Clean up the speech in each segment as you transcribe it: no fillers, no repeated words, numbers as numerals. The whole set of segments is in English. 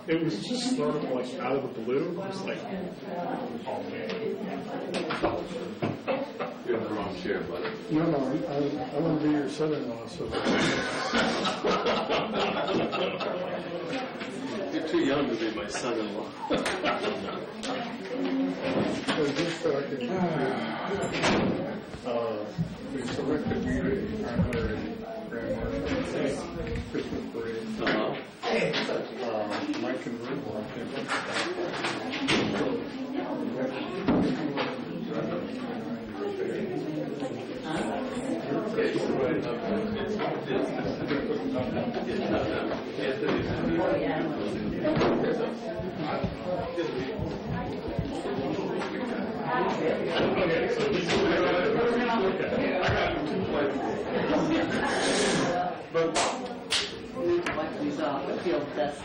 It was just sort of like out of the blue. It was like, oh man. You're in the wrong chair, buddy. No, I want to be your son-in-law, so. You're too young to be my son-in-law. So just so I can, we selected me to honor Grand Marshal Christmas parade. Mike and Ruth, I think.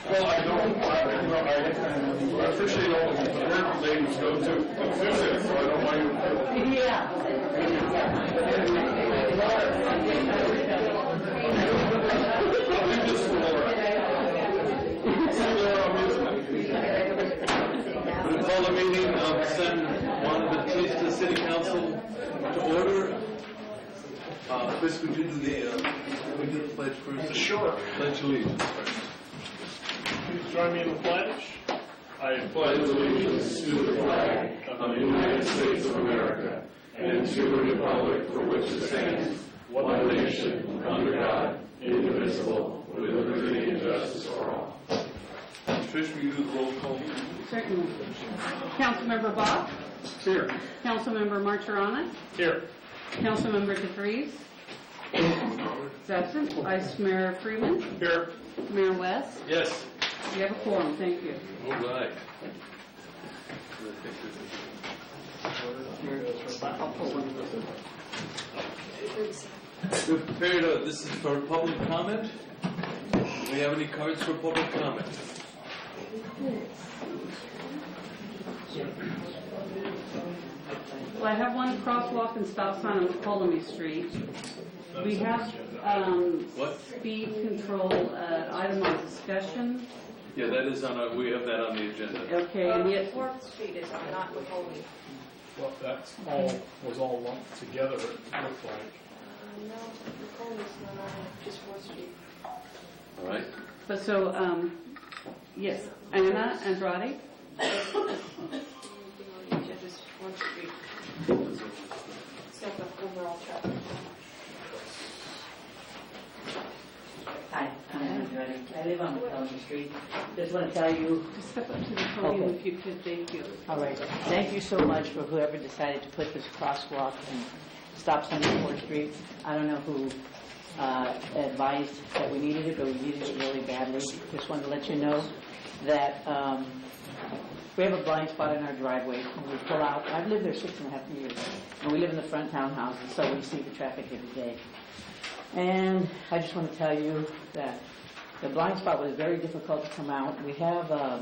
Well, I appreciate all the work ladies go to visit, so I don't mind. I'll leave this for Laura. We call the meeting of 7/1 the City Council to order. Chris, would you do the pledge first? Sure. Pledge allegiance first. Please join me in the pledge. I pledge allegiance to the flag of the United States of America and to the republic for which it stands, one nation, under God, indivisible, with liberty and justice for all. Trish, will you do the roll call? Certainly. Councilmember Bach? Here. Councilmember Martirana? Here. Councilmember DeVries? Is absent. Vice Mayor Freeman? Here. Mayor West? Yes. You have a quorum. Thank you. All right. We've prepared this is for public comment. Do we have any cards for public comment? Well, I have one crosswalk and stop sign on Ptolemy Street. We have What? speed control item on discussion. Yeah, that is on our, we have that on the agenda. Okay, and yet 4th Street is not Napoleon. Well, that's was all lumped together, it looked like. No, Napoleon's not on it, just 4th Street. All right. but so yes, Anna Andrade. Just 4th Street. It's got the overall traffic. Hi, I'm Andrade. I live on Ptolemy Street. Just want to tell you, Just step up to the podium Okay. if you could. Thank you. all right, thank you so much for whoever decided to put this crosswalk and stop sign on 4th Street. I don't know who advised that we needed it, but we needed it really badly. Just wanted to let you know that we have a blind spot in our driveway. When we pull out, I've lived there 6.5 years, and we live in the front townhouses, so we see the traffic every day. And I just want to tell you that the blind spot was very difficult to come out. We have a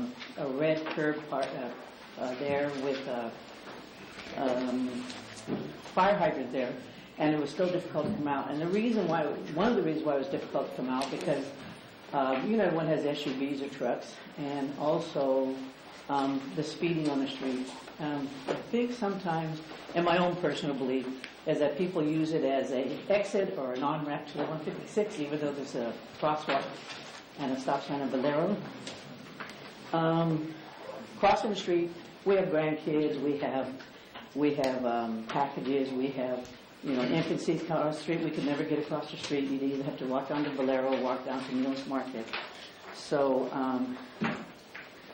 red curb part there with fire hydrant there, and it was still difficult to come out. And one of the reasons why it was difficult to come out, because everyone has SUVs or trucks, and also the speeding on the street. I think sometimes, in my own personal belief, is that people use it as a exit or an on-ramp to the 156, even though there's a crosswalk and a stop sign on Valero. Crossing the street, we have grandkids, we have packages, we have infancies across the street. We could never get across the street. You'd either have to walk down to Valero or walk down to Mills Market. So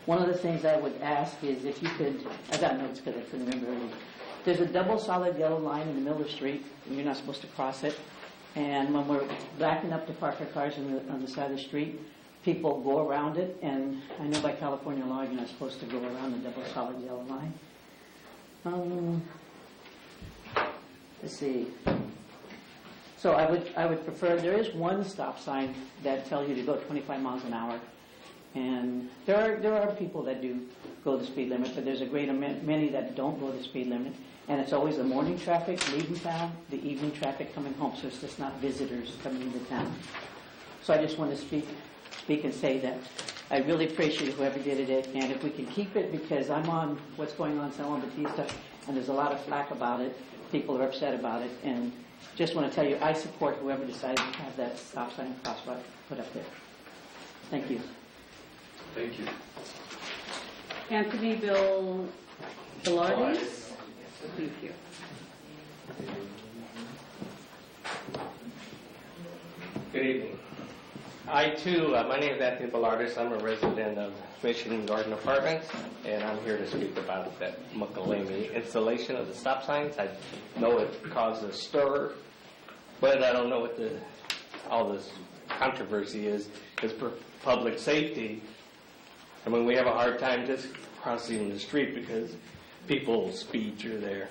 one of the things I would ask is if you could, I got notes because I couldn't remember earlier. There's a double solid yellow line in the middle of the street, and you're not supposed to cross it. And when we're backing up to park our cars on the side of the street, people go around it, and I know by California law you're not supposed to go around the double solid yellow line. Let's see. So I would prefer, there is one stop sign that tells you to go 25 miles an hour. And there are people that do go the speed limit, but there's a great many that don't go the speed limit. And it's always the morning traffic leaving town, the evening traffic coming home. So it's just not visitors coming into town. So I just want to speak speak and say that I really appreciate whoever did it, and if we can keep it, because I'm on what's going on San Juan Bautista, and there's a lot of flack about it. People are upset about it, and just want to tell you, I support whoever decided to have that stop sign and crosswalk put up there. Thank you. Thank you. Anthony Velarde. Thank you. Good evening. I too, my name is Anthony Velarde. I'm a resident of Michigan Garden Apartments, and I'm here to speak about that Muckalamy installation of the stop signs. I know it caused a stir, but I don't know what all this controversy is. It's for public safety. I mean, we have a hard time just crossing the street because people speed through there.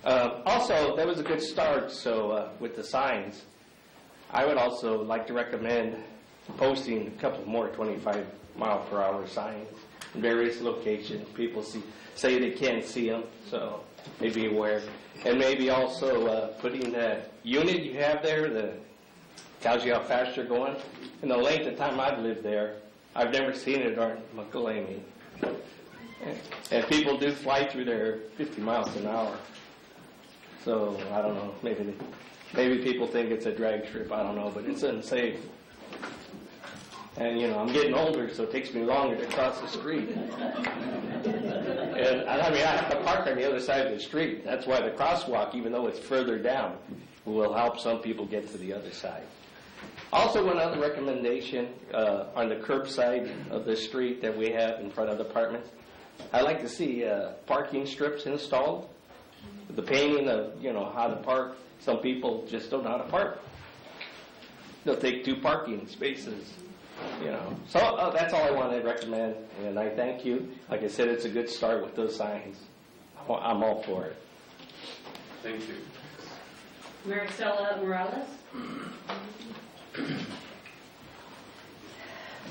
Also, that was a good start. So with the signs, I would also like to recommend posting a couple more 25-mile-per-hour signs in various locations. People say they can't see them, so they be aware. And maybe also putting that unit you have there that tells you how fast you're going. In the length of time I've lived there, I've never seen it on Muckalamy. And people do fly through there 50 miles an hour. So, I don't know, maybe people think it's a drag strip, I don't know, but it's unsafe. And, I'm getting older, so it takes me longer to cross the street. And, I have to park on the other side of the street. That's why the crosswalk, even though it's further down, will help some people get to the other side. Also, one other recommendation on the curbside of the street that we have in front of the apartments, I'd like to see parking strips installed. The painting of, how to park. Some people just don't know how to park. They'll take 2 parking spaces, So that's all I want to recommend, and I thank you. Like I said, it's a good start with those signs. I'm all for it. Thank you. Maricela Morales.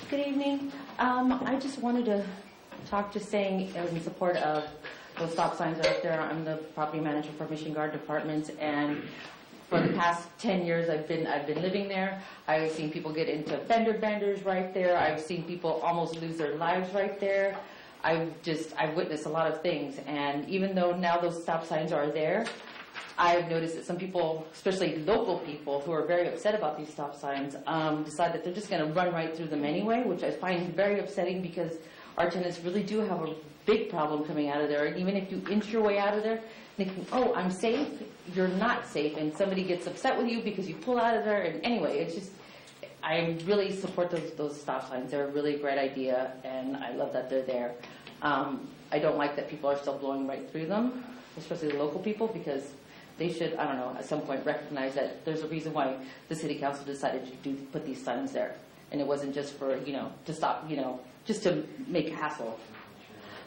Good evening. I just wanted to talk, just saying in support of those stop signs out there. I'm the property manager for Michigan Garden Apartments, and for the past 10 years I've been living there. I've seen people get into fender benders right there. I've seen people almost lose their lives right there. I've witnessed a lot of things, and even though now those stop signs are there, I've noticed that some people, especially local people who are very upset about these stop signs, decide that they're just going to run right through them anyway, which I find very upsetting because our tenants really do have a big problem coming out of there. And even if you inch your way out of there, thinking, oh, I'm safe, you're not safe, and somebody gets upset with you because you pull out of there. And anyway, it's just, I really support those stop signs. They're a really great idea, and I love that they're there. I don't like that people are still blowing right through them, especially the local people, because they should, I don't know, at some point recognize that there's a reason why the city council decided to put these signs there. And it wasn't just for, to stop, just to make a hassle.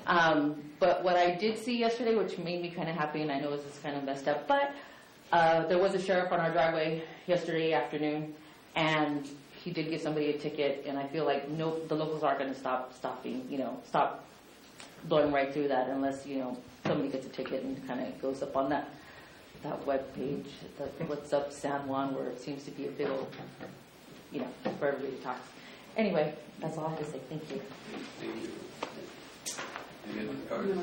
But what I did see yesterday, which made me kind of happy, and I know this is kind of messed up, but there was a sheriff on our driveway yesterday afternoon, and he did give somebody a ticket, and I feel like the locals aren't going to stop blowing right through that unless, somebody gets a ticket and kind of goes up on that web page, the What's Up San Juan, where it seems to be a big old, for everybody to talk. Anyway, that's all I have to say. Thank you. Thank you. Any other cards?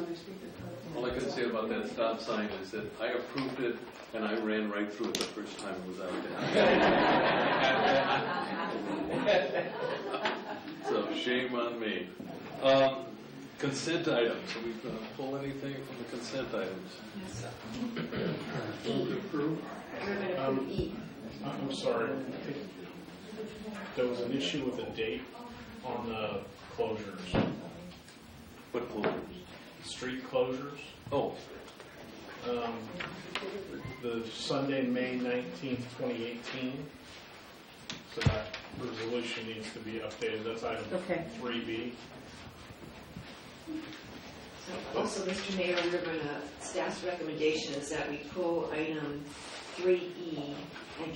All I can say about that stop sign is that I approved it and I ran right through it the first time it was out there. So shame on me. Consent items. Are we going to pull anything from the consent items? Yes. Move to approve. We're going to approve E. I'm sorry. I think there was an issue with the date on the closures. What closures? Street closures. Oh. The Sunday, May 19th, 2018. So that resolution needs to be updated. That's item 3B. So also, Mr. Mayor, we're going to, staff's recommendation is that we pull item 3E and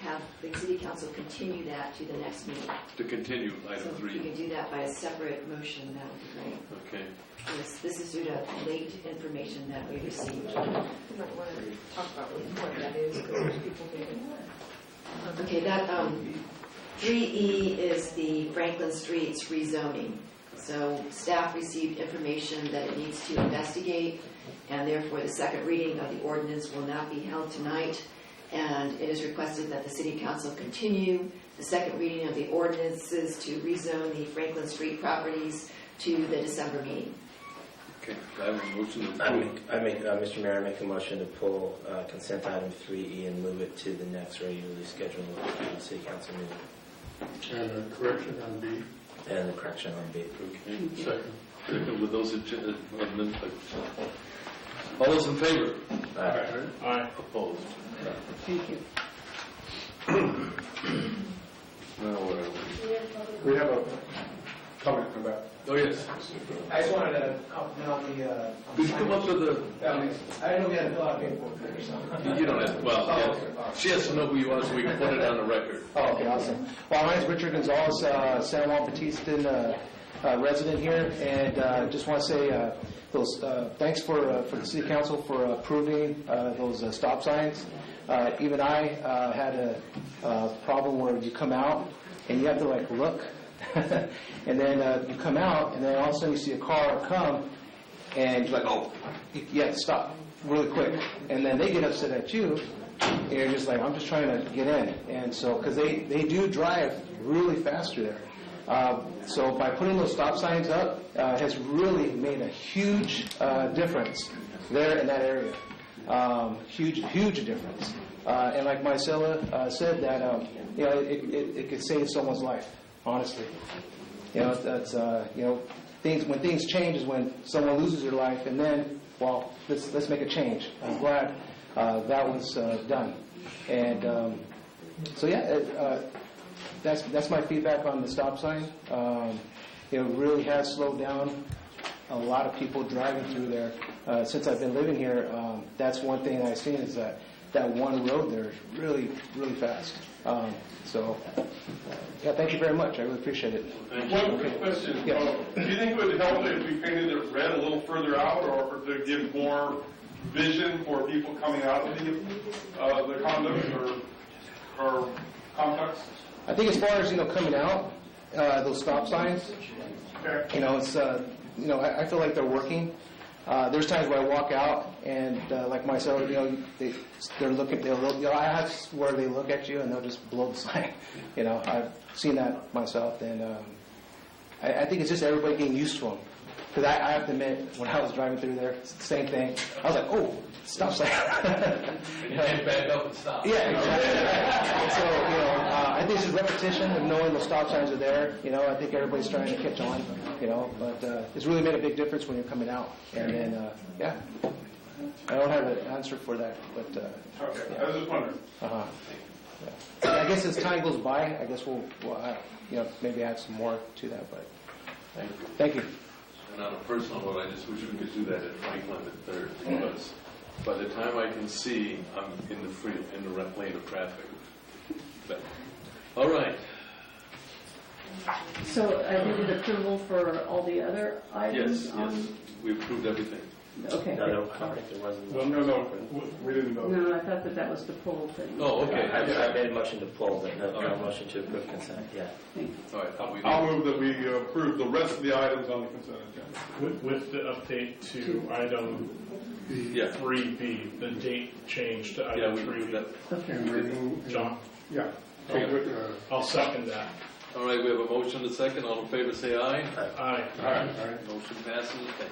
have the City Council continue that to the next meeting. To continue item So 3. if you can do that by a separate motion, that would be great. Okay. This is due to late information that we received. You might want to talk about what that is, because people get it. Okay, that 3E is the Franklin Streets rezoning. So staff received information that it needs to investigate, and therefore the second reading of the ordinance will not be held tonight. And it is requested that the City Council continue the second reading of the ordinances to rezone the Franklin Street properties to the December meeting. Okay, do I have a motion to I approve? make, Mr. Mayor, I make a motion to pull consent item 3E and move it to the next regularly scheduled City Council meeting. And a correction on B. And the correction on B. Okay, second. Second with those amendments. All those in favor? Aye. Aye. Opposed? Thank you. Now where are we? We have a comment from that. Oh, yes. I just wanted to compliment on the. Could you come up to the, I didn't know we had to fill out paperwork or something. you don't have, well, Oh, yeah. okay. She has to know who you are so we can put it on the record. Oh, okay, awesome. Well, my name is Richard Gonzalez, San Juan Batistan resident here, and just want to say thanks for the City Council for approving those stop signs. Even I had a problem where you come out and you have to like look, and then you come out and then all of a sudden you see a car come and you're like, oh, you have to stop really quick, and then they get upset at you. And you're just like, I'm just trying to get in. And so, because they do drive really fast through there. So by putting those stop signs up has really made a huge difference there in that area. Huge difference. And like Marcella said, that it could save someone's life, honestly. That's when things change is when someone loses their life, and then, well, let's make a change. I'm glad that was done. And so yeah, that's my feedback on the stop sign. It really has slowed down a lot of people driving through there. Since I've been living here, that's one thing I've seen is that one road there is really fast. So yeah, thank you very much. I really appreciate it. One quick question. Yes. Do you think it would help if we painted it red a little further out, or to give more vision for people coming out of the condos or complex? I think as far as coming out, those stop signs, Okay. it's I feel like they're working. There's times where I walk out and like myself, they're looking. I ask where they look at you and they'll just blow the sign. I've seen that myself, and I think it's just everybody getting used to them. Because I have to admit, when I was driving through there, it's the same thing. I was like, oh, stop sign. You can't back up and stop. Yeah, exactly. And so, I think it's just repetition of knowing the stop signs are there. I think everybody's trying to catch on, but it's really made a big difference when you're coming out. And then, yeah, I don't have an answer for that, but. Okay, I was just wondering. Yeah. I guess as time goes by, I guess we'll maybe add some more to that, but. Thank you. And on a personal note, I just wish we could do that at Franklin and 3rd, because by the time I can see, I'm in the lane of traffic. But, all right. So I needed approval for all the other items? Yes. We approved everything. Okay. No, I don't think there wasn't. Well, no, we didn't vote. No, I thought that was the poll thing. Oh, okay. I made a motion to pull, but no motion to approve consent. Yeah. Thank you. All right. I'll move that we approve the rest of the items on the consent agenda. With the update to item Yeah. 3B, the date change to Yeah, item we 3B. approved that. And remove. John, Yeah. Take it, I'll second that. All right, we have a motion and a second. All in favor, say aye. Aye. all right. Motion passes. Thank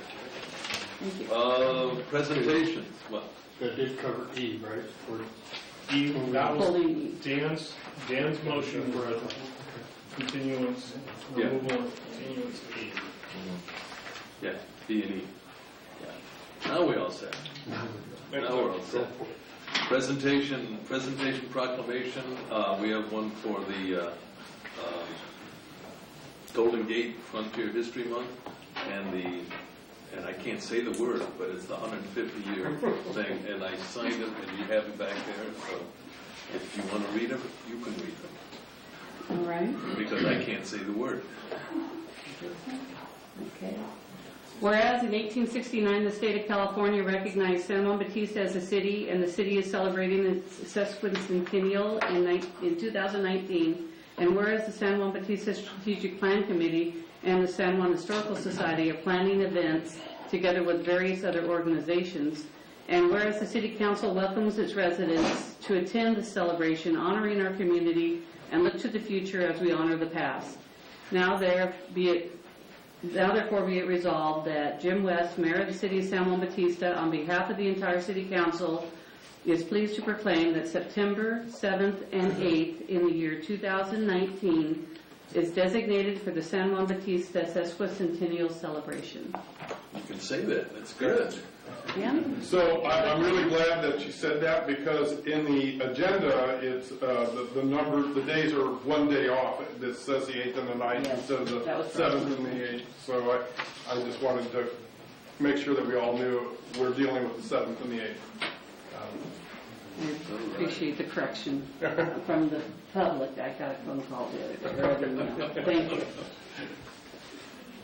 Thank you. you. Presentations. What? That did cover E, right? For E, that was Pulling Dan's motion for a continuance, Yeah. removal of continuance of E. Yeah, D and E. Yeah. Now we all set. Now we're all set. Presentation proclamation. We have one for the Golden Gate Frontier History Month, and I can't say the word, but it's the 150-year thing, and I signed them, and you have it back there. So if you want to read them, you can read them, All right. because I can't say the word. Okay. Whereas in 1869, the state of California recognized San Juan Bautista as a city, and the city is celebrating its sesquicentennial in 2019, And whereas the San Juan Bautista Strategic Plan Committee and the San Juan Historical Society are planning events together with various other organizations, and whereas the City Council welcomes its residents to attend the celebration, honoring our community and look to the future as we honor the past. Now therefore be it resolved that Jim West, Mayor of the City of San Juan Bautista, on behalf of the entire City Council, is pleased to proclaim that September 7th and 8th in the year 2019 is designated for the San Juan Bautista Sesquicentennial Celebration. You can say that. That's good. Yeah? So I'm really glad that you said that, because in the agenda, it's the number, the days are one day off. This says the 8th and the 9th instead of the 7th and the 8th. So I just wanted to make sure that we all knew we're dealing with the 7th and the 8th. I appreciate the correction from the public. I got a phone call the other day. Thank you.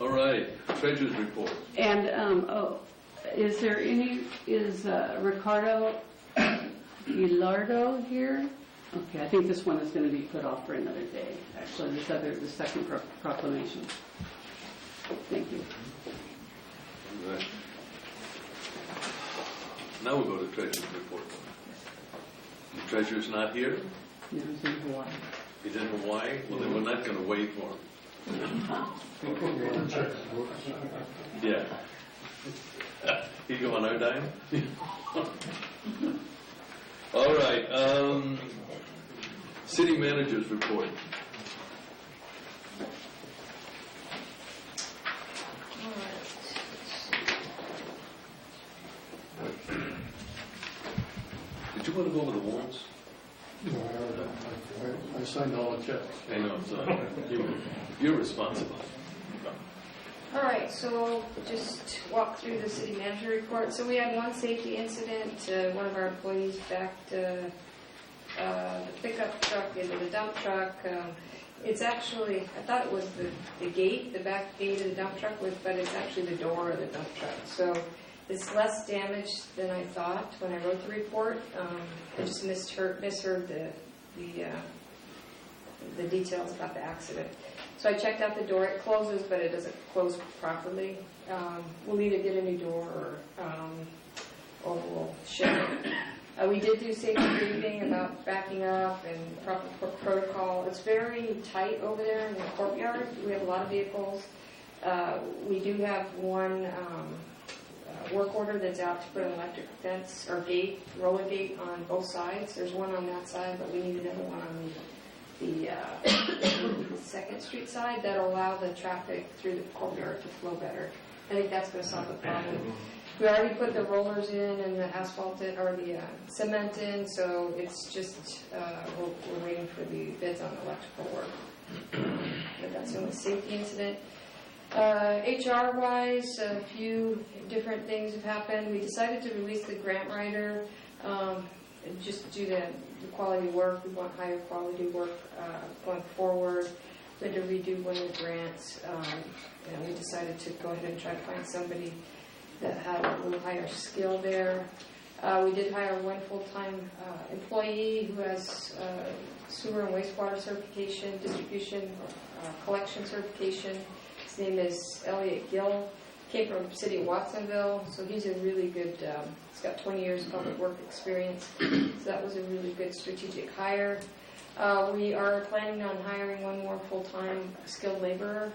All right, Treasurer's report. And, is Ricardo Gilardo here? Okay, I think this one is going to be put off for another day. Actually, the second proclamation. Thank you. All right. Now we'll go to Treasurer's report. The Treasurer's not here? No, he's in Hawaii. He's in Hawaii? Well, then we're not going to wait for him. Yeah. He go on our dime? All right. City Manager's report. Did you want to go over the warrants? No, I signed all the checks. I know, so you're responsible. All right, so just walk through the city manager report. So we had one safety incident. One of our employees backed the pickup truck into the dump truck. It's actually, I thought it was the gate, the back gate of the dump truck, but it's actually the door of the dump truck. So it's less damage than I thought when I wrote the report. I just misheard the details about the accident. So I checked out the door. It closes, but it doesn't close properly. We'll either get a new door or we'll ship it. We did do safety briefing about backing up and proper protocol. It's very tight over there in the courtyard. We have a lot of vehicles. We do have one work order that's out to put an electric fence or gate, roller gate on both sides. There's one on that side, but we need another one on the 2nd Street side that'll allow the traffic through the courtyard to flow better. I think that's going to solve the problem. We already put the rollers in and the asphalt in, or the cement in, so it's just we're waiting for the bids on the electrical work. But that's the only safety incident. HR-wise, a few different things have happened. We decided to release the grant writer just due to the quality of work. We want higher quality work going forward. We had to redo one of the grants, and we decided to go ahead and try to find somebody that had a little higher skill there. We did hire one full-time employee who has sewer and wastewater certification, distribution, collection certification. His name is Elliot Gill. Came from the city of Watsonville, so he's a really good, he's got 20 years public work experience, so that was a really good strategic hire. We are planning on hiring one more full-time skilled laborer,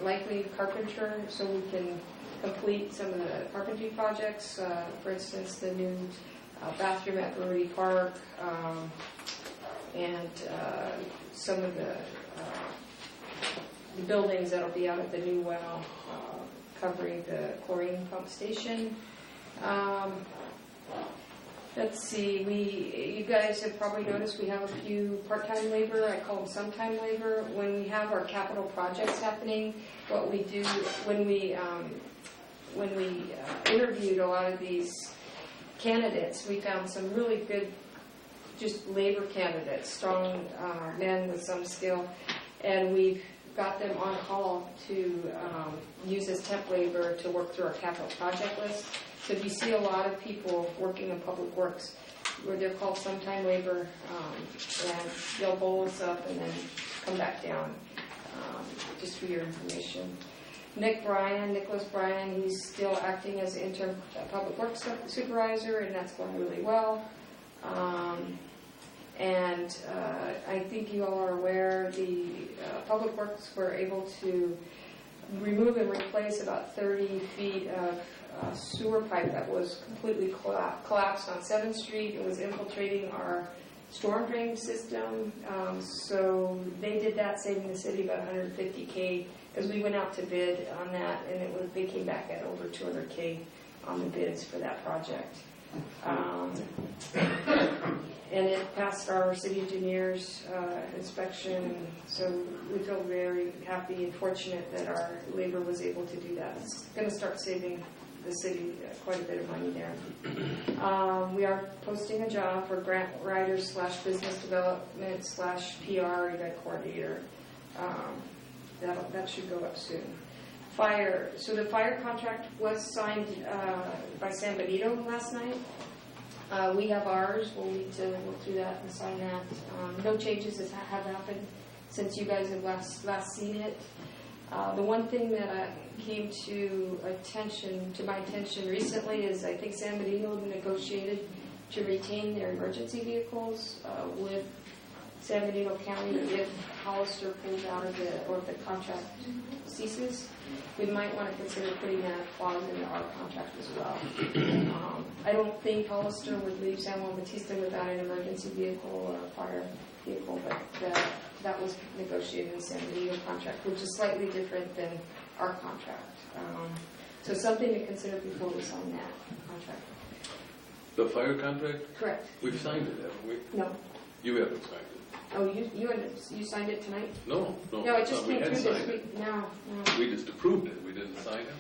likely carpenter, so we can complete some of the carpentry projects, for instance, the new bathroom at Brewery Park, and some of the buildings that'll be out at the new well, covering the chlorine pump station. Let's see, you guys have probably noticed we have a few part-time labor. I call them sometime labor. When we have our capital projects happening, what we do when we interviewed a lot of these candidates, we found some really good just labor candidates, strong men with some skill, and we've got them on call to use as temp labor to work through our capital project list. So if you see a lot of people working in public works, where they're called sometime labor, and they'll bowl us up and then come back down, just for your information. Nicholas Bryan, he's still acting as interim public works supervisor, and that's going really well. And I think you all are aware the public works were able to remove and replace about 30 feet of sewer pipe that was completely collapsed on 7th Street. It was infiltrating our storm drain system. So they did that, saving the city about $150K, because we went out to bid on that, and they came back at over $200K on the bids for that project. And it passed our city engineer's inspection, so we feel very happy and fortunate that our labor was able to do that. It's going to start saving the city quite a bit of money there. We are posting a job for grant writer / business development / PR event coordinator. That should go up soon. Fire. So the fire contract was signed by San Benito last night. We have ours. We'll need to look through that and sign that. No changes have happened since you guys have last seen it. The one thing that came to my attention recently is I think San Benito negotiated to retain their emergency vehicles with San Benito County if Hollister pulls out of or if the contract ceases. We might want to consider putting that clause into our contract as well. I don't think Hollister would leave San Juan Bautista without an emergency vehicle or a fire vehicle, but that was negotiated in the San Benito contract, which is slightly different than our contract. So something to consider before we sign that contract. The fire contract? Correct. We've signed it, haven't we? No. You haven't signed it. Oh, you signed it tonight? No. No, it just came through this week. No. We just approved it. We didn't sign it.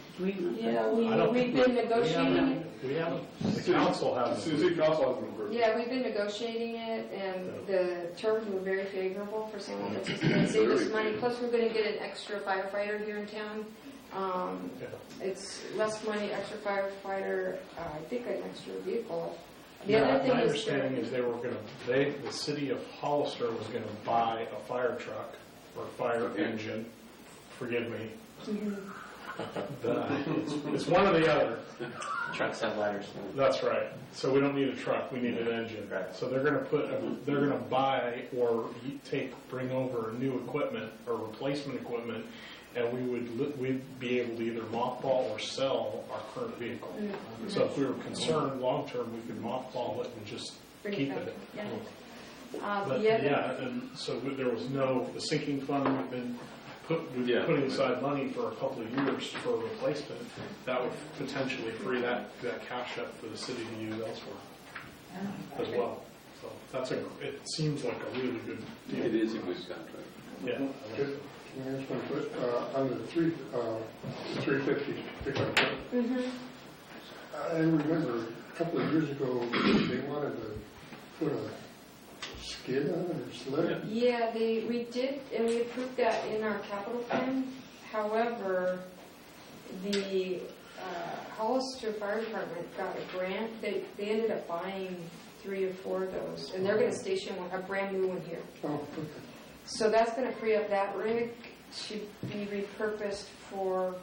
Yeah, we've been negotiating. We haven't, the council hasn't. City Council hasn't approved. Yeah, we've been negotiating it, and the terms were very favorable for San Juan Bautista. It saved us money. Plus, we're going to get an extra firefighter here in town. It's less money, extra firefighter. I think an extra vehicle. The other thing my is understanding is they were going to. The city of Hollister was going to buy a fire truck or fire engine. Forgive me. It's one or the other. Trucks have ladders. That's right. So we don't need a truck. We need an engine. Right. So they're going to buy or bring over new equipment or replacement equipment, and we'd be able to either mothball or sell our current vehicle. Mm-hmm. So if we were concerned long term, we could mothball it and just keep it. Yeah. And so there was the sinking fund. We've been putting aside money for a couple of years for replacement. That would potentially free that cash up for the city to use elsewhere as well. So it seems like a really good deal. It is a good contract. Yeah. Can I ask one question? On the 350 pickup truck, I remember a couple of years ago they wanted to put a skid on it or sled. Yeah, we did, and we approved that in our capital plan. However, the Hollister Fire Department got a grant. They ended up buying 3 or 4 of those, and they're going to station a brand new one here. Oh, okay. So that's going to free up that rig to be repurposed for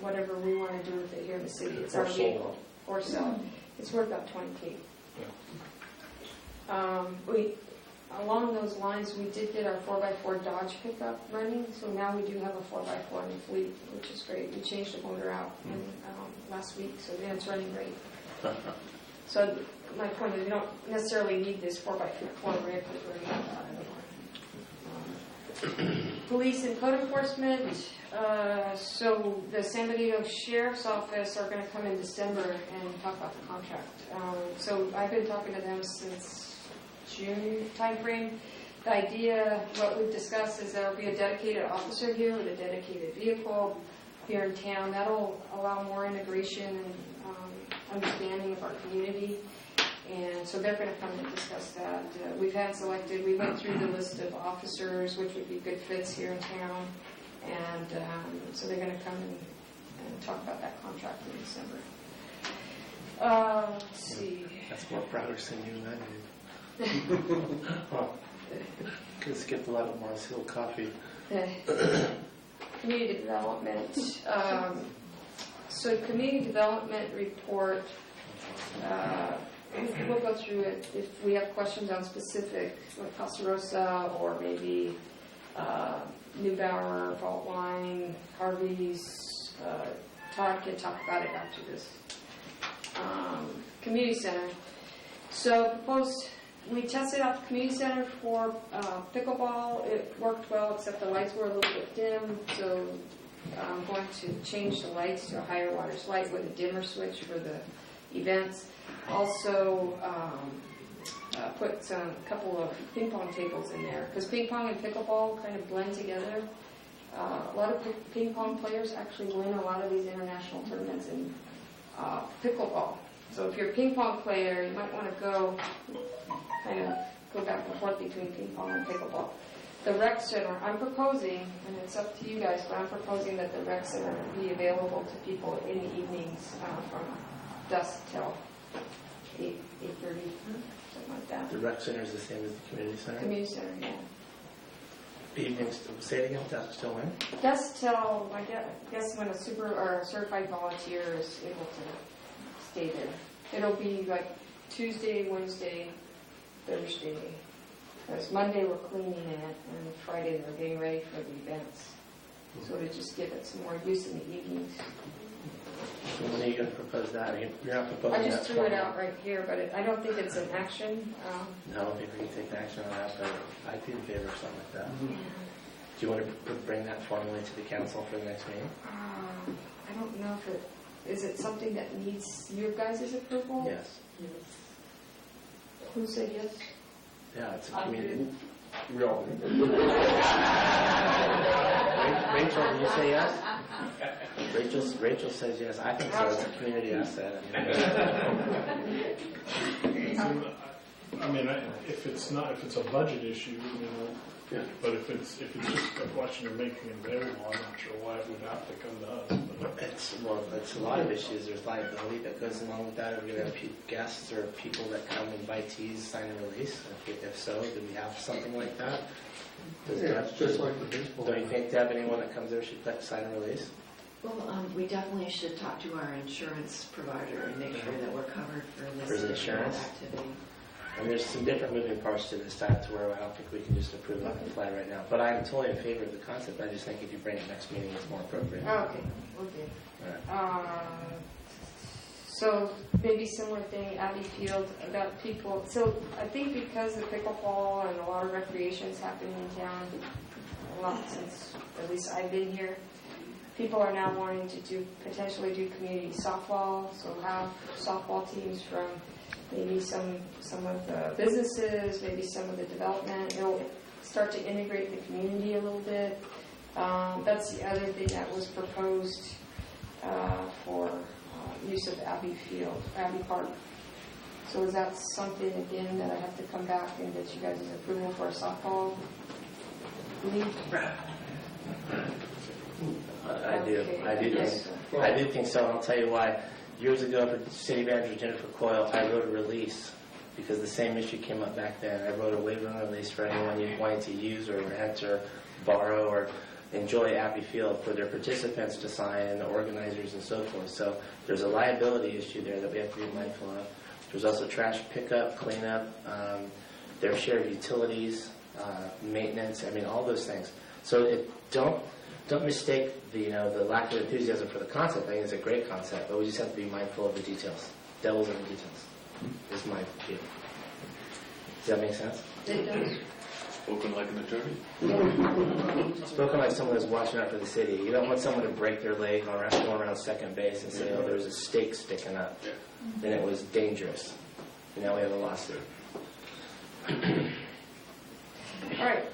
whatever we want to do with it here in the city. It's our vehicle. Or sell. It's worth about $20K. Along those lines, we did get our 4x4 Dodge pickup running, so now we do have a 4x4 in the fleet, which is great. We changed the motor out last week, so then it's running great. So my point is, we don't necessarily need this 4x4 rig that we're running anymore. Police and code enforcement. So the San Benito Sheriff's Office are going to come in December and talk about the contract. So I've been talking to them since June timeframe. The idea, what we've discussed, is there will be a dedicated officer here with a dedicated vehicle here in town. That'll allow more integration and understanding of our community. And so they're going to come and discuss that. We went through the list of officers, which would be good fits here in town. And so they're going to come and talk about that contract in December. Let's see. That's more progress than you and I did. Could have skipped a lot of Mars Hill coffee. Community development. So community development report, we'll go through it. If we have questions on specific, like Costa Rosa or maybe Neubauer, Fault Line, Harvey's, Todd can talk about it after this. Community center. So proposed, we tested out the community center for pickleball. It worked well, except the lights were a little bit dim. So I'm going to change the lights to a higher wattage light with a dimmer switch for the events. Also put a couple of ping pong tables in there, because ping pong and pickleball kind of blend together. A lot of ping pong players actually win a lot of these international tournaments in pickleball. So if you're a ping pong player, you might want to go back and forth between ping pong and pickleball. The rec center, I'm proposing, and it's up to you guys, but I'm proposing that the rec center be available to people in the evenings from dusk till 8:30, something like that. The rec center is the same as the community center? Community center, yeah. Evenings, say it again, that's still when? Dusk till, I guess when a certified volunteer is able to stay there. It'll be like Tuesday, Wednesday, Thursday. Because Monday we're cleaning it, and Friday we're getting ready for the events. So to just give it some more use in the evenings. So when are you going to propose that? You're not proposing that? I just threw it out right here, but I don't think it's an action. No, I don't think we can take action on that, but I'd be in favor of something like that. Do you want to bring that formally to the council for the next meeting? I don't know if is it something that needs your guys' approval? Yes. Who said yes? Yeah, it's a community. We all do. Rachel, do you say yes? Rachel says yes. I think so. It's a community asset. I mean, if it's a budget issue, but if it's just a question of making it available, I'm not sure why it would have to come to us. But It's a lot of issues. There's liability that goes along with that. Are we going to have guests or people that come, invitees, sign a release? If so, do we have something like that? It's just like the baseball. Don't you think, Deb, anyone that comes there should sign a release? Well, we definitely should talk to our insurance provider and make sure that we're covered for this For the insurance? activity. And there's some different moving parts to this stuff to where I don't think we can just approve it on the fly right now. But I'm totally in favor of the concept. I just think if you bring it next meeting, it's more appropriate. Okay, okay. All right. So maybe similar thing, Abbey Field, about people. So I think because of pickleball and a lot of recreation's happening in town, a lot since at least I've been here, people are now wanting to potentially do community softball. So have softball teams from maybe some of the businesses, maybe some of the development. It'll start to integrate the community a little bit. That's the other thing that was proposed for use of Abbey Park. So is that something, again, that I have to come back and get you guys' approval for a softball league? I do. Okay. I do think so, and I'll tell you why. Years ago, for City Manager Jennifer Coyle, I wrote a release because the same issue came up back then. I wrote a waiver and release for anyone wanting to use or rent or borrow or enjoy Abbey Field for their participants to sign and the organizers and so forth. So there's a liability issue there that we have to be mindful of. There's also trash pickup, cleanup, their share of utilities, maintenance. I mean, all those things. So don't mistake the lack of enthusiasm for the concept. I think it's a great concept, but we just have to be mindful of the details. Devil's in the details is my view. Does that make sense? It does. Spoken like an attorney? Spoken like someone who's watching out for the city. You don't want someone to break their leg going around second base and say, oh, there was a stake sticking up. Then it was dangerous. And now we have a lawsuit. All right,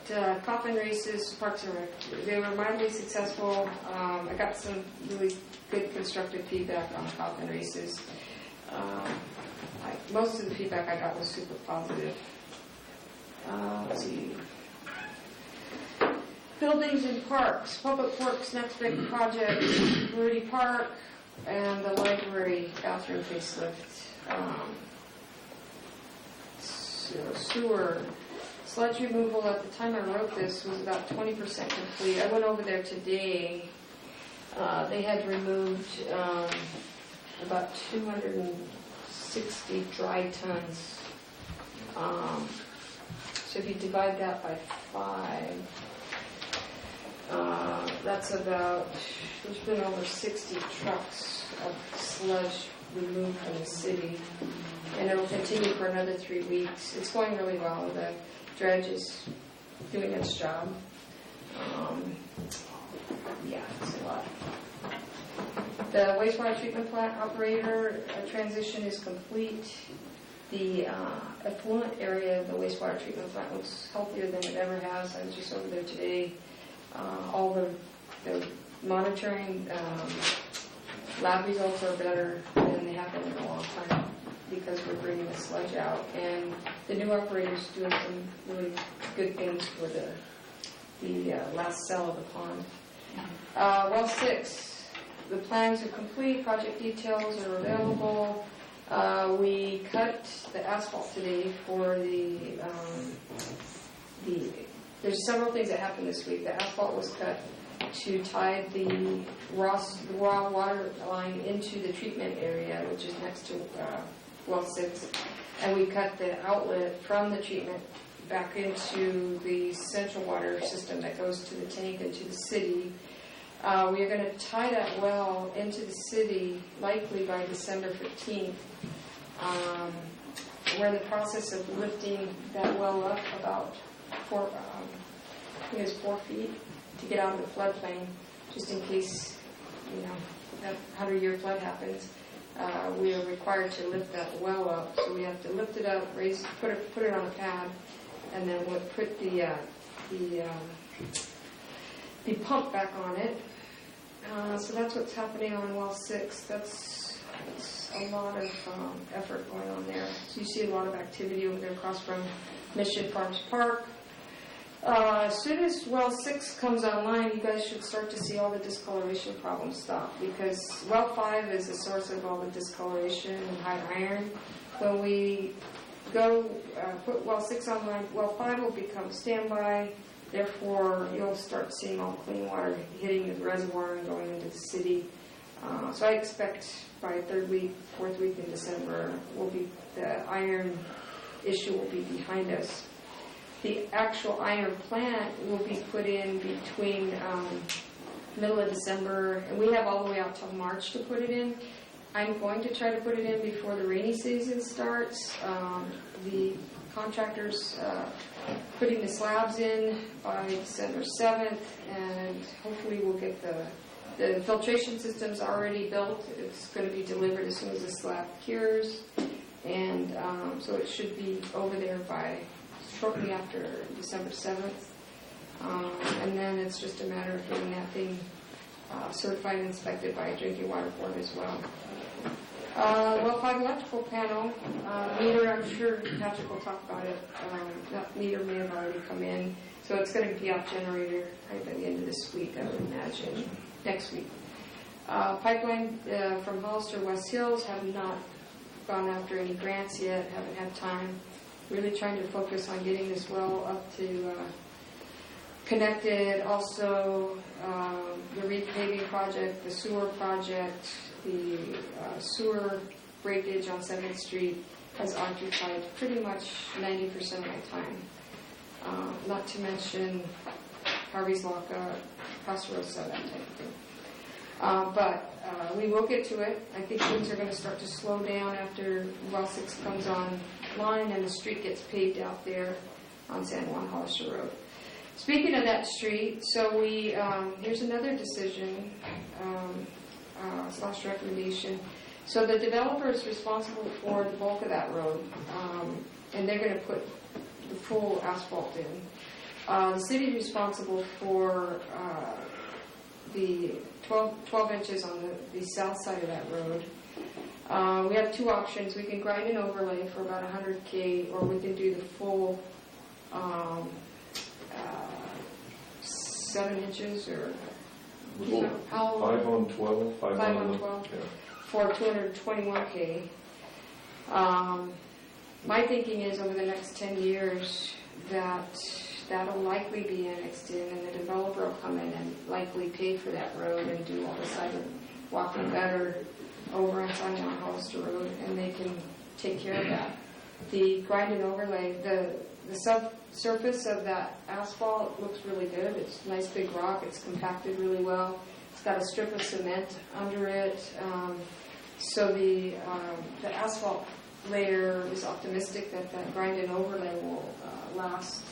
coffin races, Parks and Rec. They were mildly successful. I got some really good constructive feedback on coffin races. Most of the feedback I got was super positive. Let's see. Buildings and parks, Public Works next big project, Rudy Park, and the library bathroom facelift. Sewer, sludge removal at the time I wrote this was about 20% complete. I went over there today. They had removed about 260 dry tons. So if you divide that by 5, that's about, there's been over 60 trucks of sludge removed from the city. And it'll continue for another 3 weeks. It's going really well. The dredge is doing its job. Yeah, it's a lot. The wastewater treatment plant operator transition is complete. The effluent area of the wastewater treatment plant looks healthier than it ever has. I was just over there today. All the monitoring lab results are better than they have been in a long time because we're bringing the sludge out. And the new operator's doing some really good things for the last cell of the pond. Well 6. The plans are complete, project details are available. We cut the asphalt today for there's several things that happened this week. The asphalt was cut to tie the raw water line into the treatment area, which is next to well 6. And we cut the outlet from the treatment back into the central water system that goes to the tank and to the city. We are going to tie that well into the city likely by December 15th. We're in the process of lifting that well up about 4 feet to get out of the floodplain, just in case, that 100-year flood happens. We are required to lift that well up, so we have to lift it up, put it on a pad, and then we'll put the pump back on it. So that's what's happening on well 6. That's a lot of effort going on there. So you see a lot of activity over there across from Mission Farms Park. As soon as well 6 comes online, you guys should start to see all the discoloration problems stop, because well 5 is the source of all the discoloration and high iron. When we go put well 6 online, well 5 will become standby. Therefore, you'll start seeing all clean water hitting the reservoir and going into the city. So I expect by 3rd week, 4th week in December, the iron issue will be behind us. The actual iron plant will be put in between middle of December, and we have all the way out till March to put it in. I'm going to try to put it in before the rainy season starts. The contractors putting the slabs in by December 7th, and hopefully we'll get the filtration system's already built. It's going to be delivered as soon as the slab cures, and so it should be over there by shortly after December 7th. And then it's just a matter of getting that thing certified and inspected by a drinking water board as well. Well 5 electrical panel, meter, I'm sure Patrick will talk about it. That meter may have already come in, so it's going to be off generator right by the end of this week, I would imagine, next week. Pipeline from Hollister West Hills, have not gone after any grants yet, haven't had time. Really trying to focus on getting this well up to connected. Also, the repaving project, the sewer project, the sewer breakage on 7th Street has occupied pretty much 90% of my time. Not to mention Harvey's Lockup, Casa Rosa, that type of thing. But we will get to it. I think things are going to start to slow down after well 6 comes online and the street gets paved out there on San Juan Hollister Road. Speaking of that street, so we here's another decision / recommendation. So the developer is responsible for the bulk of that road, and they're going to put the full asphalt in. The city is responsible for the 12 inches on the south side of that road. We have 2 options. We can grind an overlay for about $100K, or we can do the full 7 inches, or how 5 on 12. 5 on 12 for $221K. My thinking is over the next 10 years that'll likely be annexed in, and the developer will come in and likely pay for that road and do all the sidewalking better over on San Juan Hollister Road, and they can take care of that. The grind and overlay, the subsurface of that asphalt looks really good. It's nice big rock. It's compacted really well. It's got a strip of cement under it. So the asphalt layer is optimistic that that grind and overlay will last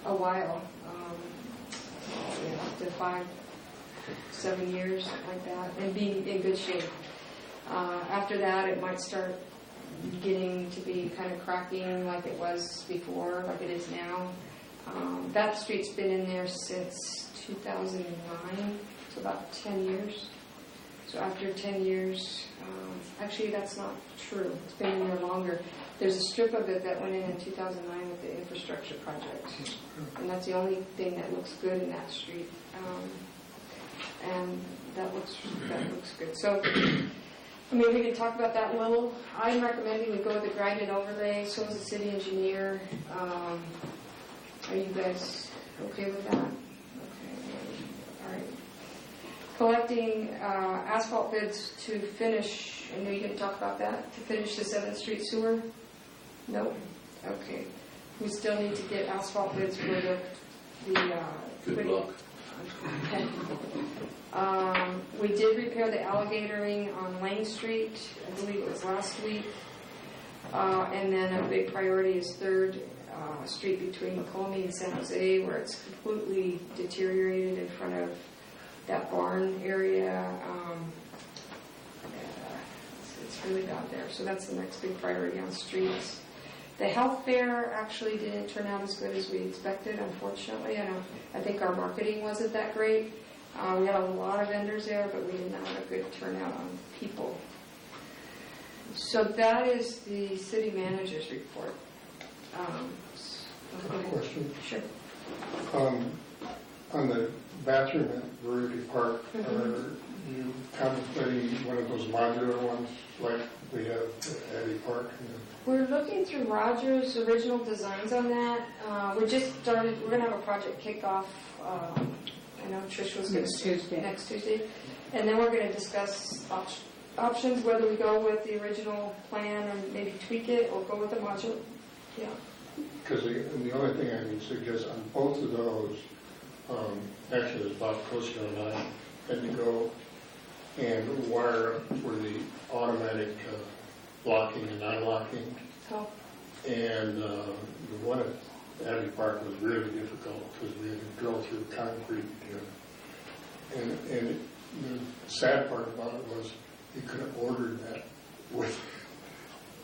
a while, up to 5-7 years, something like that, and be in good shape. After that, it might start getting to be kind of cracking like it was before, like it is now. That street's been in there since 2009, so about 10 years. So after 10 years, actually that's not true. It's been in there longer. There's a strip of it that went in 2009 with the infrastructure project. And that's the only thing that looks good in that street. And that looks good. So, I mean, we can talk about that a little. I'm recommending we go with the grind and overlay. So is the city engineer. Are you guys okay with that? Okay. All right. Collecting asphalt bids to finish, I know you didn't talk about that, to finish the 7th Street sewer? Nope. Okay. We still need to get asphalt bids for the Good luck. We did repair the alligatoring on Lane Street, I believe it was last week. And then a big priority is 3rd Street between McComie and San Jose, where it's completely deteriorated in front of that barn area. It's really bad there. So that's the next big priority on streets. The health fair actually didn't turn out as good as we expected, unfortunately. I think our marketing wasn't that great. We had a lot of vendors there, but we did not have a good turnout on people. So that is the city manager's report. Question. Sure. On the bathroom at Verity Park, are you contemplating one of those modular ones like we have at Abbey Park? We're looking through Roger's original designs on that. We just started, we're going to have a project kickoff. I know Trish was going to next Tuesday. And then we're going to discuss options, whether we go with the original plan or maybe tweak it or go with the modular. Yeah. Because the only thing I can suggest on both of those, actually there's Bob Kosko and I had to go and wire up for the automatic locking and unlocking. Oh. And the one at Abbey Park was really difficult because we had to drill through concrete. And the sad part about it was you could have ordered that with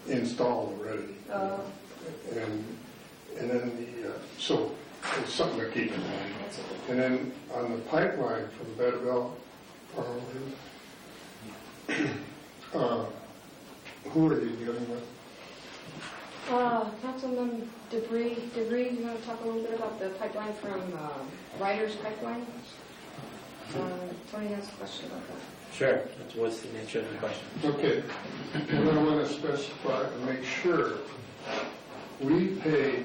installed already. And then so it's something to keep in mind. And then on the pipeline from Bedwell, who are you dealing with? Councilman Debris, you want to talk a little bit about the pipeline from Ryder's Pipeline? Tony has a question about that. Sure. What's the nature of the question? Okay. What I want to specify and make sure, we paid,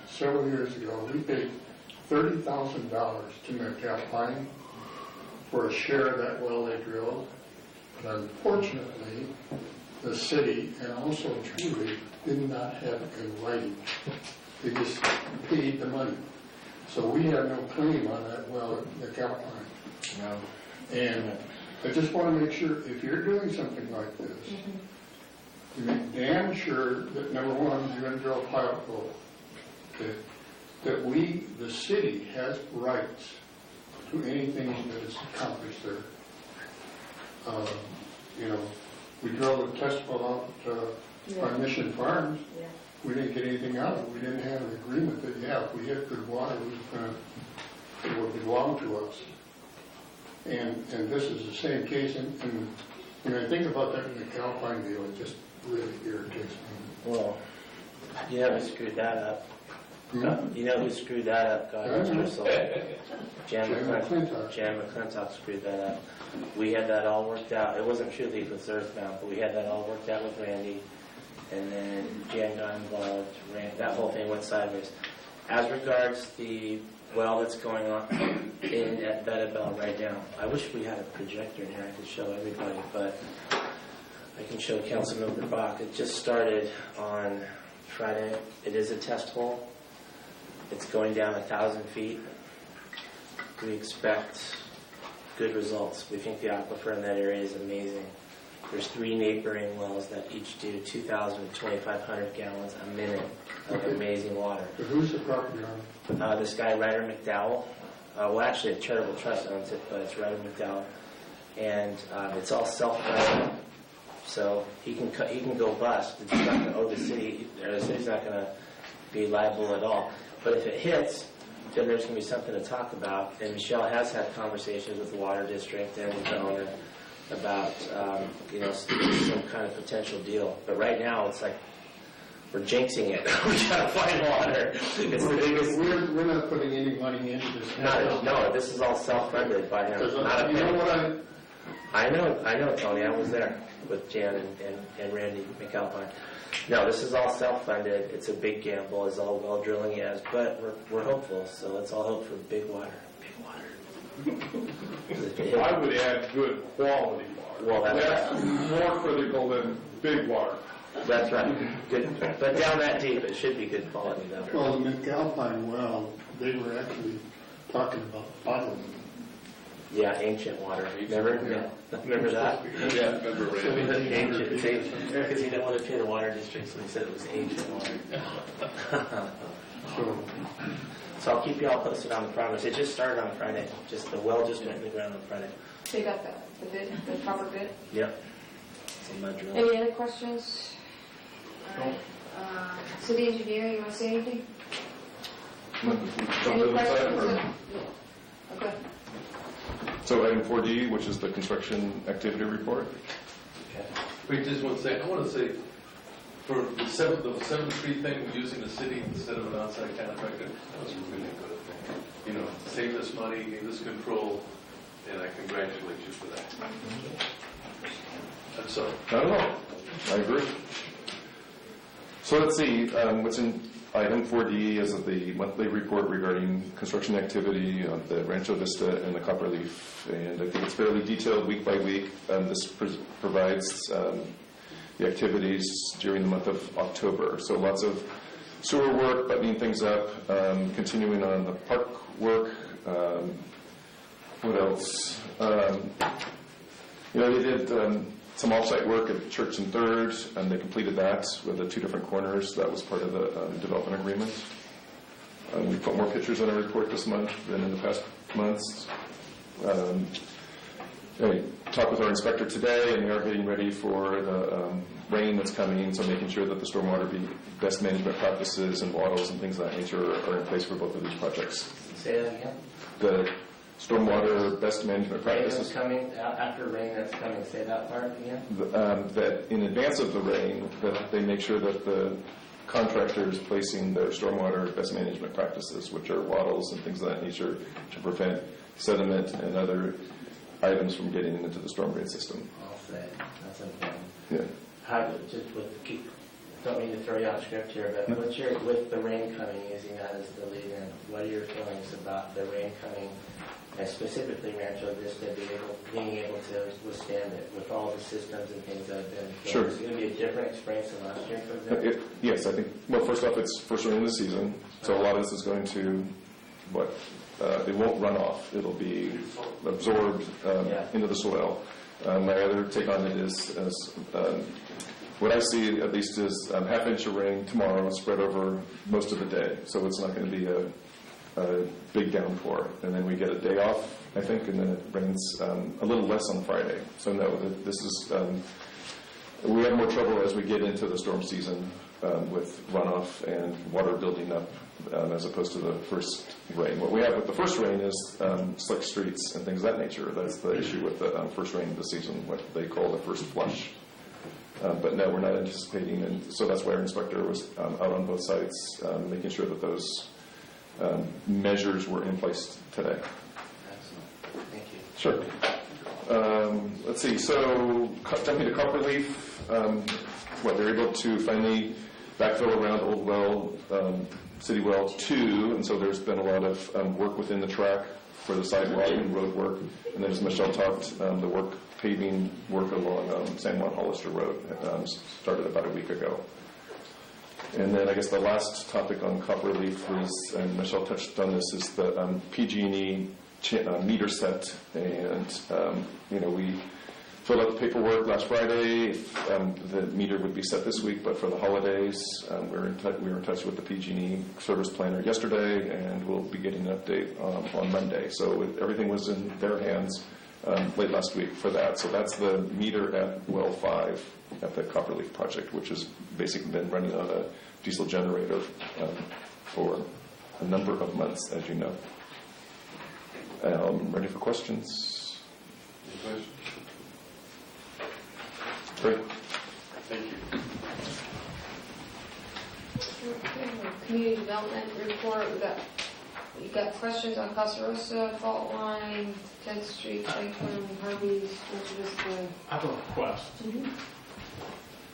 several years ago, we paid $30,000 to McAlpine for a share of that well they drilled. But unfortunately, the city and also Truly did not have it in writing. They just paid the money. So we have no claim on that well at McAlpine. No. And I just want to make sure, if you're doing something like this, you make damn sure that, number one, you're going to drill a pilot hole. Okay? That we, the city, has rights to anything that is accomplished there. We drilled a test well out by Mission Farms. Yeah. We didn't get anything out of it. We didn't have an agreement that, if we had good water, it would belong to us. And this is the same case. And when I think about that in the McAlpine deal, it just really irritates me. Well, you know who screwed that up? You know who screwed that up? God rest her soul. Jan McClintock screwed that up. We had that all worked out. It wasn't truly with Earthbound, but we had that all worked out with Randy. and then Jan got involved, that whole thing went sideways. As regards the well that's going on in at Bettabell right now, I wish we had a projector in here I could show everybody, but I can show Councilmember Bach. It just started on Friday. It is a test hole. It's going down 1,000 feet. We expect good results. We think the aquifer in that area is amazing. There's 3 neighboring wells that each do 2,000 to 2,500 gallons a minute of amazing water. But who's the property owner? This guy, Ryder McDowell, well, actually, a charitable trust owns it, but it's Ryder McDowell, and it's all self-funded, so he can go bust. It's not going to owe the city, or the city's not going to be liable at all. But if it hits, then there's going to be something to talk about. And Michelle has had conversations with the water district and with the owner about some kind of potential deal. But right now, it's like we're jinxing it. We gotta find water. It's the biggest. We're not putting any money into this. No, this is all self-funded by him. Not a you know penny. what I know, Tony. I was there with Jan and Randy McAlpine. No, this is all self-funded. It's a big gamble, as all well drilling is, but we're hopeful. So let's all hope for big water. Big water. I would add good quality water. Well, that's more critical than big water. That's right. Good, but down that deep, it should be good quality though. Well, the McAlpine well, they were actually talking about bottling. Yeah, ancient water. Remember? Yeah. Remember that? Yeah, remember Randy. Ancient, because he didn't want to pay the water district, so he said it was ancient water. So I'll keep you all posted on the progress. It just started on Friday. The well just went in the ground on Friday. So you got the bid, the proper bid? Yep. Some mud drill. Any other questions? All right. City engineer, you want to say anything? Any questions? Okay. So item 4D, which is the construction activity report. Wait, just one second. I want to say, for the 7th Street thing, using the city instead of an outside contractor, that was really good. You know, save us money, gave us control, and I congratulate you for that. I'm sorry. Not at all. I agree. So let's see, what's in item 4D is the monthly report regarding construction activity on the Rancho Vista and the Copperleaf. And I think it's fairly detailed week by week. This provides the activities during the month of October. So lots of sewer work, buttoning things up, continuing on the park work. What else? They did some off-site work at Church and Third, and they completed that with the 2 different corners. That was part of the development agreement. We put more pictures in our report this month than in the past months. I talked with our inspector today, and we are getting ready for the rain that's coming, so making sure that the stormwater best management practices and wattles and things of that nature are in place for both of these projects. Say that again? The stormwater best management practices. Rain that's coming, after rain that's coming, say that part again? That in advance of the rain, that they make sure that the contractor is placing their stormwater best management practices, which are wattles and things of that nature, to prevent sediment and other items from getting into the storm drain system. I'll say, that's important. Yeah. Don't mean to throw you off script here, but with the rain coming, using that as the lead-in, what are your feelings about the rain coming, and specifically Rancho Vista being able to withstand it with all the systems and things that have been? Sure. Is it going to be a different experience than last year, for example? Yes, I think, well, first off, it's first rain of the season, so a lot of this is going to, it won't run off. It'll be absorbed into the soil. My other take on it is what I see, at least, is half inch of rain tomorrow spread over most of the day. So it's not going to be a big downpour. And then we get a day off, I think, and then it rains a little less on Friday. So no, this is, we have more trouble as we get into the storm season with runoff and water building up as opposed to the first rain. What we have with the first rain is slick streets and things of that nature. That's the issue with the first rain of the season, what they call the first flush. But no, we're not anticipating, and so that's why our inspector was out on both sites, making sure that those measures were in place today. Excellent. Thank you. Sure. Let's see, so jumping to Copperleaf, they're able to finally backfill around Old Well, City Well 2, and so there's been a lot of work within the track for the sidewalk and road work. And then as Michelle talked, the paving work along San Juan Hollister Road started about a week ago. And then I guess the last topic on Copperleaf was, and Michelle touched on this, is the PG&E meter set. And, we filled out the paperwork last Friday. The meter would be set this week, but for the holidays, we were in touch with the PG&E service planner yesterday, and we'll be getting an update on Monday. So everything was in their hands late last week for that. So that's the meter at Well 5 at the Copperleaf project, which has basically been running on a diesel generator for a number of months, as you know. Ready for questions? Any questions? Great. Thank you. Community development report, you got questions on Casa Rosa, Fault Line, 10th Street, Franklin, Harvey's, which was the... I have a request.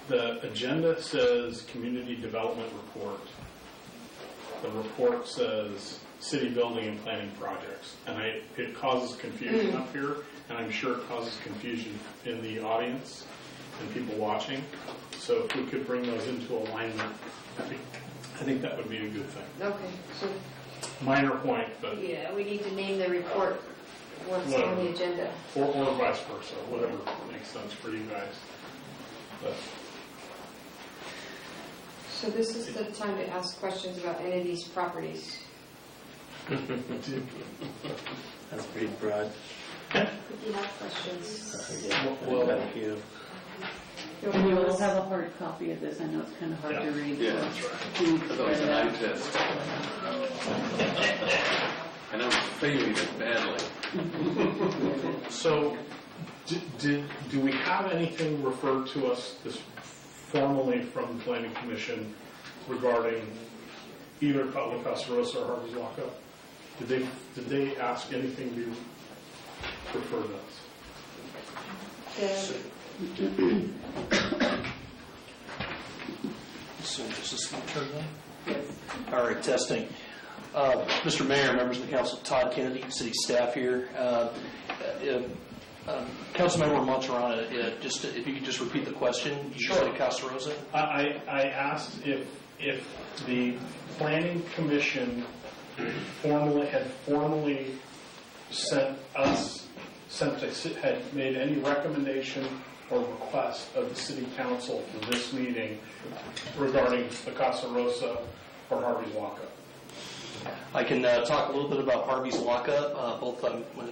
The agenda says community development report. The report says city building and planning projects. And it causes confusion up here, and I'm sure it causes confusion in the audience and people watching. So if we could bring those into alignment, I think that would be a good thing. Okay, so... Minor point, but... Yeah, we need to name the report once on the agenda. Or vice versa, whatever makes sense for you guys. But So this is the time to ask questions about any of these properties. That's pretty broad. If you have questions. Well, Thank you. And you will have a hard copy of this. I know it's kind of hard to read. Yeah, so that's right. you I thought it was an eye test. And I'm failing it badly. So, do we have anything referred to us this formally from the Planning Commission regarding either La Casa Rosa or Harvey's Lockup? Did they ask anything to refer to us? So just this one turn on? Yes. All right, testing. Mr. Mayor, members of the council, Todd Kennedy, city staff here. Councilmember Monterana, just if you could just repeat the question. You said Casa Rosa? I asked if the Planning Commission had had made any recommendation or request of the City Council for this meeting regarding the Casa Rosa or Harvey's Lockup. I can talk a little bit about Harvey's Lockup. Both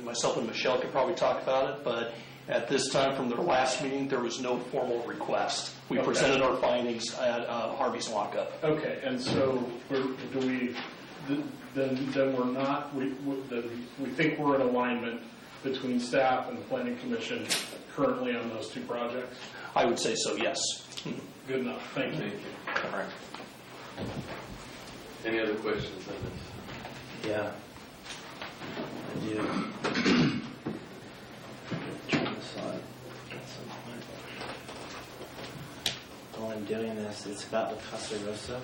myself and Michelle could probably talk about it, but at this time from their last meeting, there was no formal request. We presented our findings at Harvey's Lockup. Okay, and so then we're not, we think we're in alignment between staff and the Planning Commission currently on those two projects? I would say so, yes. Good enough. Thank you. Thank you. All right. Any other questions on this? Yeah, I do. Turn this on at some point. While I'm doing this, it's about the Casa Rosa.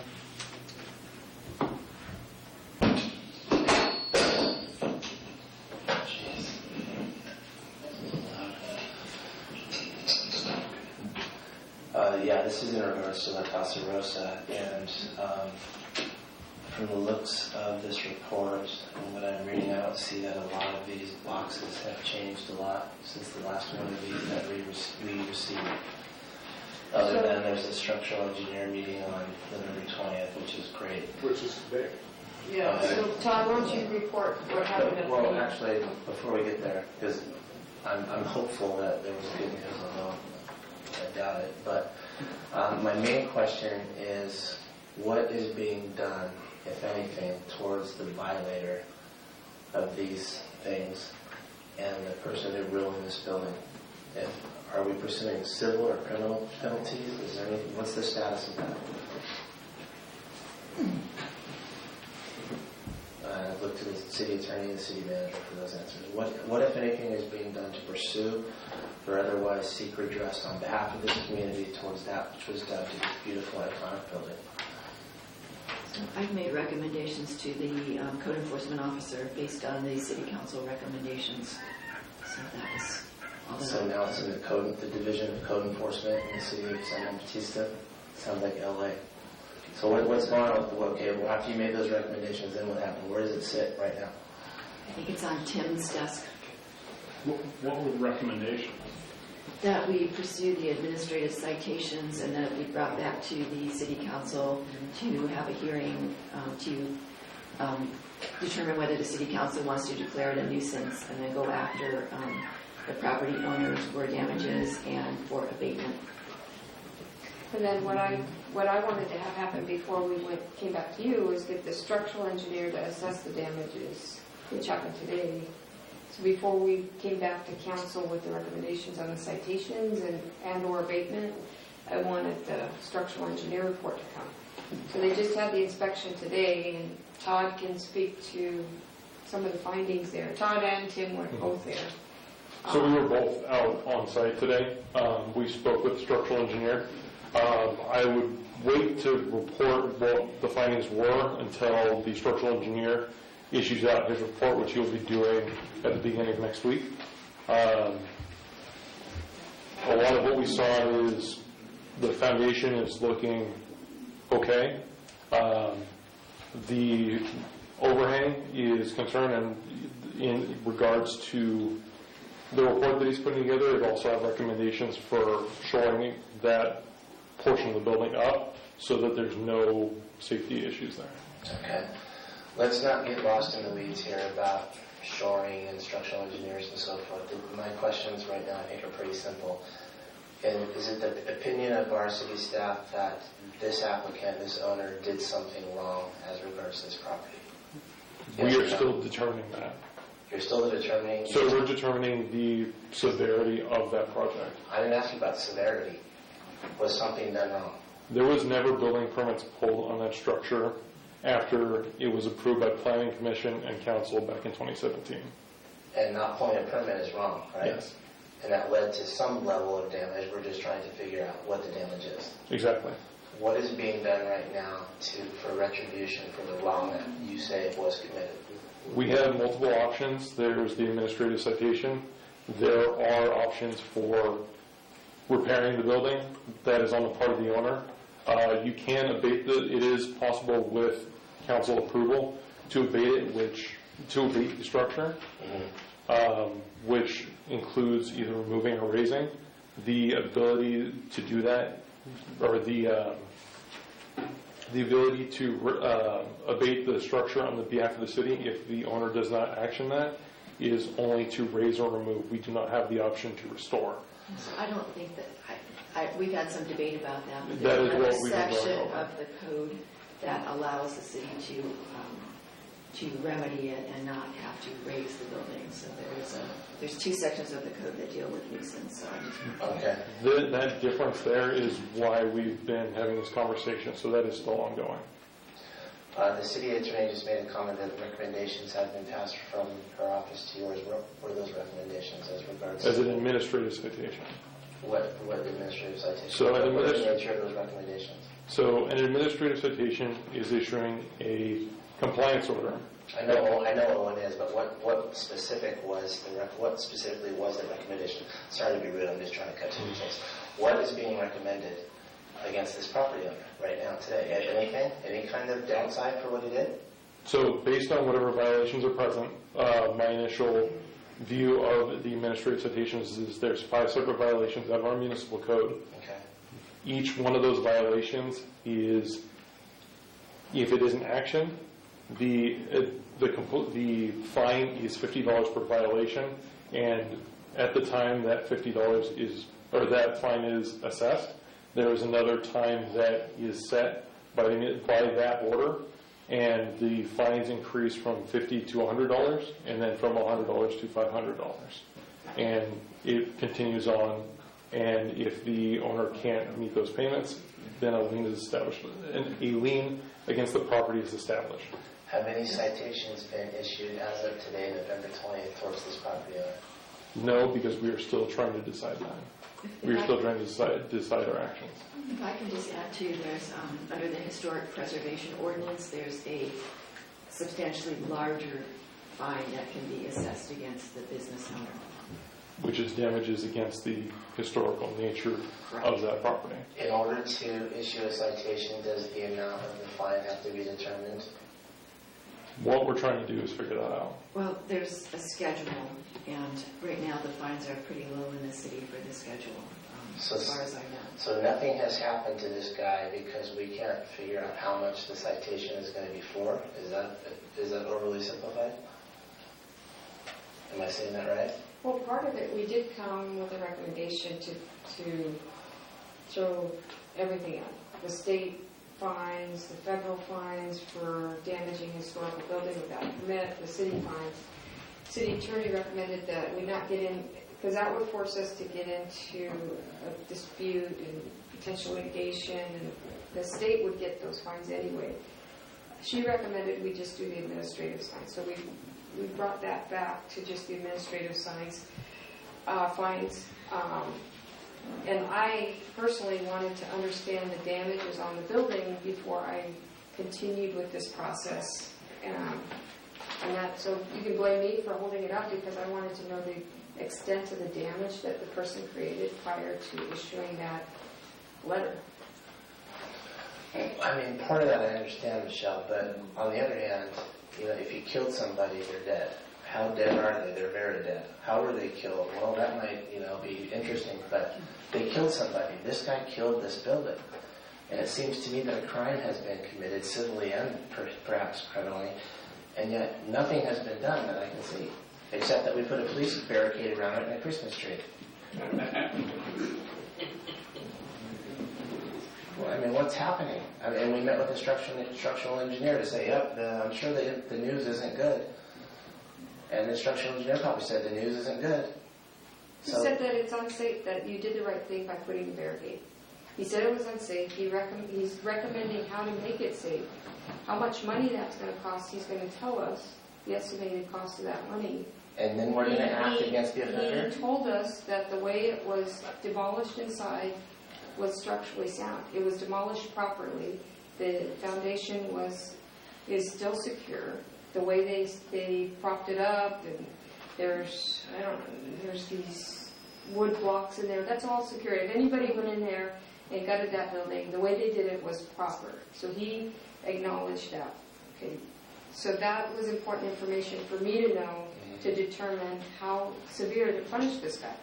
This is in regards to La Casa Rosa, and from the looks of this report and what I'm reading, I don't see that a lot of these boxes have changed a lot since the last one of these that we received. Other than there's a structural engineer meeting on November 20th, which is great. Which is today. Yeah, so Todd, why don't you report what happened at the Well, meeting? actually, before we get there, because I'm hopeful that there was good news, although I doubt it, but my main question is what is being done, if anything, towards the violator of these things and the person who ruined this building? Are we pursuing civil or criminal penalties? Is there anything? What's the status of that? I look to the city attorney and the city manager for those answers. What if anything, is being done to pursue or otherwise seek redress on behalf of this community towards that which was done to this beautiful iconic building. I've made recommendations to the code enforcement officer based on the city council recommendations. So that was all that. So now it's in the Division of Code Enforcement in the city of San Juan Bautista. Sounds like LA. So what's going on with the okay? Well, after you made those recommendations, then what happened? Where does it sit right now? I think it's on Tim's desk. What were the recommendations? That we pursue the administrative citations and that we brought back to the city council to have a hearing to determine whether the city council wants to declare it a nuisance and then go after the property owners for damages and for abatement. And then what I wanted to have happen before we came back to you was get the structural engineer to assess the damages, which happened today. So before we came back to council with the recommendations on the citations and or abatement, I wanted the structural engineer report to come. So they just had the inspection today, and Todd can speak to some of the findings there. Todd and Tim were both there. So we were both out on site today. We spoke with the structural engineer. I would wait to report what the findings were until the structural engineer issues out his report, which he'll be doing at the beginning of next week. A lot of what we saw is the foundation is looking okay. The overhang is concerned, and in regards to the report that he's putting together, it also have recommendations for shoring that portion of the building up so that there's no safety issues there. Okay. Let's not get lost in the weeds here about shoring and structural engineers and so forth. My questions right now, I think, are pretty simple. And is it the opinion of our city staff that this applicant, this owner, did something wrong as regards to this property? We are still determining that. You're still determining? So we're determining the severity of that project. I didn't ask you about severity. Was something done wrong? There was never building permits pulled on that structure after it was approved by Planning Commission and Council back in 2017. And not pulling a permit is wrong, right? Yes. And that led to some level of damage. We're just trying to figure out what the damage is. Exactly. What is being done right now for retribution for the wrong that you say was committed? We have multiple options. There's the administrative citation. There are options for repairing the building. That is on the part of the owner. You can abate it is possible with council approval to abate the structure, which includes either removing or raising. The ability to do that, or the ability to abate the structure on the behalf of the city, if the owner does not action that, is only to raise or remove. We do not have the option to restore. So I don't think that, we've had some debate about that, but That there's is another what we've been going section over. of the code that allows the city to remedy it and not have to raise the building. So there's two sections of the code that deal with nuisance. So Okay. That difference there is why we've been having this conversation, so that is still ongoing. The city attorney just made a comment that recommendations have been passed from her office to yours. What were those recommendations as regards As to an administrative citation. what administrative citation? So what is the nature of those recommendations? So an administrative citation is issuing a compliance order. I know what one is, but what specifically was the recommendation? Sorry to be rude, I'm just trying to cut to the chase. What is being recommended against this property owner right now today? Anything? Any kind of downside for what he did? So based on whatever violations are present, my initial view of the administrative citations is there's 5 separate violations out of our municipal code. Okay. Each one of those violations is, if it is an action, the fine is $50 per violation, and at the time that $50 is, or that fine is assessed, there is another time that is set by that order, and the fines increase from $50 to $100, and then from $100 to $500, and it continues on. And if the owner can't meet those payments, then a lien is established, and a lien against the property is established. Have any citations been issued as of today, November 20th, towards this property owner? No, because we are still trying to decide that. We are still trying to decide our actions. If I can just add too, there's, under the historic preservation ordinance, there's a substantially larger fine that can be assessed against the business owner. Which is damages against the historical nature of that property. In order to issue a citation, does the amount of the fine have to be determined? What we're trying to do is figure that out. Well, there's a schedule, and right now the fines are pretty low in the city for the schedule, as far as I know. So nothing has happened to this guy because we can't figure out how much the citation is going to be for? Is that overly simplified? Am I saying that right? Well, part of it, we did come with a recommendation to throw everything out. The state fines, the federal fines for damaging historical building without permit, the city fines. City attorney recommended that we not get in, because that would force us to get into a dispute and potential litigation, and the state would get those fines anyway. She recommended we just do the administrative fines. So we brought that back to just the administrative fines. And I personally wanted to understand the damages on the building before I continued with this process. And that, so you can blame me for holding it up because I wanted to know the extent of the damage that the person created prior to issuing that letter. I mean, part of that I understand, Michelle, but on the other hand, if you killed somebody, they're dead. How dead are they? They're very dead. How were they killed? Well, that might, be interesting, but they killed somebody. This guy killed this building. And it seems to me that a crime has been committed civilly and perhaps criminally, and yet nothing has been done that I can see, except that we put a police barricade around it and a Christmas tree. Well, I mean, what's happening? And we met with the structural engineer to say, yep, I'm sure the news isn't good. And the structural engineer probably said the news isn't good. He said that it's unsafe, that you did the right thing by putting the barricade. He said it was unsafe. He's recommending how to make it safe. How much money that's going to cost, he's going to tell us the estimated cost of that money. And then we're going to act against the offender? He told us that the way it was demolished inside was structurally sound. It was demolished properly. The foundation is still secure. The way they propped it up, and there's these wood blocks in there. That's all secure. If anybody went in there and gutted that building, the way they did it was proper. So he acknowledged that. Okay. So that was important information for me to know to determine how severe to punish this guy.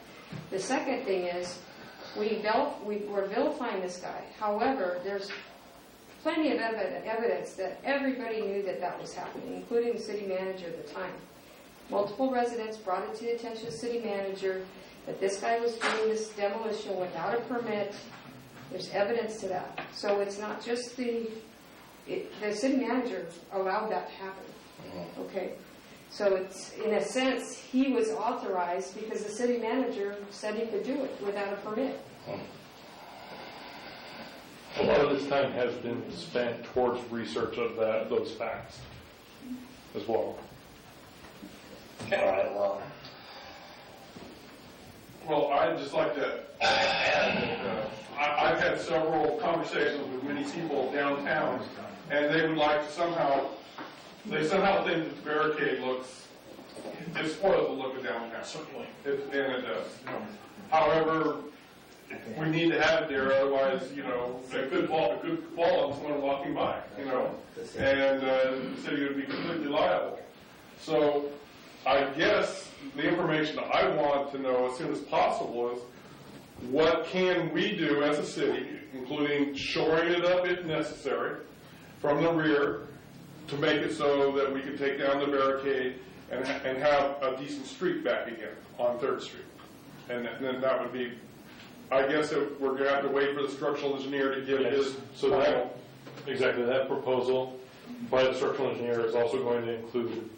The second thing is we're vilifying this guy. However, there's plenty of evidence that everybody knew that was happening, including the city manager at the time. Multiple residents brought it to the attention of the city manager that this guy was doing this demolition without a permit. There's evidence to that. So it's not just the city manager allowed that to happen. Okay. So it's, in a sense, he was authorized because the city manager said he could do it without a permit. A lot of this time has been spent towards research of those facts as well. All right, Well, I'd just like to add that I've had several conversations with many people downtown, and they would like to somehow think that the barricade it spoils the look of downtown. Certainly. And it does. However, we need to have it there, otherwise, it could fall on someone walking by, and the city would be completely liable. So I guess the information I want to know as soon as possible is what can we do as a city, including shoring it up if necessary, from the rear to make it so that we can take down the barricade and have a decent street back again on 3rd Street. And then that would be, I guess we're going to have to wait for the structural engineer to give his final. Exactly, that proposal by the structural engineer is also going to include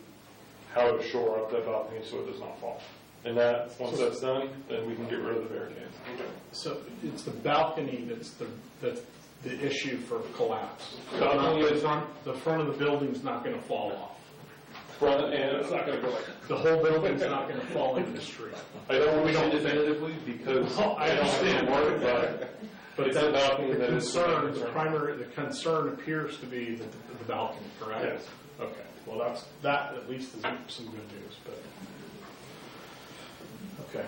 how to shore up that balcony so it does not fall. And once that's done, then we can get rid of the barricade. Okay. So it's the balcony that's the issue for collapse. The front of the building's not going to fall off. front end, it's not gonna go like. The whole building's not going to fall into the street. I don't We want don't to say definitively because I understand, but it's a balcony that is. The concern appears to be the balcony, correct? Yes. Okay, well, that at least is some good news, but, okay.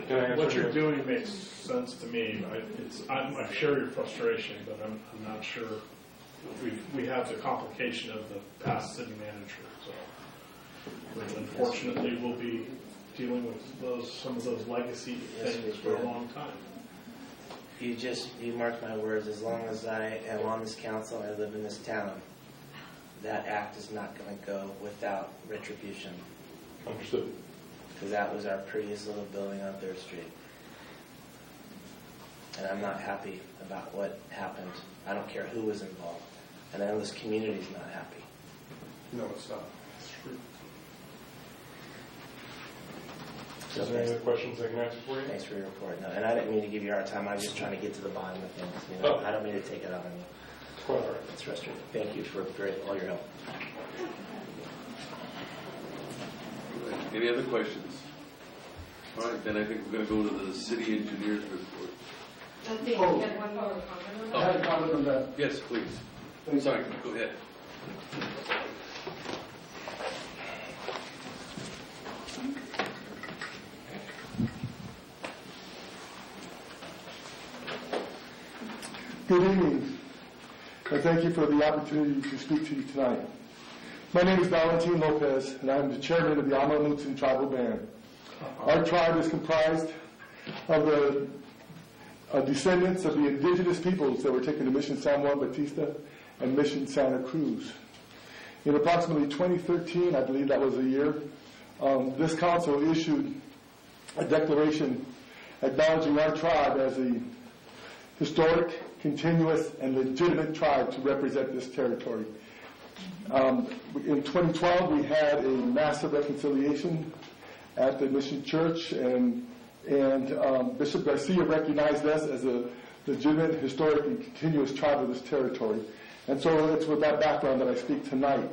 Can I answer What you're your- doing makes sense to me. I share your frustration, but I'm not sure. We have the complication of the past city manager, so unfortunately we'll be dealing with some of those legacy things for a long time. You mark my words, as long as I am on this council and I live in this town, that act is not going to go without retribution. Understood. Because that was our prettiest little building on 3rd Street. And I'm not happy about what happened. I don't care who was involved. And I know this community's not happy. No, it's not. It's true. So Is there any other questions I can answer for you? Thanks for your report. No, and I didn't mean to give you a hard time. I was just trying to get to the bottom of things. I don't mean to take it out on you. It's quite all right. It's frustrating. Thank you for all your help. Any other questions? All right, then I think we're going to go to the city engineer's report. I think we had one more comment. I had a comment on that. Yes, please. I'm sorry, go ahead. Good evening, and thank you for the opportunity to speak to you tonight. My name is Valentin Lopez, and I'm the chairman of the Amamutsin Tribal Band. Our tribe is comprised of the descendants of the indigenous peoples that were taken to Mission San Juan Bautista and Mission Santa Cruz. In approximately 2013, I believe that was the year, this council issued a declaration acknowledging our tribe as a historic, continuous, and legitimate tribe to represent this territory. In 2012, we had a massive reconciliation at the Mission Church, and Bishop Garcia recognized us as a legitimate, historic, and continuous tribe of this territory. And so it's with that background that I speak tonight.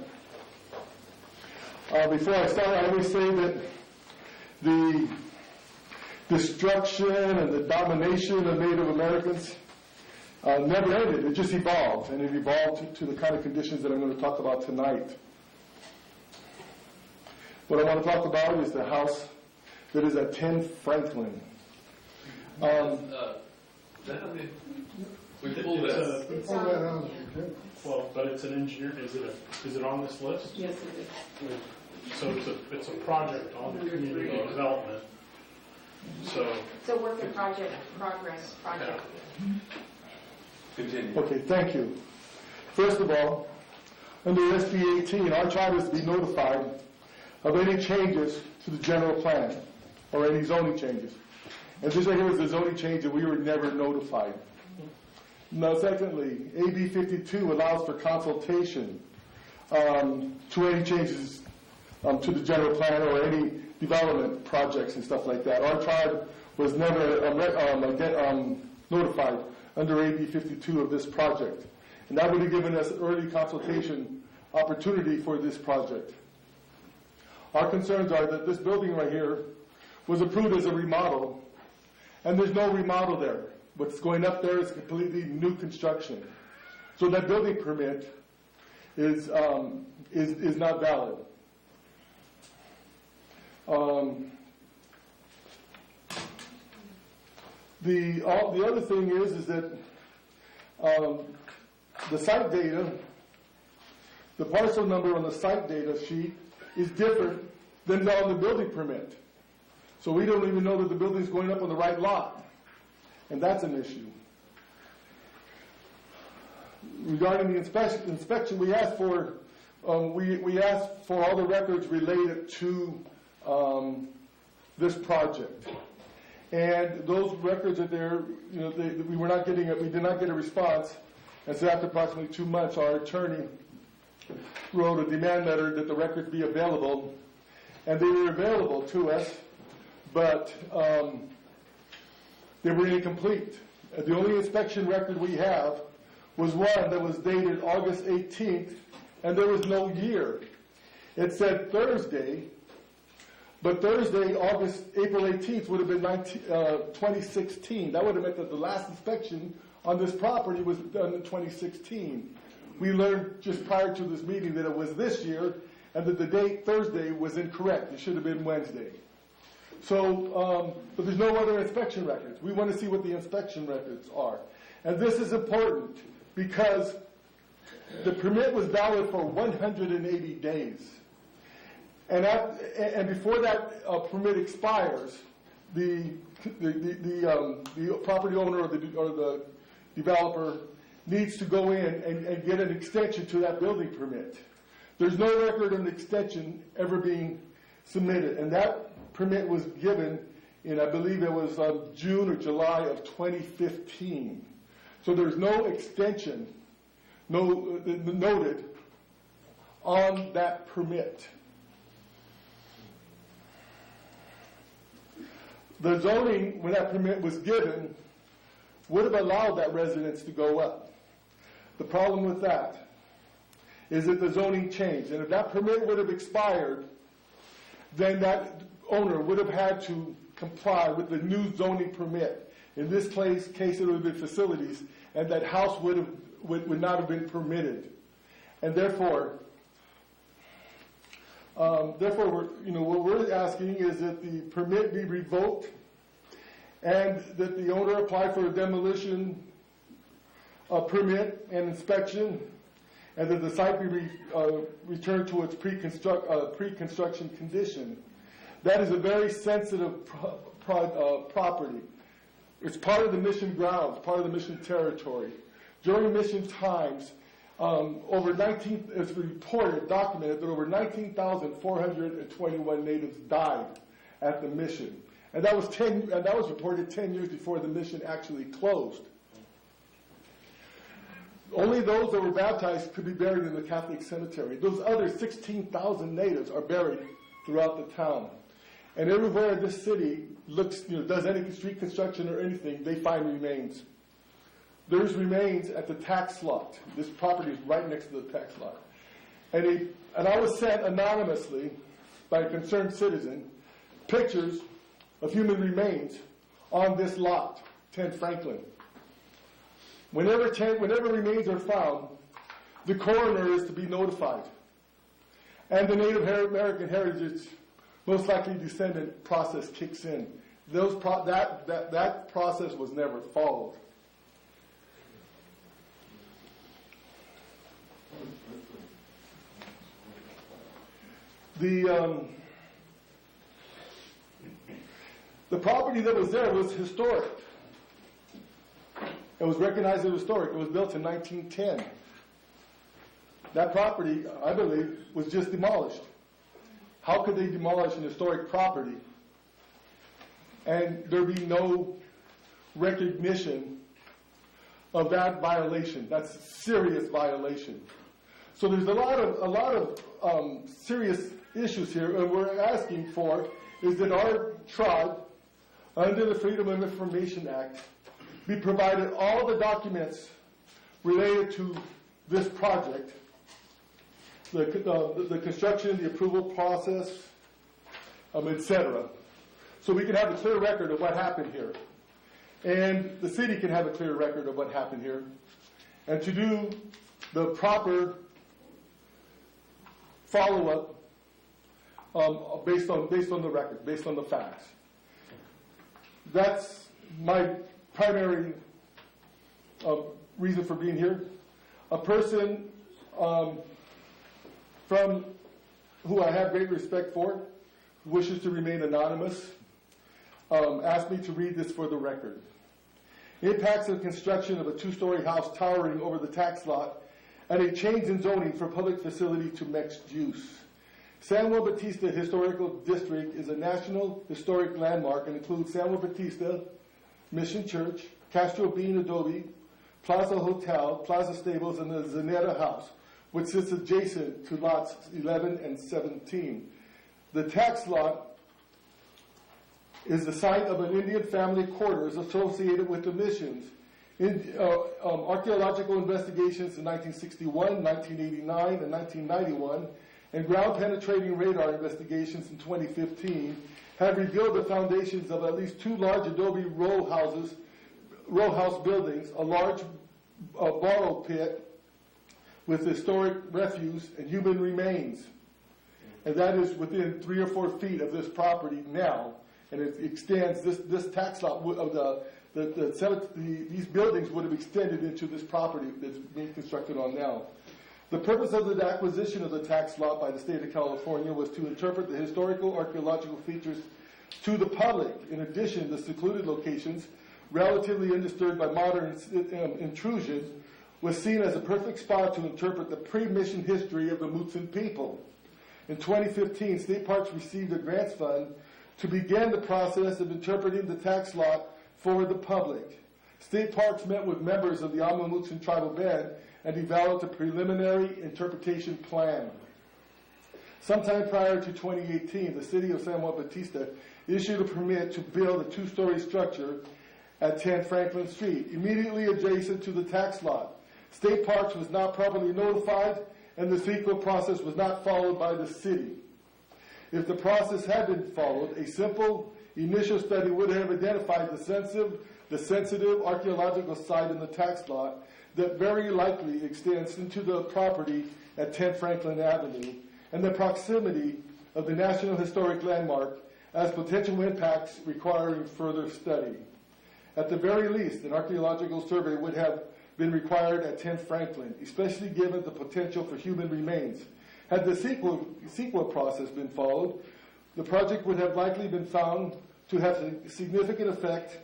Before I start, I always say that the destruction and the domination of Native Americans never ended. It just evolved, and it evolved to the kind of conditions that I'm going to talk about tonight. What I want to talk about is the house that is at 10 Franklin. We pulled that. It's Oh, on- that house, okay. Well, but it's an engineer, is it on this list? Yes, it is. So it's a project on the community development. So, It's a work in progress project. Continue. Okay, thank you. First of all, under SB 18, our tribe is to be notified of any changes to the general plan or any zoning changes. And this right here was the zoning change that we were never notified. Now, secondly, AB 52 allows for consultation to any changes to the general plan or any development projects and stuff like that. Our tribe was never notified under AB 52 of this project. And that would have given us early consultation opportunity for this project. Our concerns are that this building right here was approved as a remodel, and there's no remodel there. What's going up there is completely new construction. So that building permit is not valid. The other thing is that the site data, the parcel number on the site data sheet is different than on the building permit. So we don't even know that the building's going up on the right lot. And that's an issue. Regarding the inspection, we asked for we asked for all the records related to this project, and those records are there. You know, we were not getting we did not get a response, and so after approximately 2 months, our attorney wrote a demand letter that the records be available, and they were available to us, but they were incomplete. The only inspection record we have was one that was dated August 18th, and there was no year. It said Thursday, but Thursday, April 18th would have been 2016. That would have meant that the last inspection on this property was done in 2016. We learned just prior to this meeting that it was this year, and that the date Thursday was incorrect. It should have been Wednesday. So, but there's no other inspection records. We want to see what the inspection records are. And this is important because the permit was valid for 180 days. And before that permit expires, the property owner or the developer needs to go in and get an extension to that building permit. There's no record of an extension ever being submitted, and that permit was given in, I believe it was June or July of 2015. So there's no extension noted on that permit. The zoning, when that permit was given, would have allowed that residence to go up. The problem with that is that the zoning changed. And if that permit would have expired, then that owner would have had to comply with the new zoning permit. In this case it would have been facilities, and that house would not have been permitted. And therefore, what we're asking is that the permit be revoked, and that the owner apply for a demolition permit and inspection, and that the site be returned to its pre-construction condition. That is a very sensitive property. It's part of the mission grounds, part of the mission territory. During mission times, it's reported, documented, that over 19,421 natives died at the mission. And that was reported 10 years before the mission actually closed. Only those that were baptized could be buried in the Catholic cemetery. Those other 16,000 natives are buried throughout the town. And everywhere this city does any street construction or anything, they find remains. There's remains at the tax lot. This property is right next to the tax lot. And I was sent anonymously by a concerned citizen pictures of human remains on this lot, 10 Franklin. Whenever remains are found, the coroner is to be notified. And the Native American Heritage, most likely descendant process kicks in. That process was never followed. The property that was there was historic. It was recognized as historic. It was built in 1910. That property, I believe, was just demolished. How could they demolish an historic property and there be no recognition of that violation? That's a serious violation. So there's a lot of serious issues here, and we're asking for is that our tribe, under the Freedom of Information Act, be provided all the documents related to this project, the construction, the approval process, etc. So we can have a clear record of what happened here. And the city can have a clear record of what happened here. And to do the proper follow-up based on the record, based on the facts. That's my primary reason for being here. A person from who I have great respect for, who wishes to remain anonymous, asked me to read this for the record. Impacts of construction of a 2-story house towering over the tax lot and a change in zoning for public facility to mixed use. San Juan Bautista Historical District is a national historic landmark and includes San Juan Bautista Mission Church, Castro Bean Adobe, Plaza Hotel, Plaza Stables, and the Zanetta House, which sits adjacent to lots 11 and 17. The tax lot is the site of an Indian family quarters associated with the missions. Archaeological investigations in 1961, 1989, and 1991, and ground penetrating radar investigations in 2015 have revealed the foundations of at least 2 large adobe row house buildings, a large borrow pit with historic refuse and human remains. And that is within 3 or 4 feet of this property now. And it extends, this tax lot of these buildings would have extended into this property that's being constructed on now. The purpose of the acquisition of the tax lot by the state of California was to interpret the historical archaeological features to the public. In addition, the secluded locations, relatively undisturbed by modern intrusion, was seen as a perfect spot to interpret the pre-mission history of the Mutsun people. In 2015, State Parks received a grants fund to begin the process of interpreting the tax lot for the public. State Parks met with members of the Amah Mutsun tribal band and developed a preliminary interpretation plan. Sometime prior to 2018, the city of San Juan Bautista issued a permit to build a 2-story structure at 10 Franklin Street, immediately adjacent to the tax lot. State Parks was not properly notified, and the CEQA process was not followed by the city. If the process had been followed, a simple initial study would have identified the sensitive archaeological site in the tax lot that very likely extends into the property at 10 Franklin Avenue, and the proximity of the National Historic Landmark as potential impacts requiring further study. At the very least, an archaeological survey would have been required at 10 Franklin, especially given the potential for human remains. Had the CEQA process been followed, the project would have likely been found to have a significant effect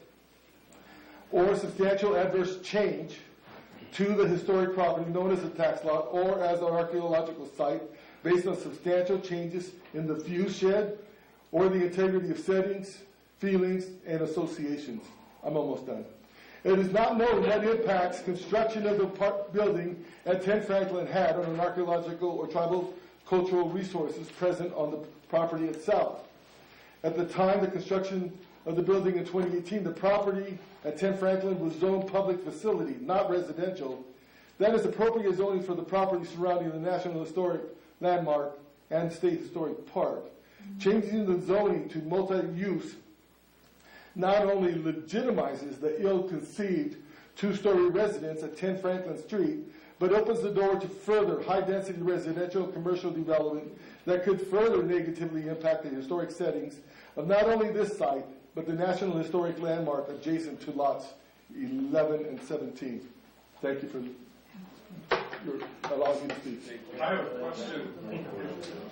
or substantial adverse change to the historic property known as the tax lot or as an archaeological site based on substantial changes in the view shed or the integrity of settings, feelings, and associations. I'm almost done. It is not known what impacts construction of the building at 10 Franklin had on an archaeological or tribal cultural resources present on the property itself. At the time the construction of the building in 2018, the property at 10 Franklin was zoned public facility, not residential. That is appropriate zoning for the property surrounding the National Historic Landmark and State Historic Park. Changing the zoning to multi-use not only legitimizes the ill-conceived 2-story residence at 10 Franklin Street, but opens the door to further high-density residential and commercial development that could further negatively impact the historic settings of not only this site, but the National Historic Landmark adjacent to lots 11 and 17. Thank you for allowing me to speak. I have a question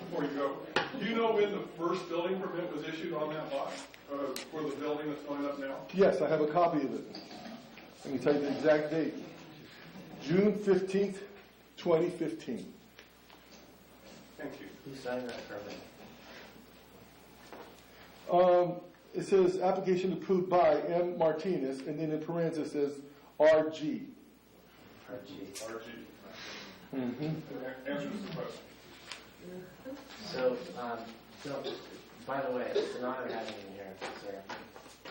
before you go. Do you know when the first building permit was issued on that lot for the building that's going up now? Yes, I have a copy of it. Let me tell you the exact date. June 15th, 2015. Thank you. Who signed that permit? It says application approved by M. Martinez, and then in parentheses it says RG. RG. Mm-hmm. Answers the question. So, by the way, it's an honor having you here, sir.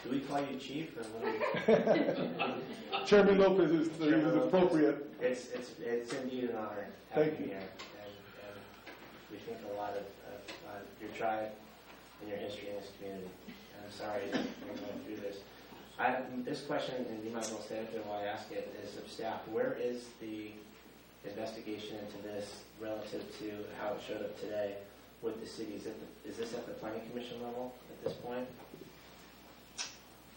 Do we call you chief or what? Chairman Lopez is appropriate. It's indeed an honor having you here, and we think a lot of your tribe and your history in this community. And I'm sorry you're going through this. This question, and you might as well say it while I ask it, is of staff. Where is the investigation into this relative to how it showed up today with the city? Is this at the planning commission level at this point?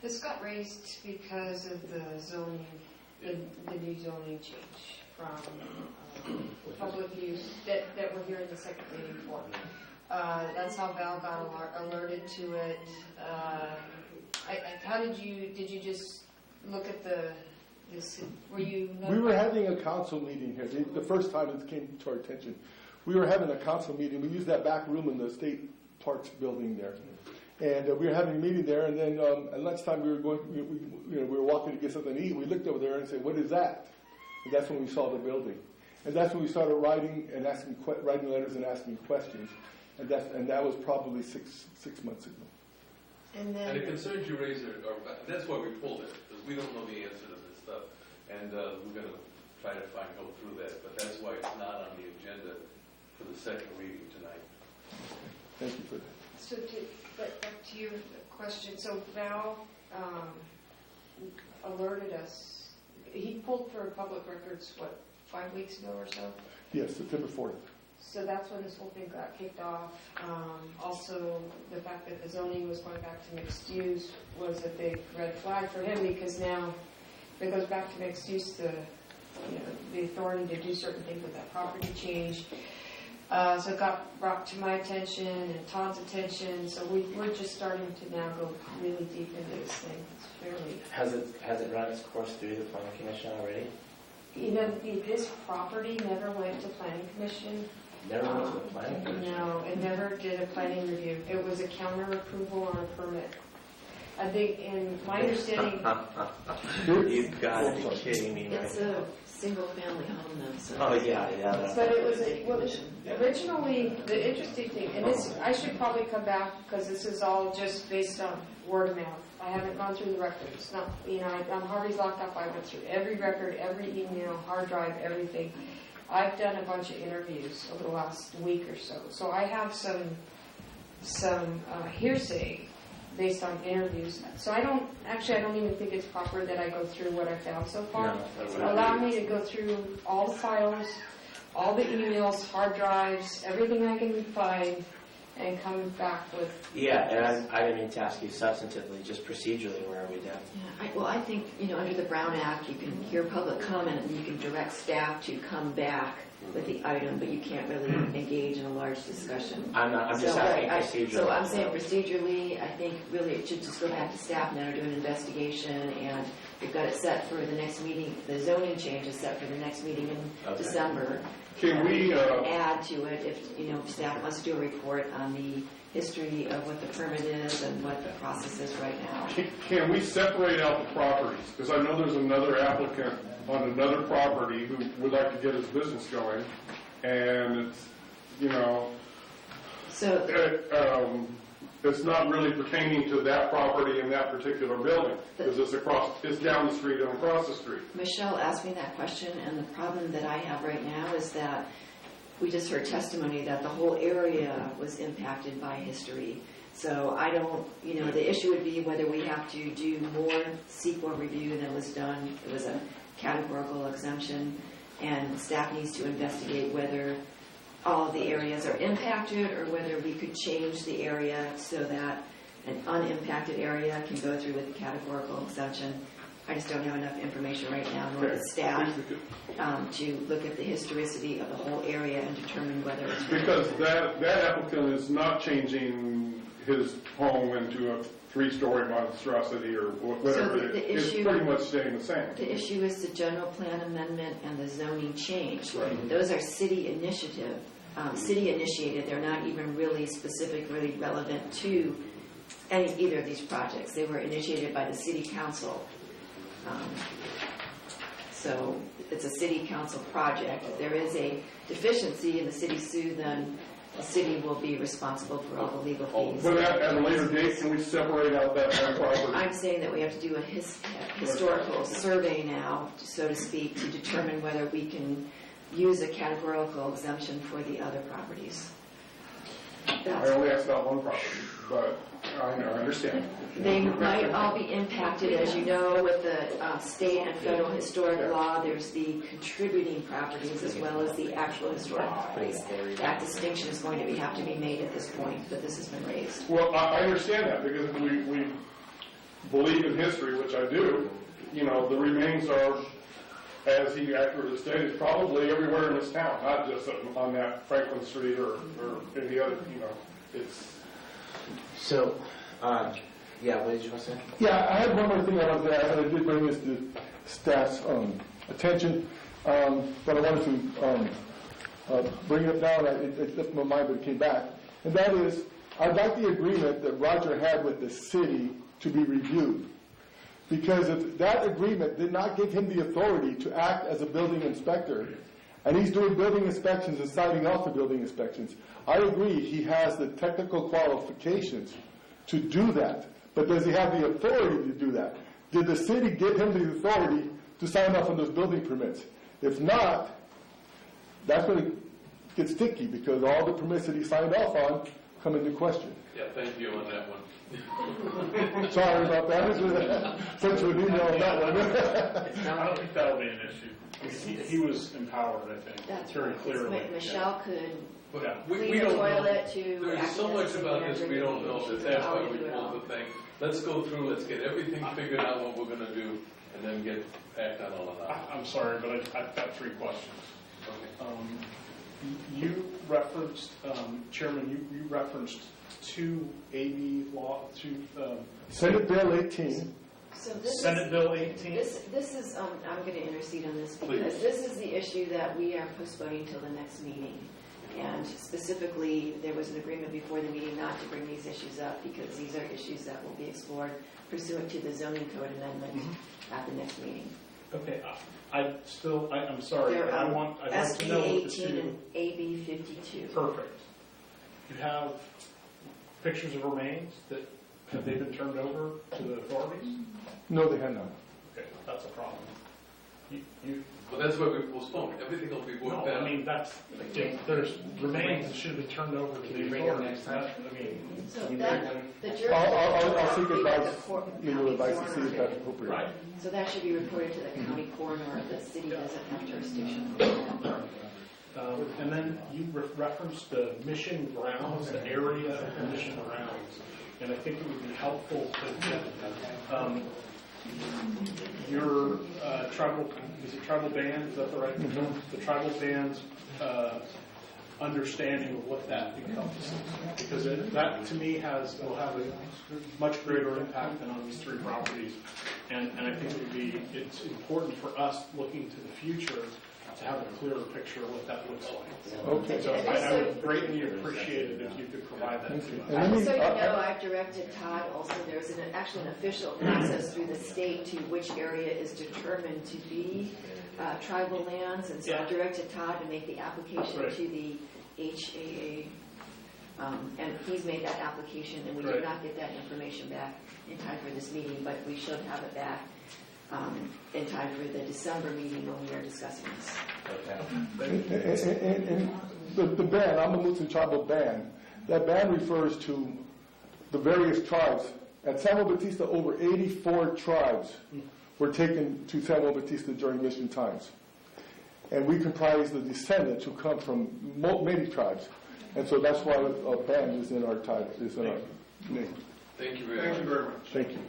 This got raised because of the zoning, the new zoning change from public use that we're here in the second reading for. That's how Val got alerted to it. How did you just look at this? Were you? We were having a council meeting here. The first time it came to our attention, we were having a council meeting. We used that back room in the state parks building there, and we were having a meeting there. And then at lunchtime, we were walking to get something to eat. We looked over there and said, "What is that?" And that's when we saw the building, and that's when we started writing letters and asking questions, and that was probably six months ago. And the concerns you raised that's why we pulled it, because we don't know the answer to this. stuff. And we're going to try to go through that, but that's why it's not on the agenda for the second reading tonight. Thank you for that. So but back to your question, so Val alerted us, he pulled for public records, 5 weeks ago or so? Yes, September 40th. So that's when this whole thing got kicked off. Also, the fact that the zoning was going back to mixed use was a big red flag for him, because now if it goes back to mixed use, the authority to do certain things with that property changed. So it got brought to my attention and Todd's attention. So we're just starting to now go really deep into this thing. It's fairly. Has it run its course through the planning commission already? This property never went to planning commission. Never went to the planning commission? No, it never did a planning review. It was a counter approval on a permit. I think, in my understanding... You've got to be kidding me, right? It's a single-family home, though. So Oh, yeah. But it was originally, the interesting thing, and this, I should probably come back, because this is all just based on word of mouth. I haven't gone through the records. Not, Harvey's locked up. I went through every record, every email, hard drive, everything. I've done a bunch of interviews over the last week or so. So I have some hearsay based on interviews. So I don't even think it's proper that I go through what I found so far. No, allow me to go through all the files, all the emails, hard drives, everything I can find, and come back with... Yeah, and I didn't mean to ask you substantively, just procedurally, where are we down? Yeah, I think, under the Brown Act, you can hear public comment and you can direct staff to come back with the item, but you can't really engage in a large discussion. I'm just asking procedurally. So I'm saying procedurally, I think really it should just go back to staff now to do an investigation, and we've got it set for the next meeting. The zoning change is set for the next meeting in December. Can we add to it if staff wants to do a report on the history of what the permit is and what the process is right now? Can we separate out the properties? Because I know there's another applicant on another property who would like to get his business going, and it's not really pertaining to that property in that particular building, because it's down the street and across the street. Michelle asked me that question, and the problem that I have right now is that we just heard testimony that the whole area was impacted by history. So I don't, the issue would be whether we have to do more CEQA review than was done. It was a categorical exemption, and staff needs to investigate whether all of the areas are impacted or whether we could change the area so that an unimpacted area can go through with the categorical exemption. I just don't have enough information right now, nor the staff, to look at the historicity of the whole area and determine whether it's... Because that applicant is not changing his home into a 3-story monstrosity or whatever. So the issue, it's pretty much staying the same. The issue is the general plan amendment and the zoning change. Right. Those are city initiative, city initiated. They're not even really specifically relevant to either of these projects. They were initiated by the city council. So it's a city council project. If there is a deficiency in the city sue, then the city will be responsible for all the legal fees. But at a later date, can we separate out that property? I'm saying that we have to do a historical survey now, so to speak, to determine whether we can use a categorical exemption for the other properties. I only asked about one property, but I understand. They might all be impacted, as you know, with the state and federal historic law. There's the contributing properties as well as the actual historic properties. That distinction is going to have to be made at this point, but this has been raised. Well, I understand that because we believe in history, which I do. The remains are, as he accurately stated, probably everywhere in this town, not just on that Franklin Street or any other, it's... So, yeah, what did you want to say? Yeah, I had one more thing I wanted to add. I did bring this to staff's attention, but I wanted to bring it down. It slipped my mind, but it came back. And that is, I'd like the agreement that Roger had with the city to be reviewed. Because if that agreement did not give him the authority to act as a building inspector, and he's doing building inspections and signing off for building inspections, I agree he has the technical qualifications to do that. But does he have the authority to do that? Did the city give him the authority to sign off on those building permits. If not, that's when it gets sticky, because all the permits that he signed off on come into question. Yeah, thank you on that one. Sorry about that. Sent you an email on that one. I don't think that'll be an issue. He was empowered, I think, That's very right. clearly. Michelle could But clean we the don't know. toilet to. There's act so as much a about manager this we don't know, to that's why how we do it all. pulled the thing. Let's go through, let's get everything figured out what we're gonna do, and then act on all of that. I'm sorry, but I've got 3 questions. Okay. You referenced, Chairman, you referenced 2 AB law, 2 Senate Bill 18. So this Senate is, Bill 18. This is, I'm going to intercede on this because Please. this is the issue that we are postponing till the next meeting. And specifically, there was an agreement before the meeting not to bring these issues up because these are issues that will be explored pursuant to the zoning code amendment at the next meeting. Okay, I'm sorry, They're, but I'd like to SB know what the 18 2. and AB 52. Perfect. You have pictures of remains have they been turned over to the authorities? No, they had not. Okay, that's a problem. Well, that's why we postponed. Everything will be worked No, out. I mean, if there's remains that should have been turned over to the authorities. So that, the jury. I'll seek advice, The court- legal county advice, to see coroner. if that's appropriate. Right. So that should be reported to the county coroner. The city doesn't have jurisdiction. And then you referenced the mission grounds, the area of the mission grounds. And I think it would be helpful to get your tribal band, is that the right term? The tribal band's understanding of what that encompasses. Because that, to me, will have a much greater impact than on these 3 properties. And I think it's important for us looking to the future to have a clearer picture of what that looks like. Okay. So I would greatly appreciate it if you could provide that to us. Just so you know, I've directed Todd also, there's actually an official process through the state to which area is determined to be tribal lands, and so I've directed Todd to make the application to the HAA, and he's made that application, and we did not get that information back in time for this meeting, but we should have it back in time for the December meeting when we are discussing this. And the band, I'm a Mutsun tribal band. That band refers to the various tribes. At San Juan Bautista, over 84 tribes were taken to San Juan Bautista during mission times. And we comprise the descendants who come from many tribes. And so that's why a band is in our type, is in our name. Thank you very much. Thank you.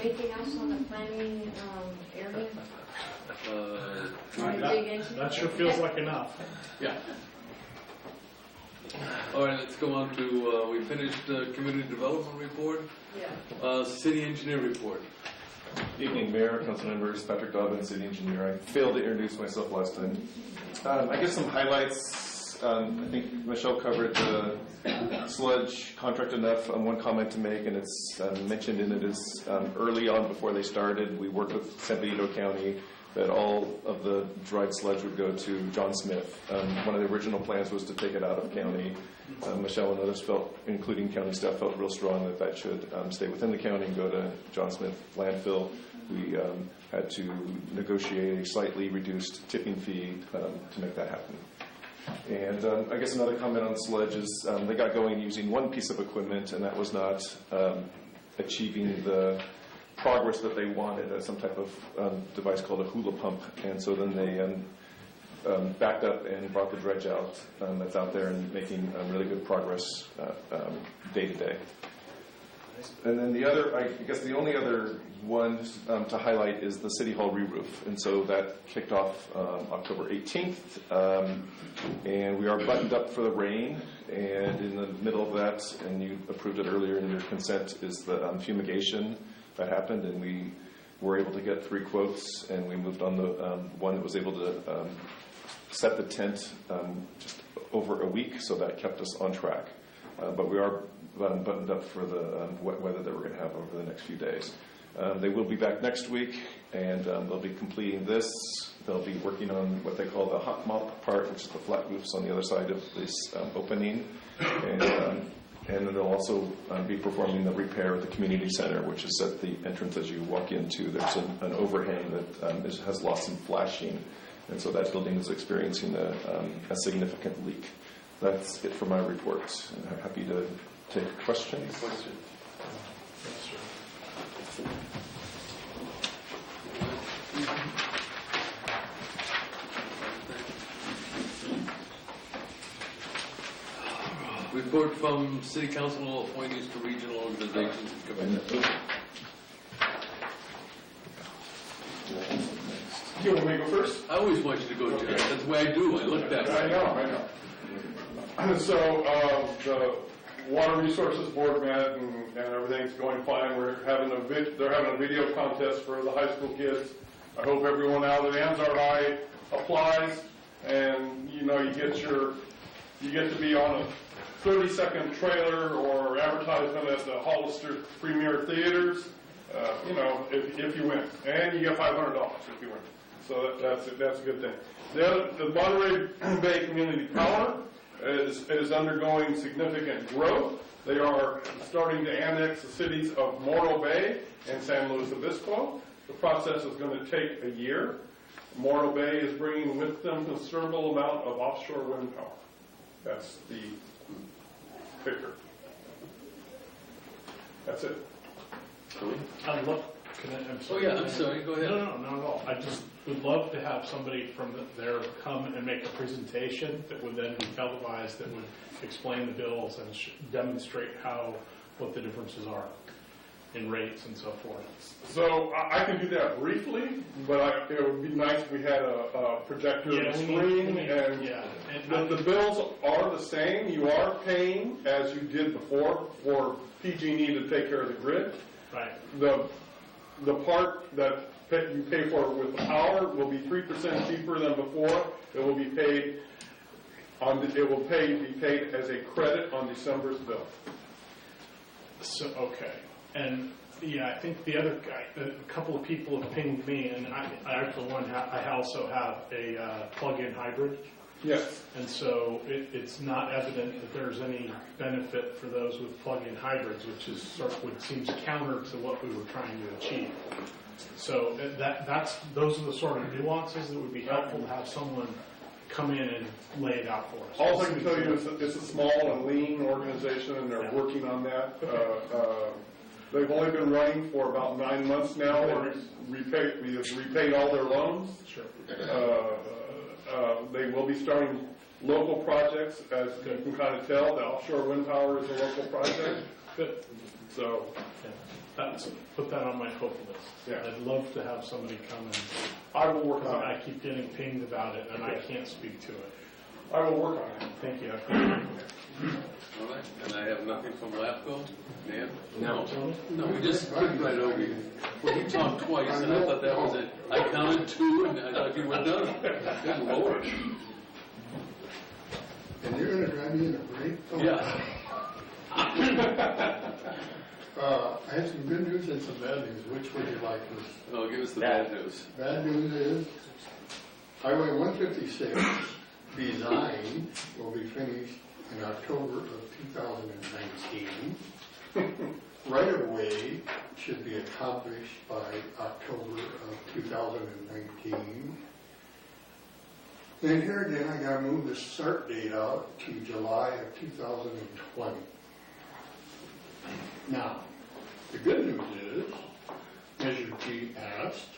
Anything else on the planning area? Want to dig into? That sure feels like enough. Yeah. All right, let's go on to, we finished community development report. Yeah. City engineer report. Evening, Mayor, council members, Patrick Dobbin, city engineer. I failed to introduce myself last time. I guess some highlights. I think Michelle covered the sludge contract enough. One comment to make, and it's mentioned in it, is early on before they started, we worked with San Benito County that all of the dried sludge would go to John Smith. One of the original plans was to take it out of county. Michelle and others felt, including county staff, felt real strong that that should stay within the county and go to John Smith landfill. We had to negotiate a slightly reduced tipping fee to make that happen. And I guess another comment on sludge is they got going using one piece of equipment, and that was not achieving the progress that they wanted, some type of device called a hula pump. And so then they backed up and brought the dredge out that's out there and making really good progress day to day. And then the other, I guess the only other one to highlight is the City Hall re-roof. And so that kicked off October 18th. And we are buttoned up for the rain. And in the middle of that, and you approved it earlier in your consent, is the fumigation that happened. And we were able to get 3 quotes, and we moved on the one that was able to set the tent just over a week, so that kept us on track. But we are buttoned up for the wet weather that we're going to have over the next few days. They will be back next week, and they'll be completing this. They'll be working on what they call the hot mop part, which is the flat roofs on the other side of this opening. And And then they'll also be performing the repair at the community center, which is at the entrance as you walk into. There's an overhang that has lost some flashing, and so that building is experiencing a significant leak. That's it for my report. I'm happy to take questions. Report from City Council appointees to regional organizations and committees. Do you want me to go first? I always want you to go, Jerry. That's the way I do. I looked at it. I know. So the Water Resources Board met and everything's going fine. They're having a video contest for the high school kids. I hope everyone out at Anzar applies, and you get to be on a 30-second trailer or advertisement at the Hollister Premier Theaters, if you win. And you get $500 if you win. So that's a good thing. The Monterey Bay Community Power is undergoing significant growth. They are starting to annex the cities of Morro Bay and San Luis Obispo. The process is going to take a year. Morro Bay is bringing with them a considerable amount of offshore wind power. That's the picture. That's it. I'm sorry. Oh, yeah, I'm sorry. Go ahead. No, not at all. I just would love to have somebody from there come and make a presentation that would then be televised, that would explain the bills and demonstrate what the differences are in rates and so forth. So I can do that briefly, but it would be nice if we had a projector and screen. And the bills are the same. You are paying, as you did before, for PG&E to take care of the grid. Right. The part that you pay for with the power will be 3% cheaper than before. It will be paid be paid as a credit on December's bill. So okay. And yeah, I think the other guy, a couple of people have pinged me, and I for one, I also have a plug-in hybrid. Yes. And so it's not evident that there's any benefit for those with plug-in hybrids, which is what seems counter to what we were trying to achieve. So those are the sort of nuances that would be helpful to have someone come in and lay it out for us. All I can tell you is that it's a small and lean organization, and they're working on that. They've only been running for about 9 months now. We have repaid all their loans. Sure. They will be starting local projects, as you can kind of tell. The offshore wind power is a local project. Good. So, put that on my hope list. Yeah. I'd love to have somebody come and. I will work on it. I keep getting pinged about it, and I can't speak to it. I will work on it. Thank you. All right. And I have nothing from LAFCO. Dan? No. No, we just couldn't right over you. Well, you talked twice, and I thought that was it. I counted 2, and I thought you were done. Good Lord. And you're going to drive me in a break? Yeah. I have some good news and some bad news. Which would you like first? Oh, give us the bad news. Bad news is Highway 156 design will be finished in October of 2019. Right-of-way should be accomplished by October of 2019. Then here again, I got to move the start date out to July of 2020. Now, the good news is, Measure G passed.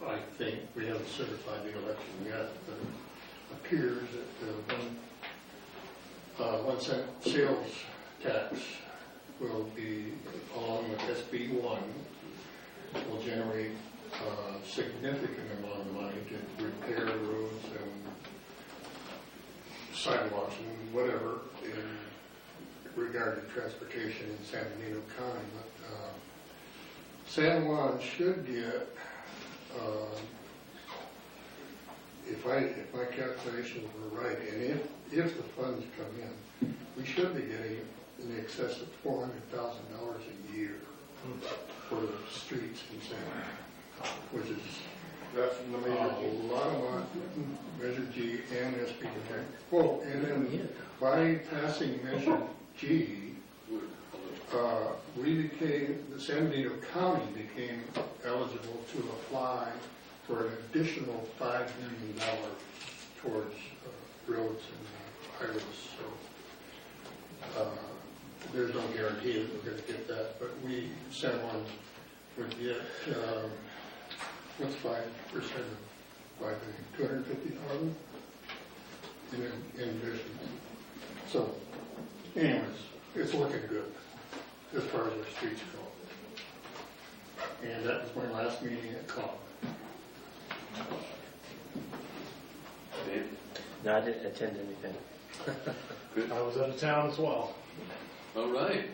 I think we haven't certified the election yet, but it appears that the 1 cent sales tax will be, along with SB 1, will generate a significant amount of money to repair roads and sidewalks and whatever in regard to transportation in San Benito County. But San Juan should get, if my calculations were right, and if the funds come in, we should be getting in excess of $400,000 a year for the streets in San Juan, which is a lot of money. Measure G and SB. Oh, and then by passing Measure G, San Benito County became eligible to apply for an additional $5 million towards roads and highways. So there's no guarantee that we're going to get that, but we, San Juan, would get, what's 5% of 5 million? 250,000 in addition. So, anyways, it's looking good as far as our streets go. And that was my last meeting at COG. Dave? No, I didn't attend anything. I was out of town as well. All right.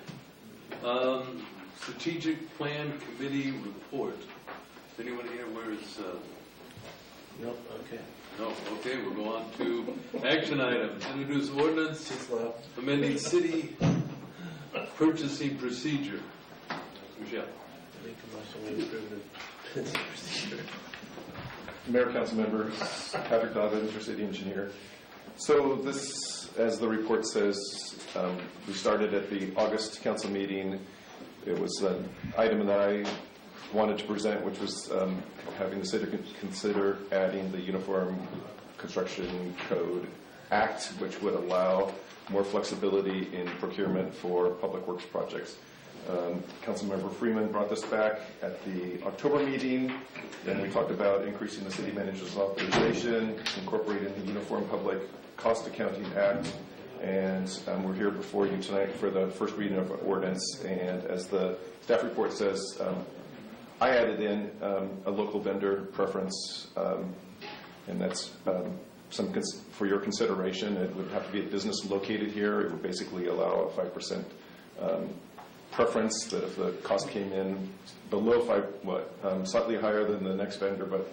Strategic Plan Committee report. Is anyone here where it's... Nope, okay. No, okay, we'll go on to action items. Introduce ordinance amending city purchasing procedure. Michelle. Make a motion to approve the procedure. Mayor, council members, Patrick Dobbins, your city engineer. So this, as the report says, we started at the August council meeting. It was an item that I wanted to present, which was having the city consider adding the Uniform Construction Code Act, which would allow more flexibility in procurement for public works projects. Councilmember Freeman brought this back at the October meeting. Then we talked about increasing the city manager's authorization, incorporating the Uniform Public Cost Accounting Act, and we're here before you tonight for the first reading of ordinance. And as the staff report says, I added in a local vendor preference, and that's for your consideration. It would have to be a business located here. It would basically allow a 5% preference that if the cost came in below slightly higher than the next vendor, but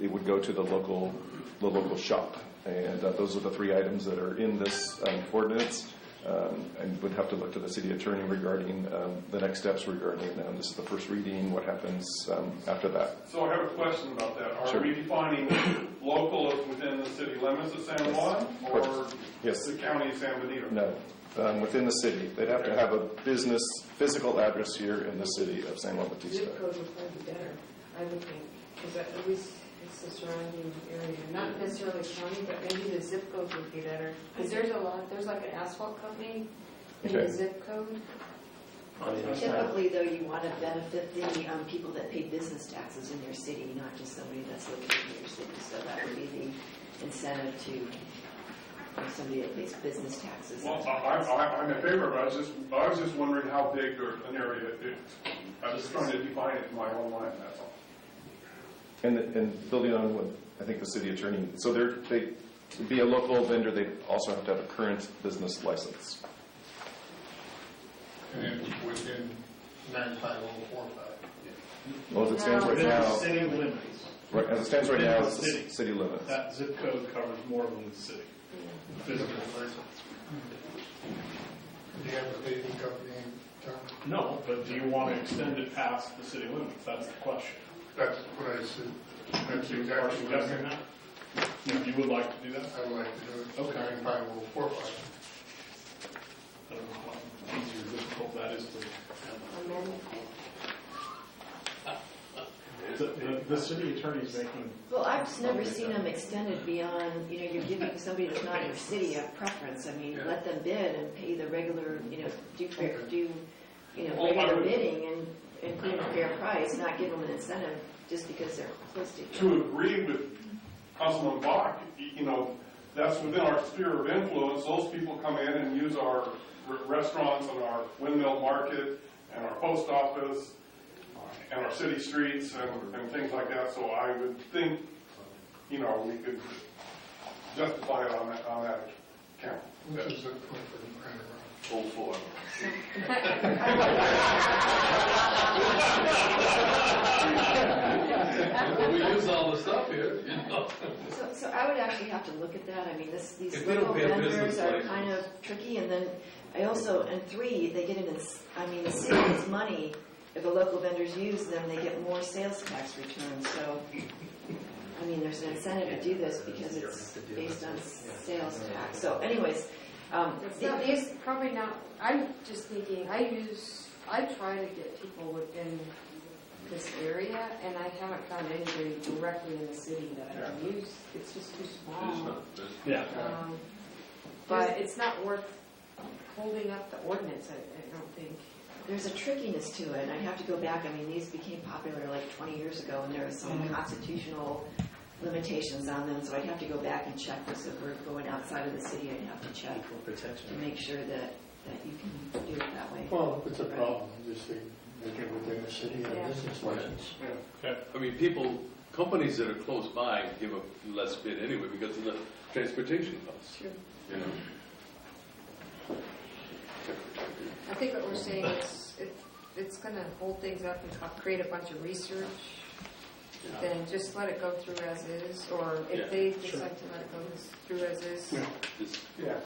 it would go to the local shop. And those are the three items that are in this ordinance, and would have to look to the city attorney regarding the next steps regarding this is the first reading, what happens after that. So I have a question about that. Are Sure. we defining local as within the city limits of San Juan, or Yes. the county of San Benito? No, within the city. They'd have to have a business physical address here in the city of San Juan Bautista. Zip code would probably be better, I would think, because at least it's the surrounding area, not necessarily county, but maybe the zip code would be better. Because there's like an asphalt company in the zip code. Typically, though, you want to benefit the people that pay business taxes in your city, not just somebody that's located in your city. So that would be the incentive to somebody that pays business taxes. Well, I'm in favor of it. I was just wondering how big or an area it is. I was trying to define it in my own mind, that's all. And building on what I think the city attorney, so they to be a local vendor, they also have to have a current business license. And within 95045. Well, as it stands right now, City limits. right, as it stands right now, it's Within the city limits. That zip code covers more than the city. Physical license. Do you have a paving company in town? No, but do you want to extend it past the city limits? That's the question. That's what I said. That's Are you exactly what I suggesting said. that? If you would like to do that? I would like to do it. Okay. 95045. I don't know how easy or difficult that is to. The city attorney's making. Well, I've just never seen them extended beyond, you're giving somebody that's not in your city a preference. I mean, let them bid and pay the regular, regular bidding and put in a fair price, not give them an incentive just because they're close to you. To agree with Councilman Bach, that's within our sphere of influence. Those people come in and use our restaurants and our windmill market and our post office and our city streets and things like that. So I would think, we could justify it on that account. Which is a point for Full 4. Well, we use all the stuff here, So I would actually have to look at that. I mean, these If they local don't pay a vendors business are license. kind of tricky. And then I also, and 3, they get the city gets money. If the local vendors use them, they get more sales tax returns. So, there's an incentive to do this because it's based on sales tax. So anyways, It's probably not, I'm just thinking, I use I try to get people within this area, and I haven't found anybody directly in the city that I can use. It's just too small. Yeah. But it's not worth holding up the ordinance, I don't think. There's a trickiness to it, and I have to go back. I mean, these became popular like 20 years ago, and there are some constitutional limitations on them, so I'd have to go back and check this. If we're going outside of the city, I'd have to check to make sure that you can do it that way. Well, if it's a problem, just say, make it within the city and business license. I mean, companies that are close by give a less bid anyway because of the transportation costs. Sure. You know? I think what we're saying is it's going to hold things up and create a bunch of research. Then just let it go through as is, or if they decide to let it go through as is. Yeah.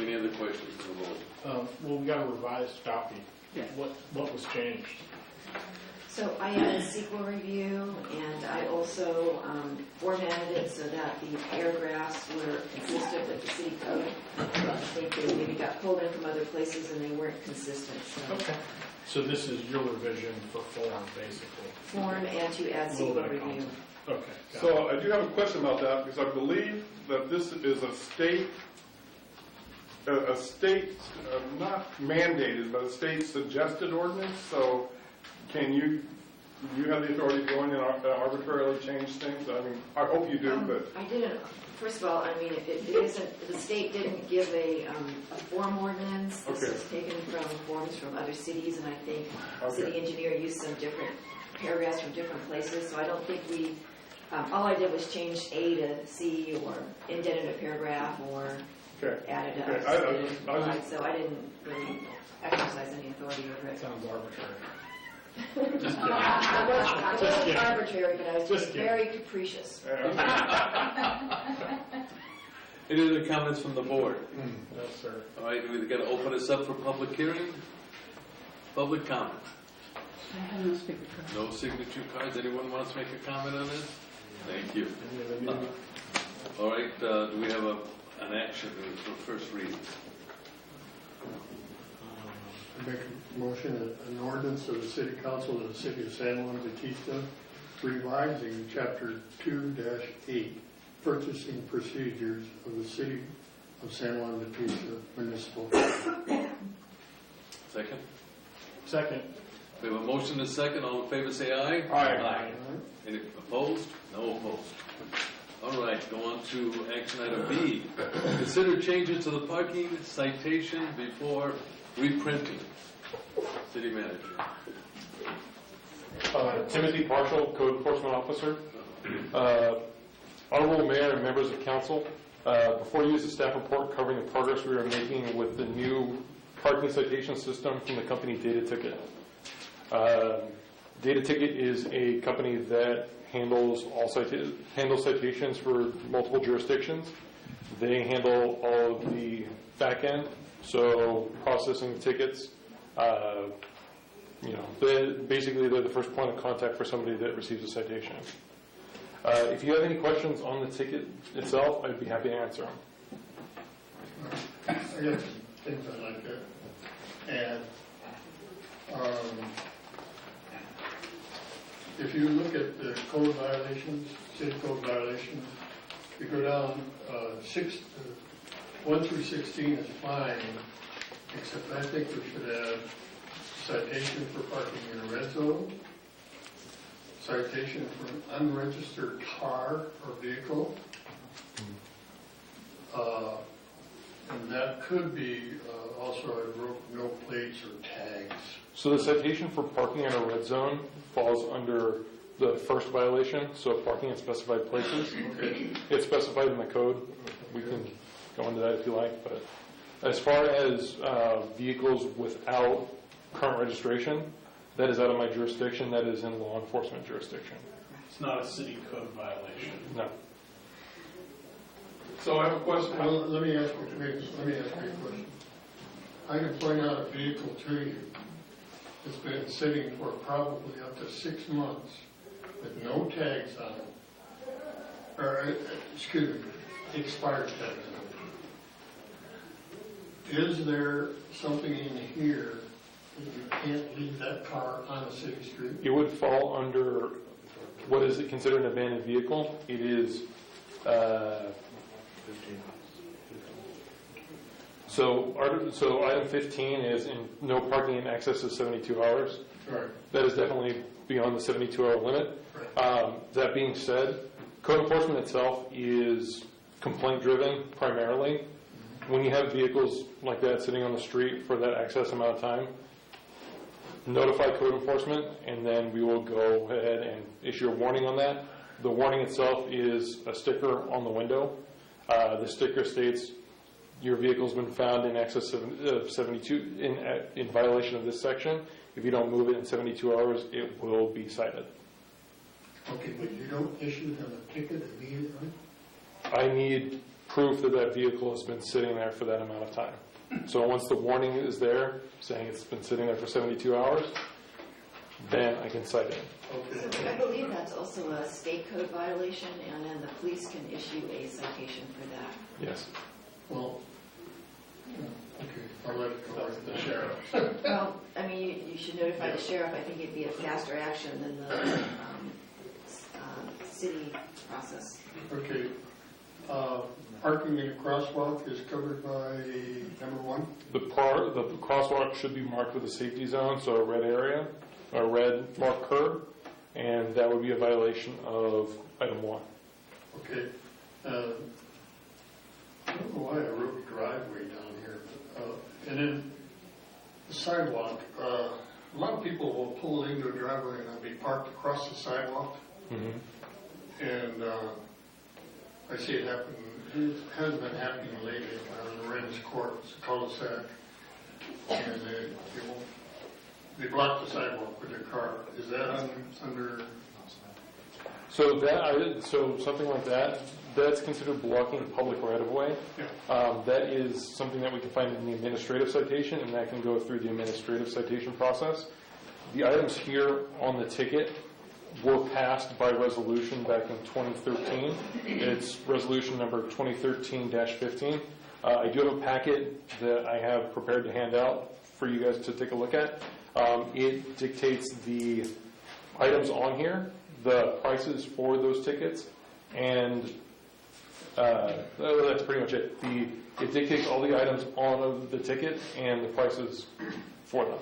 Any other questions for the board? Well, we got a revised copy. Yeah. What was changed? So I added SQL review, and I also formatted it so that the paragraphs were consistent with the city code. I think they maybe got pulled in from other places and they weren't consistent. So. Okay. So this is your revision for form, basically. Form and to add SQL review. Okay. So I do have a question about that because I believe that this is a state, not mandated, but a state suggested ordinance. So do you have the authority to go in and arbitrarily change things? I mean, I hope you do, but. I didn't. First of all, I mean, it isn't, the state didn't give a form ordinance. This was taken from forms from other cities, and I think the city engineer used some different paragraphs from different places, so I don't think we, all I did was change A to C, or indented a paragraph, or added a, so I didn't really exercise any authority over it. Sounds arbitrary. I wasn't arbitrary, but I was just very capricious. Any other comments from the board? No, sir. All right, we're going to open this up for public hearing. Public comment. I have no speaker cards. No signature cards. Anyone wants to make a comment on this? Thank you. All right, do we have an action for first reading? I make a motion, an ordinance of the City Council of the City of San Juan Bautista revising Chapter 2-8, Purchasing Procedures of the City of San Juan Bautista Municipal. Second? Second. We have a motion and a second. All in favor say aye. Aye. Any opposed? No opposed. All right, go on to action item B. Consider changes to the parking citation before reprinting. City manager. Timothy Marshall, Code Enforcement Officer. Honorable Mayor and members of council, before you is a staff report covering the progress we are making with the new parking citation system from the company Data Ticket. Data Ticket is a company that handles citations for multiple jurisdictions. They handle all of the back end, so processing the tickets. Basically they're the first point of contact for somebody that receives a citation. If you have any questions on the ticket itself, I'd be happy to answer them. I got some things I'd like to add. If you look at the code violations, city code violations, you go down 1 through 16 is fine, except I think we should add citation for parking in a red zone, citation for an unregistered car or vehicle, and that could be also I wrote no plates or tags. So the citation for parking in a red zone falls under the first violation, so parking in specified places. Okay. It's specified in the code. We can go into that if you like, but as far as vehicles without current registration, that is out of my jurisdiction. That is in law enforcement jurisdiction. It's not a city code violation. No. So I have a question. Well, let me ask you a question. I can point out a vehicle to you that's been sitting for probably up to 6 months with no tags on it, or excuse me, expired tags Is there something in here that you can't leave that car on a city street? It would fall under, what is it considered an abandoned vehicle? It is, so item 15 is in no parking in excess of 72 hours. Right. That is definitely beyond the 72-hour limit. That being said, code enforcement itself is complaint-driven primarily. When you have vehicles like that sitting on the street for that excess amount of time, notify code enforcement, and then we will go ahead and issue a warning on that. The warning itself is a sticker on the window. The sticker states, your vehicle's been found in excess of 72, in violation of this section. If you don't move it in 72 hours, it will be cited. Okay, but you don't issue them a ticket immediately? I need proof that that vehicle has been sitting there for that amount of time. So once the warning is there, saying it's been sitting there for 72 hours, then I can cite it. So I believe that's also a state code violation, and then the police can issue a citation for that. Yes. Well, okay, I'll let it go with the sheriff. Well, I mean, you should notify the sheriff. I think it'd be a faster action than the city process. Okay. Parking in a crosswalk is covered by number 1? The crosswalk should be marked with a safety zone, so a red area, a red marked curb, and that would be a violation of item 1. Okay. I don't know why I wrote driveway down here. And then the sidewalk. A lot of people will pull into a driveway and they'll be parked across the sidewalk. Mm-hmm. And I see it happen. It hasn't been happening lately. In Ren's Court, it's a cul-de-sac, and they block the sidewalk with their car. Is that under? So something like that, that's considered blocking a public right-of-way. Yeah. That is something that we can find in the administrative citation, and that can go through the administrative citation process. The items here on the ticket were passed by resolution back in 2013. It's resolution number 2013-15. I do have a packet that I have prepared to hand out for you guys to take a look at. It dictates the items on here, the prices for those tickets, and that's pretty much it. It dictates all the items on the ticket and the prices for them.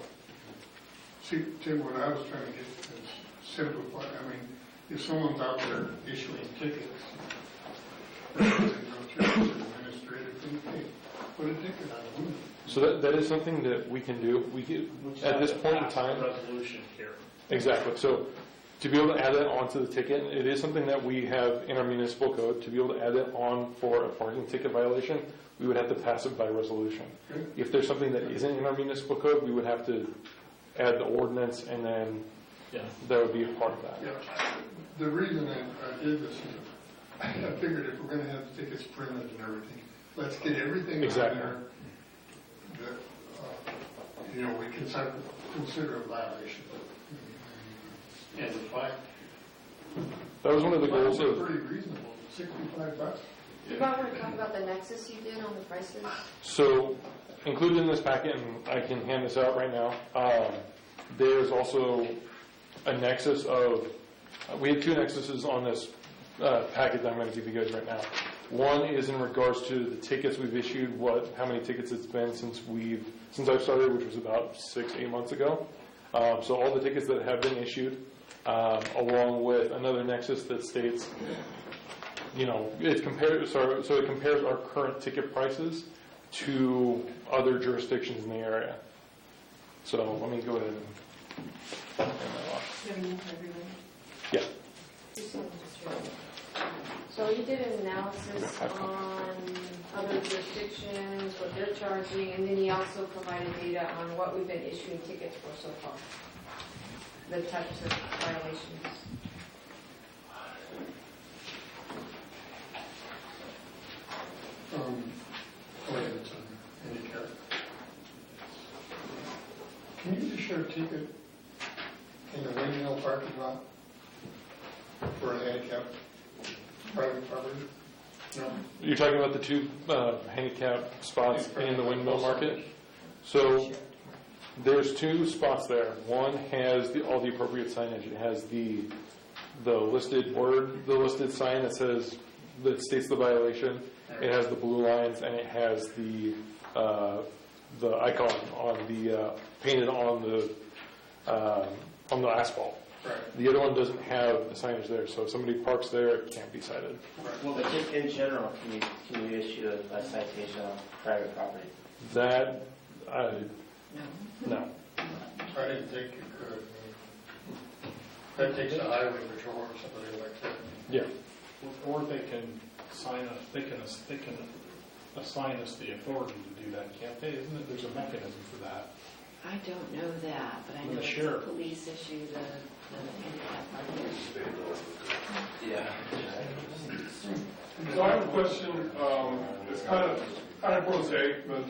See, Tim, what I was trying to get is simplify. I mean, if someone's out there issuing tickets, they go through administrative thing, hey, put a ticket on the window. So that is something that we can do. We can, at this point in time. Resolution here. Exactly. So to be able to add that onto the ticket, it is something that we have in our municipal code. To be able to add that on for a parking ticket violation, we would have to pass it by resolution. Okay. If there's something that isn't in our municipal code, we would have to add the ordinance, and then that would be a part of that. Yeah. The reason I did this is I figured if we're going to have the tickets printed and everything, let's get everything on there that we consider a violation. And the fine. That was one of the goals of. Pretty reasonable, $65. You might want to talk about the nexus you did on the prices. So, included in this packet, and I can hand this out right now, there's also a nexus of, we have two nexuses on this packet that I'm going to give you guys right now. One is in regards to the tickets we've issued, how many tickets it's been since I've started, which was about 6-8 months ago. So all the tickets that have been issued, along with another nexus that states, it compares our current ticket prices to other jurisdictions in the area. So let me go ahead and hand that off. Yeah. So you did an analysis on other jurisdictions, what they're charging, and then you also provided data on what we've been issuing tickets for so far, the types of violations. It's on handicap. Can you issue a ticket in the windmill parking lot for a handicap private property? You're talking about the two handicap spots in the Windmill Market? So there's two spots there. One has all the appropriate signage. It has the listed sign that states the violation. It has the blue lines, and it has the icon painted on the asphalt. Right. The other one doesn't have the signage there, so if somebody parks there, it can't be cited. Well, but just in general, can you issue a citation on private property? That, no. I didn't think you could. That takes a highway patrol or somebody like that. Yeah. Or they can assign us the authority to do that, can't they? Isn't it, there's a mechanism for that? I don't know that, but I know The it's the sheriff. police issue, the handicap parking. Yeah. So I have a question, it's kind of prosaic, but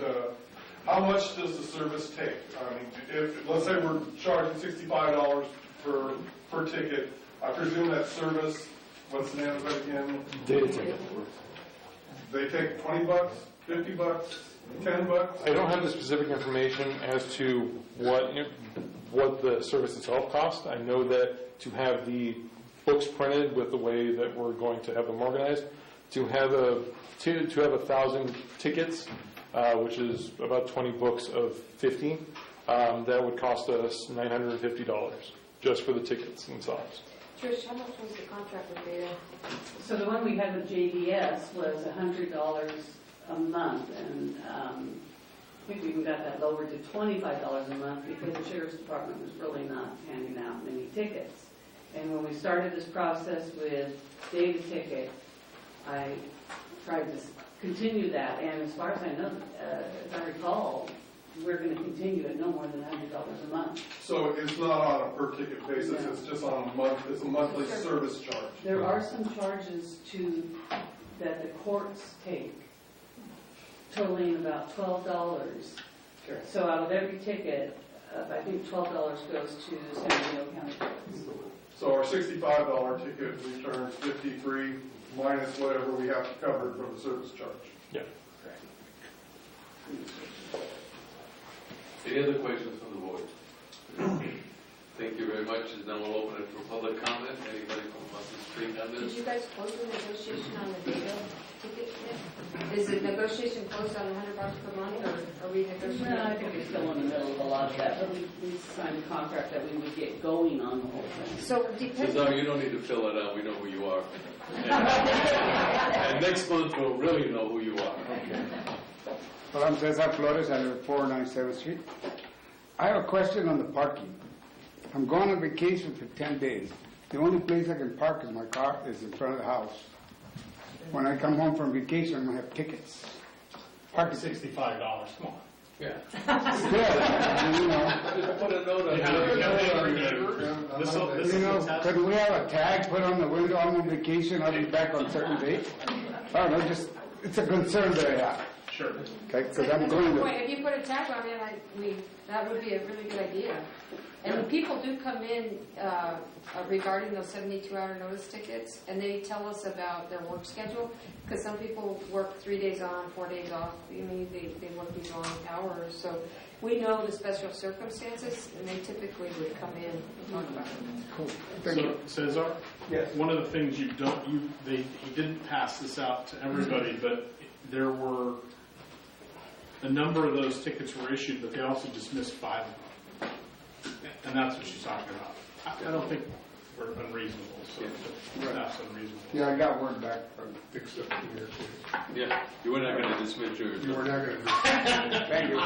how much does the service take? I mean, if, let's say we're charging $65 per ticket, I presume that service, what's the name of it again? Data ticket. They take $20, $50, $10? I don't have the specific information as to what the service itself costs. I know that to have the books printed with the way that we're going to have them organized, to have 1,000 tickets, which is about 20 books of 50, that would cost us $950 just for the tickets themselves. Trish, how much was the contract with Beta? So the one we had with JDS was $100 a month, and I think we even got that lowered to $25 a month because the Sheriff's Department was really not handing out many tickets. And when we started this process with Data Ticket, I tried to continue that, and as far as I know, as I recall, we're going to continue at no more than $100 a month. So it's not on a per ticket basis, it's just on it's a monthly service charge. There are some charges that the courts take, totaling about $12. Okay. So out of every ticket, I think $12 goes to San Diego County courts. So our $65 ticket returns $53 minus whatever we have to cover for the service charge. Yeah. Any other questions from the board? Thank you very much. Now we'll open it for public comment. Anybody wants to speak on Did this? you guys close the negotiation on the Beta ticket yet? Is the negotiation closed on $100 per month, or are we negotiating? No, I think we're still in the middle of a lot of that, but we signed a contract that we would get going on the whole thing. So depending. No, you don't need to fill it out. We know who you are. And next month we'll really know who you are. Well, I'm Cesar Flores, I live at 497th Street. I have a question on the parking. I'm going on vacation for 10 days. The only place I can park is my car is in front of the house. When I come home from vacation, I'm going to have tickets. Park $65, come on. Yeah. Yeah, you know. Just put a note on You know, could we have a tag put on the window, I'm on vacation, I'll be back on certain date? I don't know, just, it's a concern that I have. Sure. Okay, because I'm going to... If you put a tag on it, that would be a really good idea. And the people do come in regarding those 72-hour notice tickets, and they tell us about their work schedule, because some people work 3 days on, 4 days off. I mean, they work these long hours. So we know the special circumstances, and they typically would come in and talk about it. Cool. So, Cesar? Yes. One of the things he didn't pass this out to everybody, but there were a number of those tickets were issued, but they also dismissed 5 of them. And that's what she's talking about. I don't think we're unreasonable, so that's unreasonable. Yeah, I got word back from fixed up here too. Yeah, you were not going to dismiss yours. You were not going to. Thank you.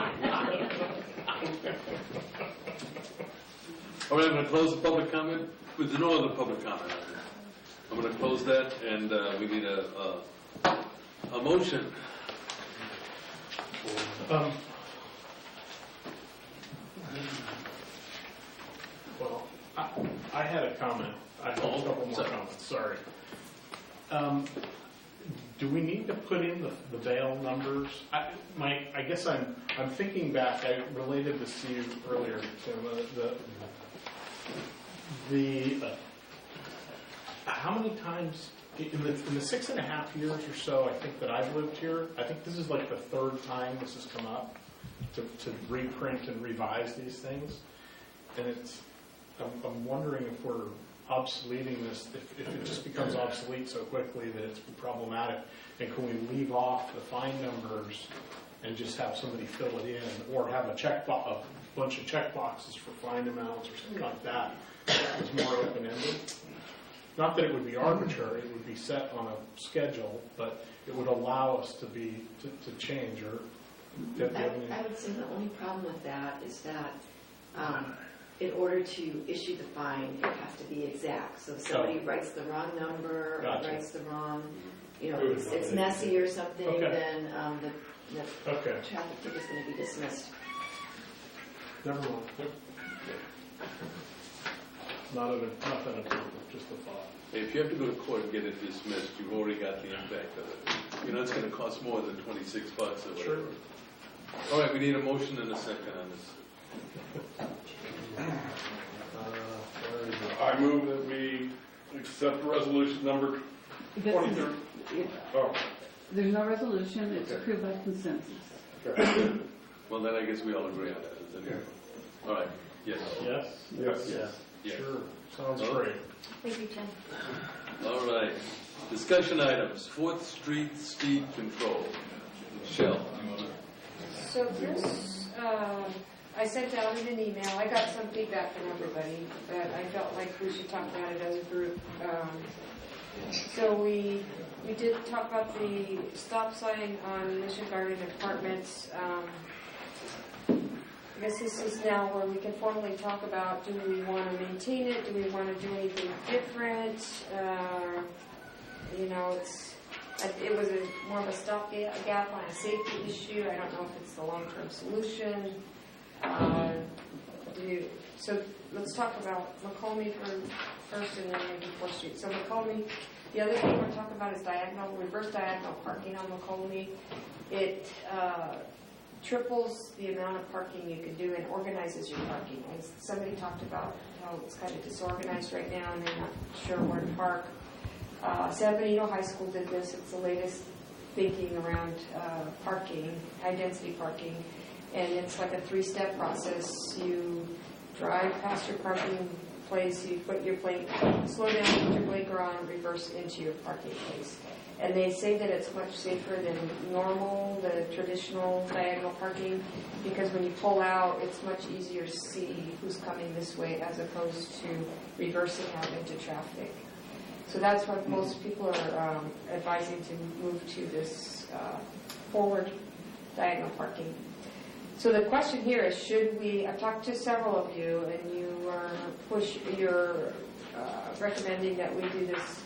All right, I'm going to close the public comment. There's no other public comment. I'm going to close that, and we need a motion. Well, I had a comment. I have a couple more comments. Sorry. Do we need to put in the bail numbers? I guess I'm thinking back. I related this to you earlier, Tim. How many times in the 6.5 years or so, I think that I've lived here, I think this is like the third time this has come up to reprint and revise these things. And I'm wondering if we're obsoleting this, if it just becomes obsolete so quickly that it's problematic. And can we leave off the fine numbers and just have somebody fill it in, or have a bunch of check boxes for fine amounts or something like that is more open-ended? Not that it would be arbitrary, it would be set on a schedule, but it would allow us to change. Or I would say the only problem with that is that in order to issue the fine, it has to be exact. So if somebody writes the wrong number, or writes the wrong, it's messy or something, then the traffic ticket is going to be dismissed. Never mind. Not that approval, just a thought. If you have to go to court and get it dismissed, you've already got the impact of it. It's going to cost more than $26 or whatever. Sure. All right, we need a motion and a second on this. I move that we accept resolution number 23. There's no resolution, it's approved by consensus. Okay. Well, then I guess we all agree on that, isn't it? All right, yes. Yes? Yes. Yes. Sure, sounds great. Thank you, Tim. All right, discussion items, 4th Street speed control. Michelle. So this, I sent out in an email. I got some feedback from everybody, but I felt like we should talk about it as a group. So we did talk about the stop sign on Mission Garden Apartments. I guess this is now where we can formally talk about, do we want to maintain it? Do we want to do anything different? It was more of a stopgap on a safety issue. I don't know if it's the long-term solution. So let's talk about Macomb first and then maybe 4th Street. So Macomb, the other thing we're talking about is reverse diagonal parking on Macomb. It triples the amount of parking you can do and organizes your parking. And somebody talked about how it's kind of disorganized right now and they're not sure where to park. San Benito High School did this. It's the latest thinking around parking, high-density parking. And it's like a 3-step process. You drive past your parking place, you put your plate, slow down, put your blinker on, reverse into your parking place. And they say that it's much safer than normal, the traditional diagonal parking, because when you pull out, it's much easier to see who's coming this way as opposed to reversing out into traffic. So that's what most people are advising to move to this forward diagonal parking. So the question here is, I've talked to several of you, and you're recommending that we do this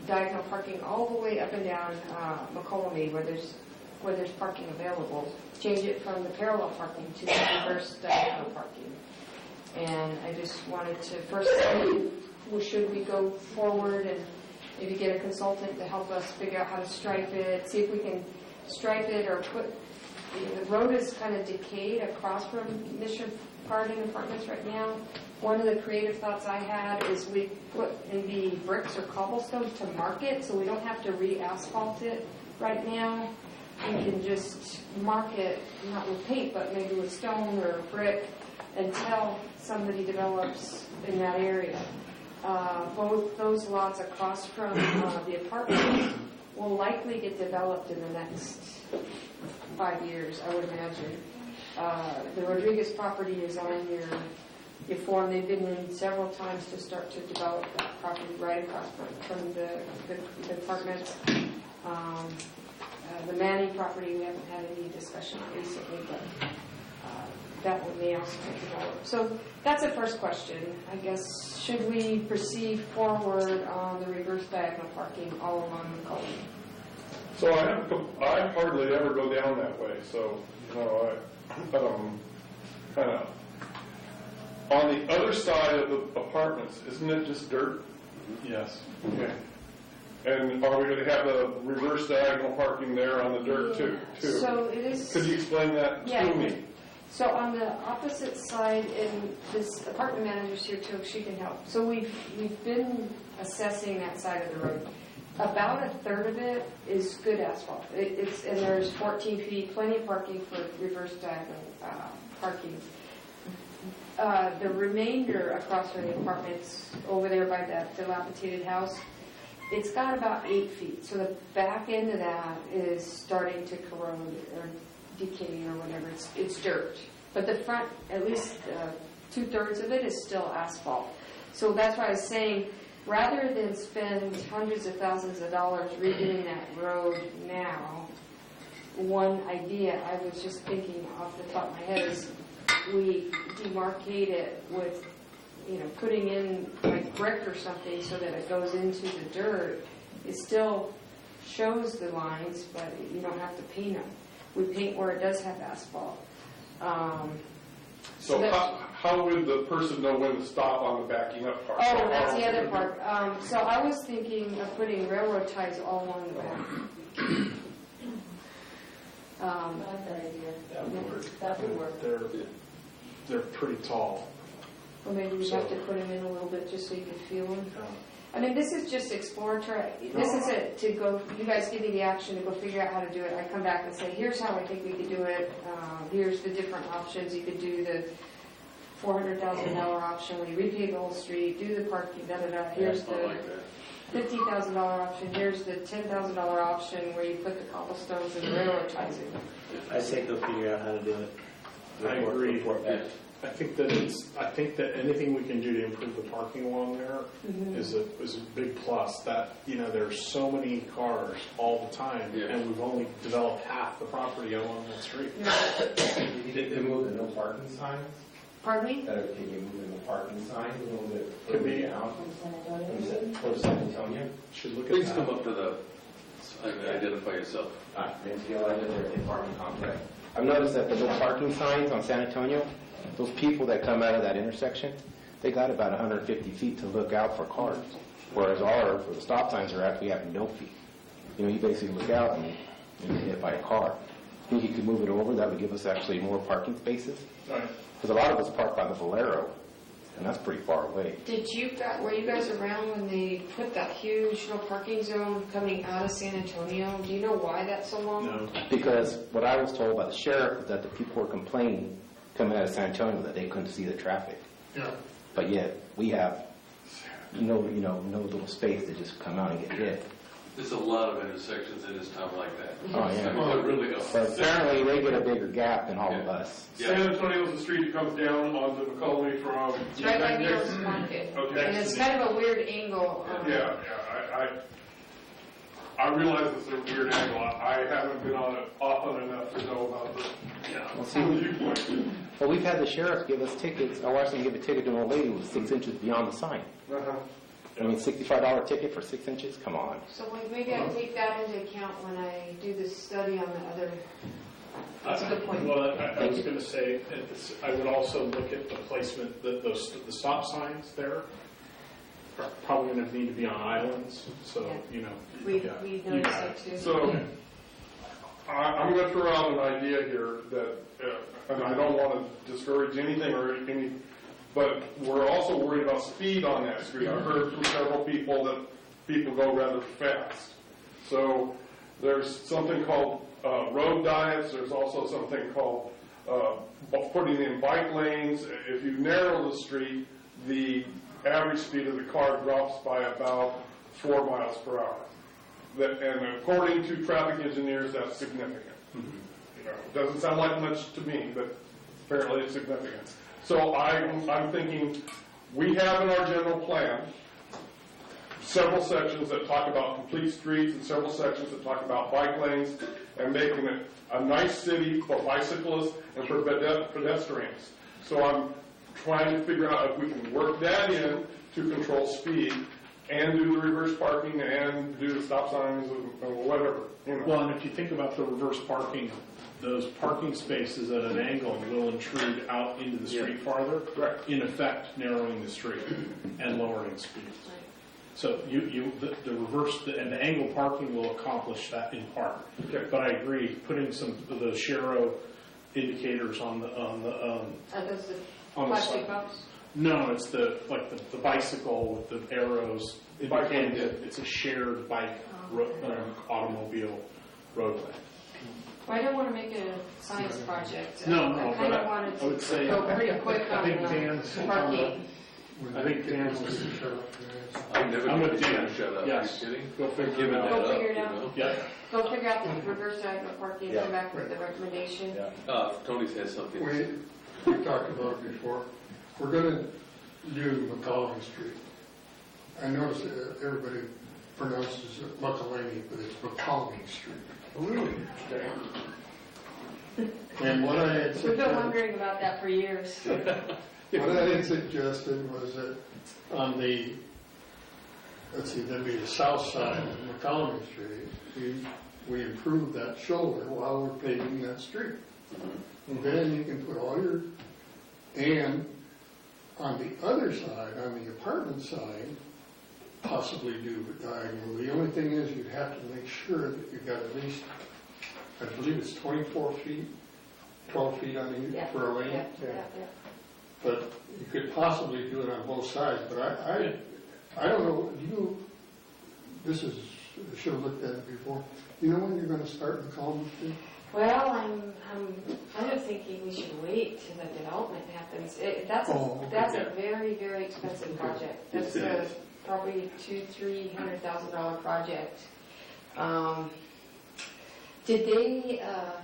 diagonal parking all the way up and down Macomb where there's parking available. Change it from the parallel parking to the reverse diagonal parking. And I just wanted to first say, should we go forward and maybe get a consultant to help us figure out how to stripe it, see if we can stripe it or put. The road is kind of decayed across from Mission Garden Apartments right now. One of the creative thoughts I had is we put maybe bricks or cobblestones to mark it so we don't have to re-asphalt it right now. We can just mark it, not with paint, but maybe with stone or brick until somebody develops in that area. Both those lots across from the apartments will likely get developed in the next 5 years, I would imagine. The Rodriguez property is on your form. They've been in several times to start to develop that property right across from the apartments. The Manning property, we haven't had any discussion on recently, but that one may also be developed. So that's the first question. I guess, should we proceed forward on the reverse diagonal parking all along the colony? So I hardly ever go down that way, so, I'm kind of, on the other side of the apartments, isn't it just dirt? Yes. Okay. And are we going to have a reverse diagonal parking there on the dirt too? So it is. Could you explain that to me? So on the opposite side, and this apartment manager's here too, she can help. So we've been assessing that side of the road. About a third of it is good asphalt. And there's 14 feet, plenty of parking for reverse diagonal parking. The remainder across from the apartments over there by that dilapidated house, it's got about 8 feet. So the back end of that is starting to corrode or decay or whatever. It's dirt. But the front, at least 2/3 of it is still asphalt. So that's why I was saying, rather than spend hundreds of thousands of dollars redoing that road now, one idea I was just thinking off the top of my head is we demarcate it with, putting in like brick or something so that it goes into the dirt. It still shows the lines, but you don't have to paint them. We paint where it does have asphalt. So how would the person know when to stop on the backing up part? Oh, that's the other part. So I was thinking of putting railroad ties all along the back. That would work. They're pretty tall. Well, maybe we have to put them in a little bit just so you can feel them. I mean, this is just exploratory. This is it to go. You guys give me the action to go figure out how to do it. I come back and say, here's how I think we could do it. Here's the different options. You could do the $400,000 option where you repave the whole street, do the parking, Here's the $50,000 option. Here's the $10,000 option where you put the cobblestones and the railroad ties in. I say go figure out how to do it. I agree. I think that anything we can do to improve the parking along there is a big plus. That there's so many cars all the time, and we've only developed half the property along that street. Did they move the no parking signs? Pardon me? Can you move the no parking signs a little bit Could be down? Towards San Antonio? Should look at Please that. come up to the, identify yourself. Mansfield, I live there at the apartment complex. I've noticed that the no parking signs on San Antonio, those people that come out of that intersection, they got about 150 feet to look out for cars. Whereas where the stop signs are at, we have no feet. You basically look out and you get hit by a car. I think you could move it over. That would give us actually more parking spaces. Right. Because a lot of us park by the Valero, and that's pretty far away. Were you guys around when they put that huge no parking zone coming out of San Antonio? Do you know why that's so long? No. Because what I was told by the sheriff is that the people were complaining coming out of San Antonio that they couldn't see the traffic. Yeah. But yet we have no little space to just come out and get hit. There's a lot of intersections in this town like that. Oh yeah. I mean, there really are. But apparently they get a bigger gap than all of us. San Antonio is the street that comes down onto McCullough from... It's right by Neal's Market. Okay. And it's kind of a weird angle. I realize it's a weird angle. I haven't been on it often enough to know about the viewpoint. Well, we've had the sheriff give us tickets. I watched him give a ticket to an old lady who was 6 inches beyond the sign. I mean, $65 ticket for 6 inches? Come on. So maybe I take that into account when I do the study on the other. That's a good point. Well, I was going to say, I would also look at the placement, the stop signs there are probably going to need to be on islands. So, We noticed that too. So, I'm going to throw out an idea here that, and I don't want to discourage anything but we're also worried about speed on that street. I've heard from several people that people go rather fast. So there's something called road diets. There's also something called putting in bike lanes. If you narrow the street, the average speed of the car drops by about 4 miles per hour. And according to traffic engineers, that's significant. It doesn't sound like much to me, but apparently it's significant. So I'm thinking we have in our general plan several sections that talk about complete streets and several sections that talk about bike lanes and making it a nice city for bicyclists and for pedestrians. So I'm trying to figure out if we can work that in to control speed and do the reverse parking and do the stop signs or whatever. Well, and if you think about the reverse parking, those parking spaces at an angle will intrude out into the street farther, in effect narrowing the street and lowering speeds. So the reverse and the angle parking will accomplish that in part. Okay. But I agree, putting some of the Shero indicators on the Are those the plastic box? No, it's the bicycle with the arrows indicating that it's a shared bike automobile roadway. Well, I don't want to make it a science project. No, I kind of wanted to go pretty quick on parking. I think Dan's was. I'm never I'm going with to Dan. shut up. Yes. Are you kidding? Go figure Giving it out. that Go up, figure it you out. know? Yeah. Go figure out the reverse diagonal parking and come back with the recommendation. Tony says something. We talked about it before. We're going to do McCollum Street. I noticed everybody pronounces it McElhaney, but it's McCollum Street. Really? And what I had We've been wondering about that for years. what I had suggested was that on the, let's see, that'd be the south side of McCollum Street, we improve that shoulder while we're paving that street. And then you can put all your, and on the other side, on the apartment side, possibly do a diagonal. The only thing is you'd have to make sure that you've got at least, I believe it's 24 feet, 12 feet on each for a lane. Yeah. But you could possibly do it on both sides, but I don't know, this is, I should have looked at it before. You know when you're going to start McCollum Street? Well, I'm kind of thinking we should wait till the development happens. That's a very, very expensive project. That's probably $200,000-300,000 project. Did they,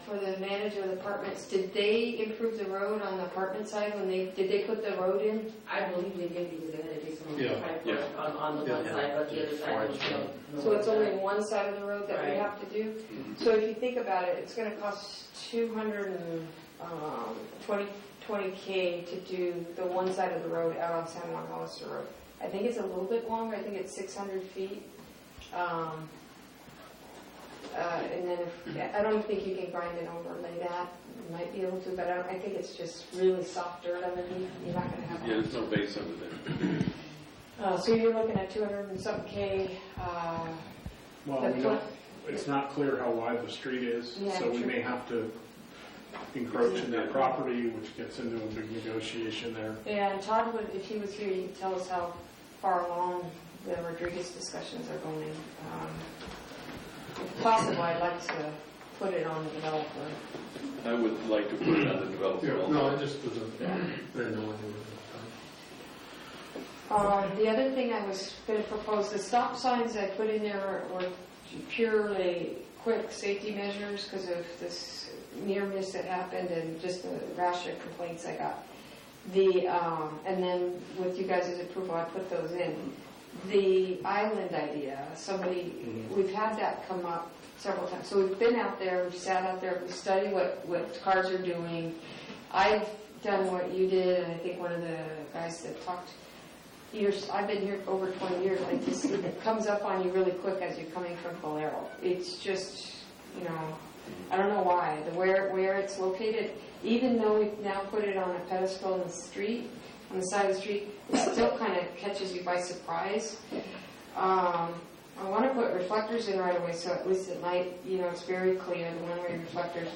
for the manager of the apartments, did they improve the road on the apartment side when did they put the road in? I believe they did because they had to do some pipe work on the one Yeah. side, but the other side was still. So it's only one side of the road that we have to do? So if you think about it, it's going to cost $220K to do the one side of the road out on San Juan Hollister Road. I think it's a little bit longer. I think it's 600 feet. And then I don't think you can grind and overlay that. You might be able to, but I think it's just really soft dirt underneath. You're not going to have. Yeah, there's no base under there. So you're looking at 200 and something K. Well, it's not clear how wide the street is, so we may have to encroach in their property, which gets into a big negotiation there. Yeah, and Todd would, if he was here, he could tell us how far along the Rodriguez discussions are going. If possible, I'd like to put it on the developer. I would like to put it on the developer. Yeah, no, I just didn't know The other thing I was going to propose, the stop signs I put in there were purely quick safety measures because of this near miss that happened and just the rash of complaints I got. And then with you guys' approval, I put those in. The island idea, we've had that come up several times. So we've been out there, we've sat out there, we've studied what cars are doing. I've done what you did, and I think one of the guys that talked, I've been here over 20 years, it comes up on you really quick as you're coming from Valero. It's just, I don't know why. Where it's located, even though we've now put it on a pedestal in the street, on the side of the street, it still kind of catches you by surprise. I want to put reflectors in right away, so at least at night, it's very clear, the one-way reflectors.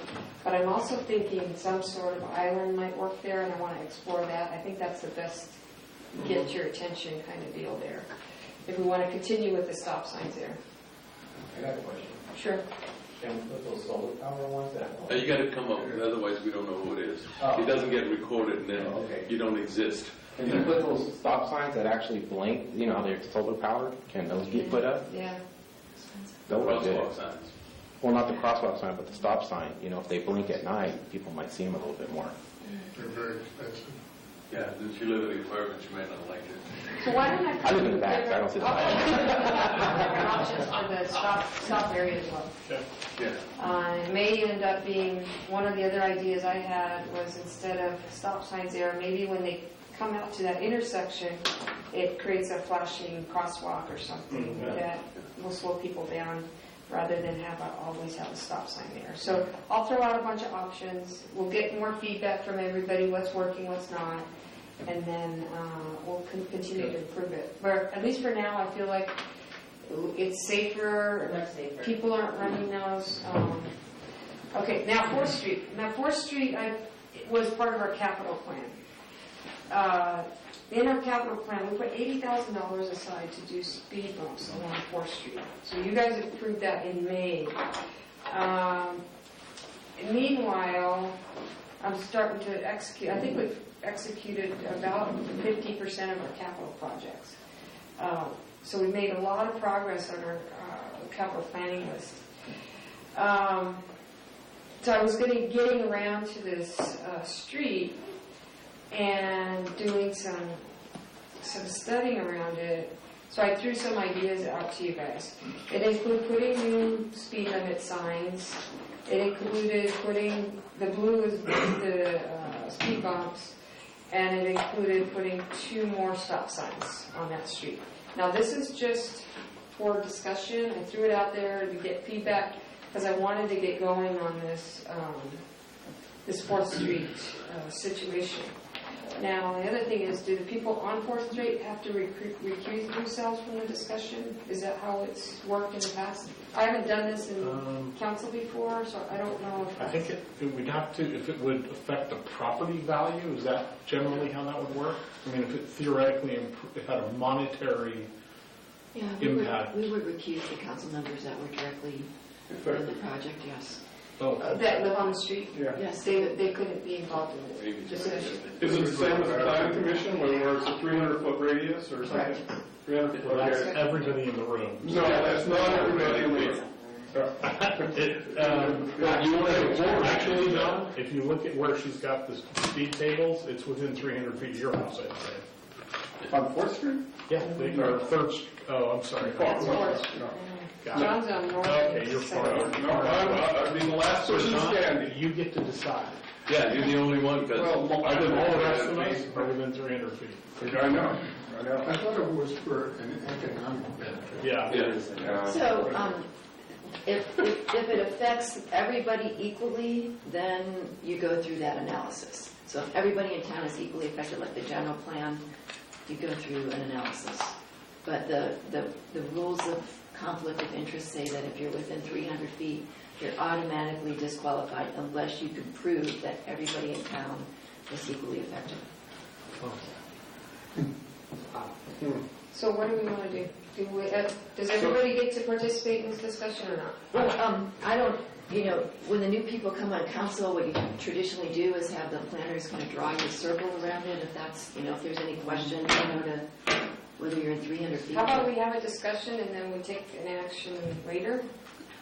But I'm also thinking some sort of island might work there, and I want to explore that. I think that's the best get your attention kind of deal there, if we want to continue with the stop signs there. I got a question. Sure. Can we put those solar power ones that? You got to come up with it, otherwise we don't know who it is. It doesn't get recorded, and then you don't exist. Can you put those stop signs that actually blink? You know how they're solar powered? Can those be put up? Yeah. Those are good. Crosswalk signs. Well, not the crosswalk sign, but the stop sign. If they blink at night, people might see them a little bit more. They're very expensive. Yeah, if you live in the apartment, you might not like it. So why don't I live in the back, so I don't see the light. options for the stop area as well. Yeah. It may end up being, one of the other ideas I had was instead of stop signs there, maybe when they come out to that intersection, it creates a flashing crosswalk or something that will slow people down rather than always have a stop sign there. So I'll throw out a bunch of options. We'll get more feedback from everybody, what's working, what's not, and then we'll continue to improve it. But at least for now, I feel like it's safer. Much safer. People aren't running those. Okay, now 4th Street. Now 4th Street was part of our capital plan. in our capital plan, we put $80,000 aside to do speed bumps along 4th Street. So you guys approved that in May. Meanwhile, I'm starting to execute, I think we've executed about 50% of our capital projects. So we made a lot of progress on our capital planning list. So I was getting around to this street and doing some studying around it. So I threw some ideas out to you guys. It included putting new speed limit signs. It included putting, the blue is the speed bumps, and it included putting 2 more stop signs on that street. Now this is just for discussion. I threw it out there to get feedback because I wanted to get going on this this 4th Street situation. Now the other thing is, do the people on 4th Street have to recuse themselves from the discussion? Is that how it's worked in the past? I haven't done this in council before, so I don't know if that's... I think it would have to, if it would affect the property value, is that generally how that would work? I mean, if it theoretically it had a monetary impact. We would recuse the council members that were directly in the project, yes. That live on the street? Yeah. Yes, they couldn't be involved in the discussion. Is it the same as the planning commission, where it's a 300-foot radius or something? 300 foot That's radius. everybody in the room. No, that's not everybody in the room. You want to actually, John, if you look at where she's got the speed tables, it's within 300 feet of your house, I'd say. On 4th Street? Yeah, they are 3rd. Oh, I'm sorry. John's on North. Okay, you're far over. No, I mean, the last person standing. You get to decide. Yeah, you're the only one, because I did all the rest of us are within 300 feet. I know. I thought it was for an economic benefit. Yeah. So, if it affects everybody equally, then you go through that analysis. So if everybody in town is equally affected, like the general plan, you go through an analysis. But the rules of conflict of interest say that if you're within 300 feet, you're automatically disqualified unless you can prove that everybody in town is equally affected. So what do we want to do? Does everybody get to participate in this discussion or not? Well, I don't, when the new people come on council, what you traditionally do is have the planners kind of draw your circle around it, if that's, if there's any question, to whether you're in 300 feet. How about we have a discussion and then we take an action later?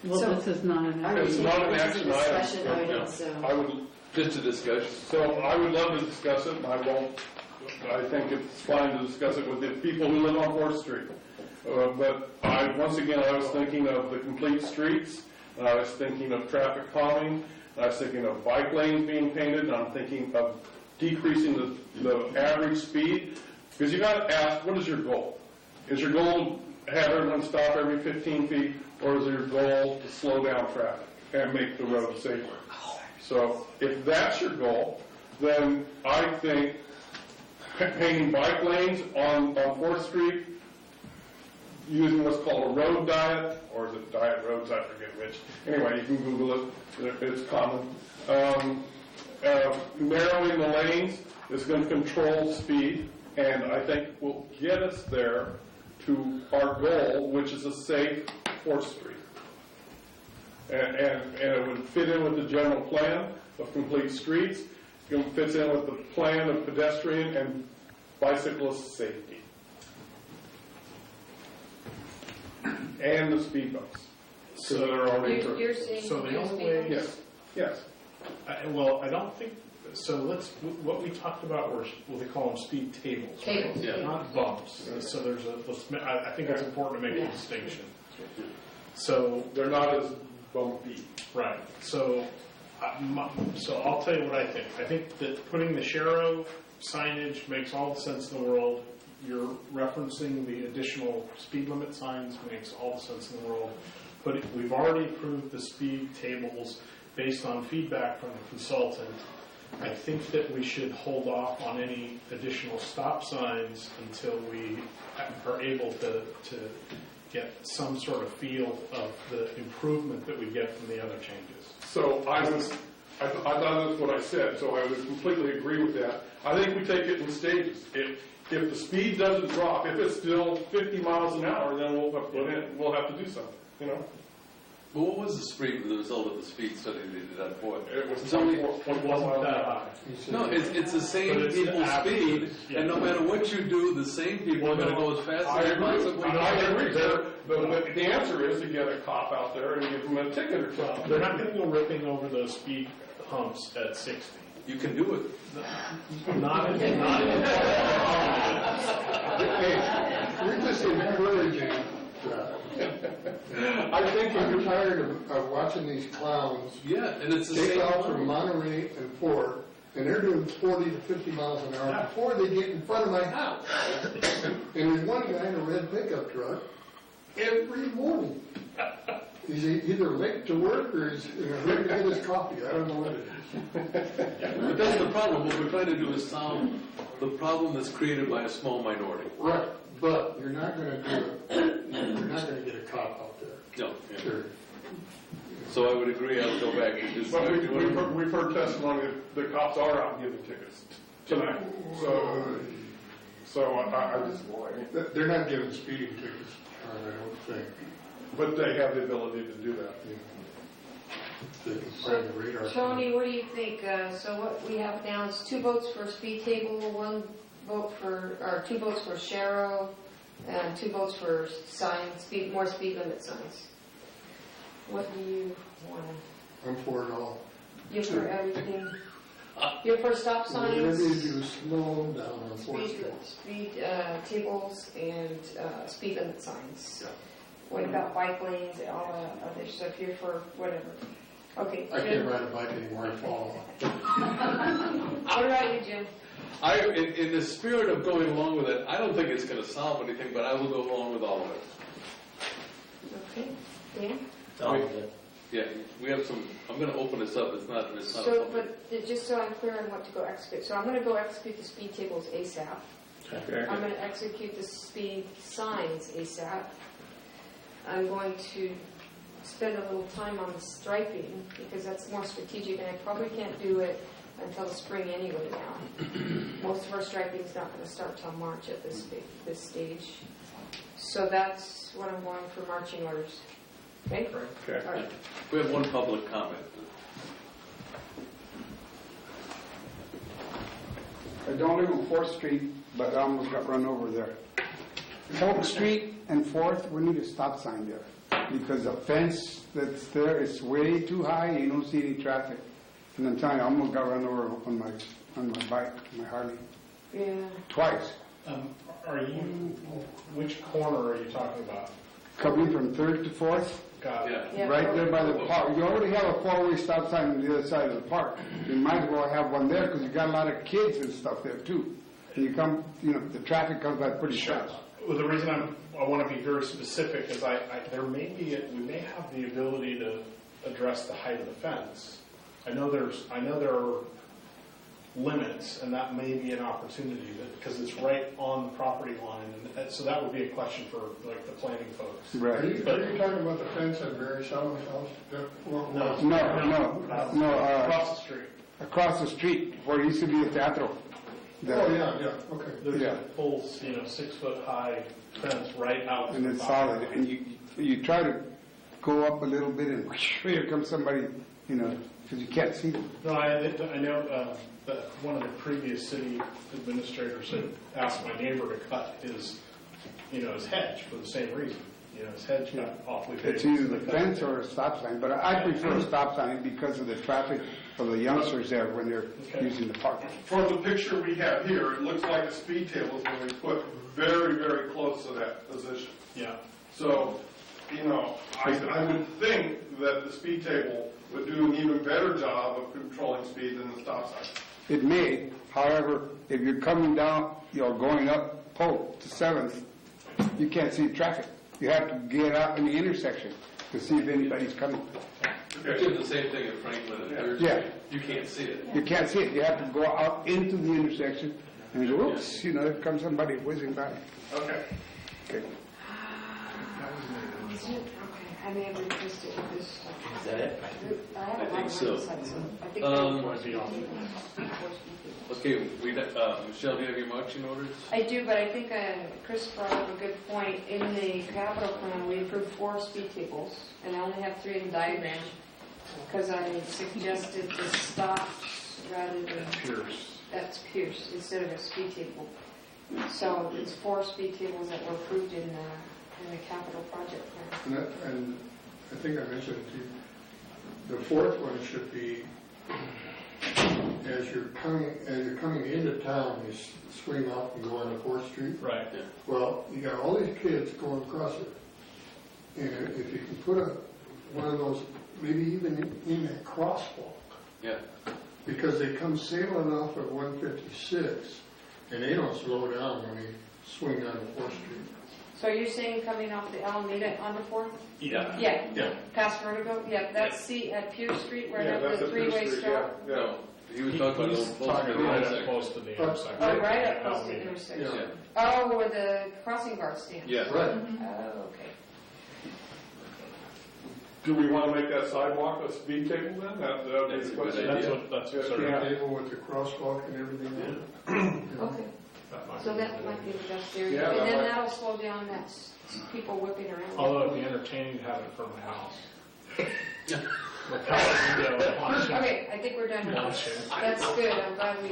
Well, this is not an action. It's not an action discussion item. item, so. I would, just a discussion. so I would love to discuss it, and I won't. I think it's fine to discuss it with the people who live on 4th Street. But once again, I was thinking of the complete streets, and I was thinking of traffic calming, and I was thinking of bike lanes being painted, and I'm thinking of decreasing the average speed. Because you got to ask, what is your goal? Is your goal to have everyone stop every 15 feet, or is your goal to slow down traffic and make the road safer? So if that's your goal, then I think painting bike lanes on 4th Street, using what's called a road diet, or is it diet roads, I forget which. Anyway, you can Google it, it's common. Narrowing the lanes is going to control speed, and I think will get us there to our goal, which is a safe 4th Street. And it would fit in with the general plan of complete streets. It fits in with the plan of pedestrian and bicyclist safety. And the speed bumps. So that are already approved. You're saying So the only way... Yes. I don't think... So what we talked about were what they call them speed tables. Tables, right? yeah. Not bumps. So I think it's important to make a distinction. So they're not as bumpy. Right. So I'll tell you what I think. I think that putting the Shero signage makes all the sense in the world. You're referencing the additional speed limit signs makes all the sense in the world. But we've already approved the speed tables based on feedback from the consultant. I think that we should hold off on any additional stop signs until we are able to get some sort of feel of the improvement that we get from the other changes. So I was I thought that's what I said, so I would completely agree with that. I think we take it in stages. If the speed doesn't drop, if it's still 50 miles an hour, then we'll have to do something, you know? But what was the result of the speed study they did on Ford? It was It wasn't that high. No, it's the same But it's the people's average. speed, Yeah. and no matter what you do, the same people are going to go as fast as they possibly can. I agree. The answer is to get a cop out there and give them a ticket or something. They're not going to go ripping over those speed humps at 60. You can do it. Not in Hey, you're just encouraging that. I think I'm tired of watching these clowns Yeah, and it's the take same. off from Monterey and Fort, and they're doing 40 to 50 miles an hour before they get in front of my house. And there's one guy in a red pickup truck every morning. He's either late to work or he's in a hurry to get his coffee. I don't know what it is. But that's the problem. What we're trying to do is solve the problem that's created by a small minority. Right, but you're not going to do it. You're not going to get a cop out there. No. Yeah. Sure. So I would agree. I'll go back to just. But we've heard testimony that the cops are out giving tickets tonight. So I just... They're not giving speeding tickets, I don't think. But they have the ability to do that. They can find the radar. Tony, what do you think? So what we have now is 2 votes for speed table, 2 votes for Sharrow, and 2 votes for signs, more speed limit signs. What do you want? I'm for it all. You're for everything? You're for stop signs? Whatever you do, slow down on Speed tables and speed limit signs. What about bike lanes and all that other stuff? You're for whatever. Okay. I can't ride a bike anymore, I fall off. What about you, Jim? In the spirit of going along with it, I don't think it's going to solve anything, but I will go along with all of it. Okay. Dan? Yeah, we have some. I'm going to open this up. It's not. So, but just so I'm clear on what to go execute. So I'm going to go execute the speed tables ASAP. Okay. I'm going to execute the speed signs ASAP. I'm going to spend a little time on the striping because that's more strategic, and I probably can't do it until the spring anyway now. Most of our striping is not going to start till March at this stage. So that's what I'm going for marching orders. Okay? Okay. All right. We have one public comment. I don't live on 4th Street, but I almost got run over there. Polk Street and 4th, we need a stop sign there because the fence that's there is way too high and you don't see any traffic. And I'm telling you, I almost got run over on my bike, my Harley. Yeah. Twice. Which corner are you talking about? Coming from 3rd to 4th. Got it. Yeah. Right there by the park. You already have a 4-way stop sign on the other side of the park. You might as well have one there because you got a lot of kids and stuff there too. And you come, the traffic comes by pretty fast. Well, the reason I want to be very specific is we may have the ability to address the height of the fence. I know there are limits, and that may be an opportunity because it's right on the property line, and so that would be a question for like the planning folks. Right. Are you talking about the fence at Mary Solomon's house? No. Across the street. Across the street where it used to be a teatro. Oh, yeah, okay. There's a full, 6-foot high fence right out. And it's solid. And you try to go up a little bit and here comes somebody, because you can't see them. No, I know that one of the previous city administrators had asked my neighbor to cut his hedge for the same reason. His hedge got awfully big. It's either the fence or a stop sign, but I prefer a stop sign because of the traffic of the youngsters there when they're using the park. From the picture we have here, it looks like a speed table is going to be put very, very close to that position. Yeah. So, I would think that the speed table would do an even better job of controlling speed than the stop sign. It may, however, if you're coming down, going up Polk to 7th, you can't see traffic. You have to get out in the intersection to see if anybody's coming. We did the same thing at Franklin and Thursday. Yeah. You can't see it. You can't see it. You have to go out into the intersection and you go, oops, there comes somebody whizzing by. Okay. Okay. I may have requested this. Is that it? I have a I lot think of so. websites, so I think Um, they're Okay, Michelle, do you have your marching orders? I do, but I think Chris brought up a good point. In the capital plan, we approved 4 speed tables, and I only have 3 in the diagram, because I suggested the stops rather than... Pierce. That's Pierce, instead of a speed table. So it's 4 speed tables that were approved in the capital project plan. And I think I mentioned to you, the 4th one should be, as you're coming into town, you swing up and go on to 4th Street. Right. Well, you got all these kids going across it. And if you can put one of those, maybe even in that crosswalk. Yeah. Because they come sailing off at 156, and they don't slow down when they swing down to 4th Street. So you're saying coming off the Alameda onto 4th? Yeah. Yeah. Past Vertigo? Yeah, that's at Pierce Street where Yeah, they have that's the a Pierce 3-way Street, stop? yeah. No, he was talking about He's talking right up close to the intersection. Oh, right up close to the intersection. Yeah. Oh, where the crossing guard stands? Yeah. Right. Oh, okay. Do we want to make that sidewalk a speed table then? That would be That's the a good question. idea. That's Yeah, sort speed of, table with the crosswalk and everything. Okay. So that might be the best area. Yeah, And that then might- that'll slow down that people whipping around. although it'd be entertaining to have it from my house. Look out the window, watching. Okay, I think we're done with this. That's good, I'm glad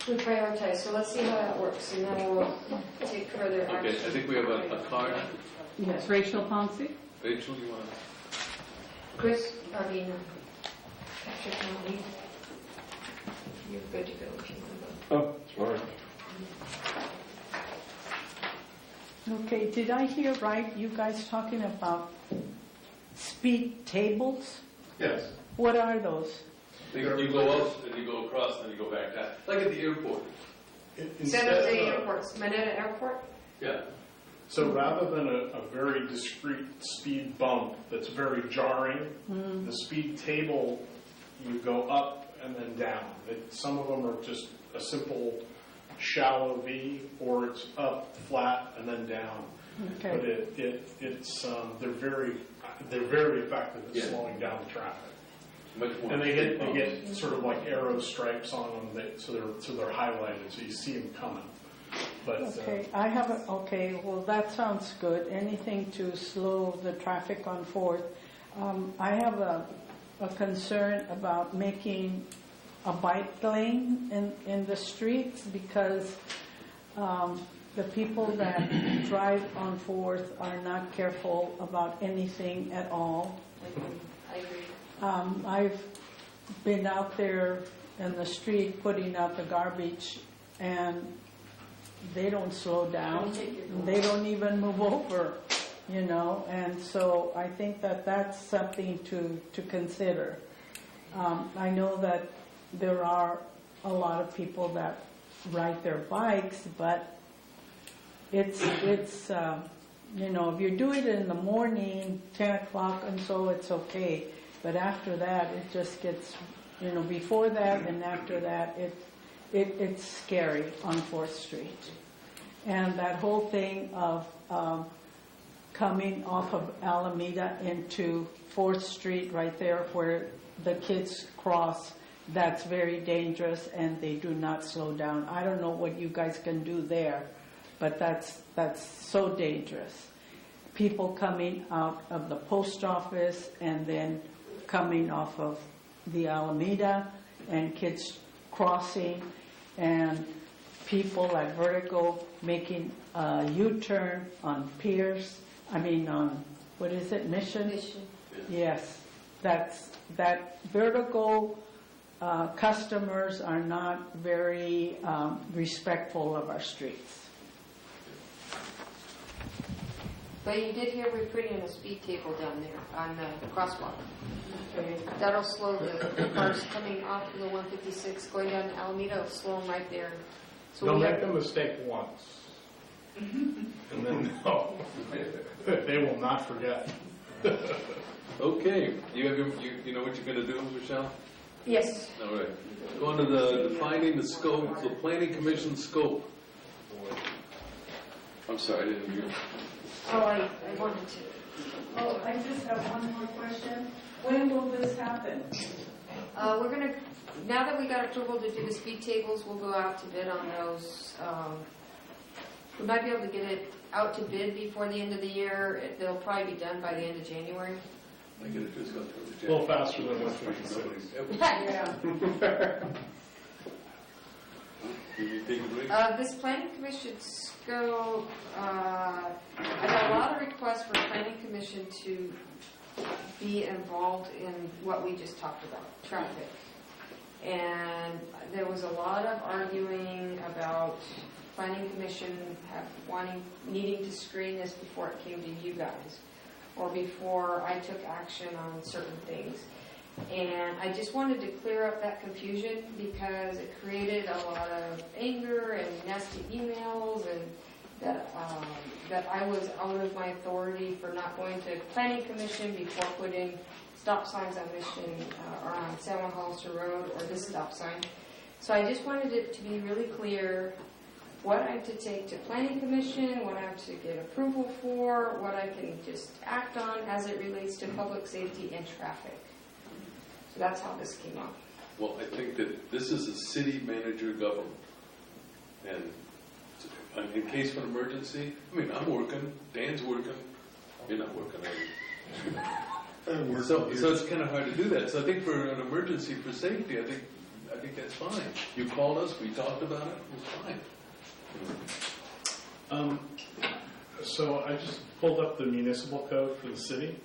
we prioritize. So let's see how that works, and then we'll take further Okay, I action. think we have a card. Yes, Rachel Ponce? Rachel, you want to? Chris, Patrick, you're good to go if you want to go. Oh, sorry. Okay, did I hear right, you guys talking about speed tables? Yes. What are those? You go up, and you go across, and you go back down. Like at the airport. San Jose Airport, Manetta Airport? Yeah. So rather than a very discrete speed bump that's very jarring, the speed table, you go up and then down. Some of them are just a simple shallow V, or it's up flat and then down. Okay. But they're very effective at slowing down the traffic. Much more. And they get sort of like arrow stripes on them, so they're highlighted, so you see them coming. But Okay, well, that sounds good. Anything to slow the traffic on 4th. I have a concern about making a bike lane in the streets, because the people that drive on 4th are not careful about anything at all. I agree. I've been out there in the street putting out the garbage, and they don't slow down. They don't even move over, and so I think that that's something to consider. I know that there are a lot of people that ride their bikes, but it's if you do it in the morning, 10 o'clock and so, it's okay. But after that, it just gets, before that and after that, it's scary on 4th Street. And that whole thing of coming off of Alameda into 4th Street right there where the kids cross, that's very dangerous, and they do not slow down. I don't know what you guys can do there, but that's so dangerous. People coming out of the post office and then coming off of the Alameda, and kids crossing, and people at Vertigo making a U-turn on Pierce. On, what is it, Mission? Mission. Yes, that Vertigo customers are not very respectful of our streets. But you did hear we're putting in a speed table down there on the crosswalk. That'll slow the cars coming off the 156 going down to Alameda, it'll slow them right there. So they'll we make have- the mistake once, and then they will not forget. Okay, you know what you're going to do, Michelle? Yes. All right. Going to the defining the scope, the planning commission scope. I'm sorry, I didn't hear. Oh, I wanted to. Oh, I just have one more question. When will this happen? We're gonna, now that we got approval to do the speed tables, we'll go out to bid on those. We might be able to get it out to bid before the end of the year. They'll probably be done by the end of January. I get it just go through the A little faster than West Twin Cities. Yeah. You take a break? This planning commission scope, I got a lot of requests for planning commission to be involved in what we just talked about, traffic. And there was a lot of arguing about planning commission needing to screen this before it came to you guys, or before I took action on certain things. And I just wanted to clear up that confusion because it created a lot of anger and nasty emails, and that I was out of my authority for not going to planning commission before putting stop signs on Mission or on San Juan Hollister Road, or this stop sign. So I just wanted it to be really clear what I have to take to planning commission, what I have to get approval for, what I can just act on as it relates to public safety and traffic. So that's how this came up. Well, I think that this is a city manager government. And in case of an emergency, I mean, I'm working, Dan's working, you're not working, are you? So it's kind of hard to do that. So I think for an emergency, for safety, I think that's fine. You called us, we talked about it, it was fine. So I just pulled up the municipal code for the city,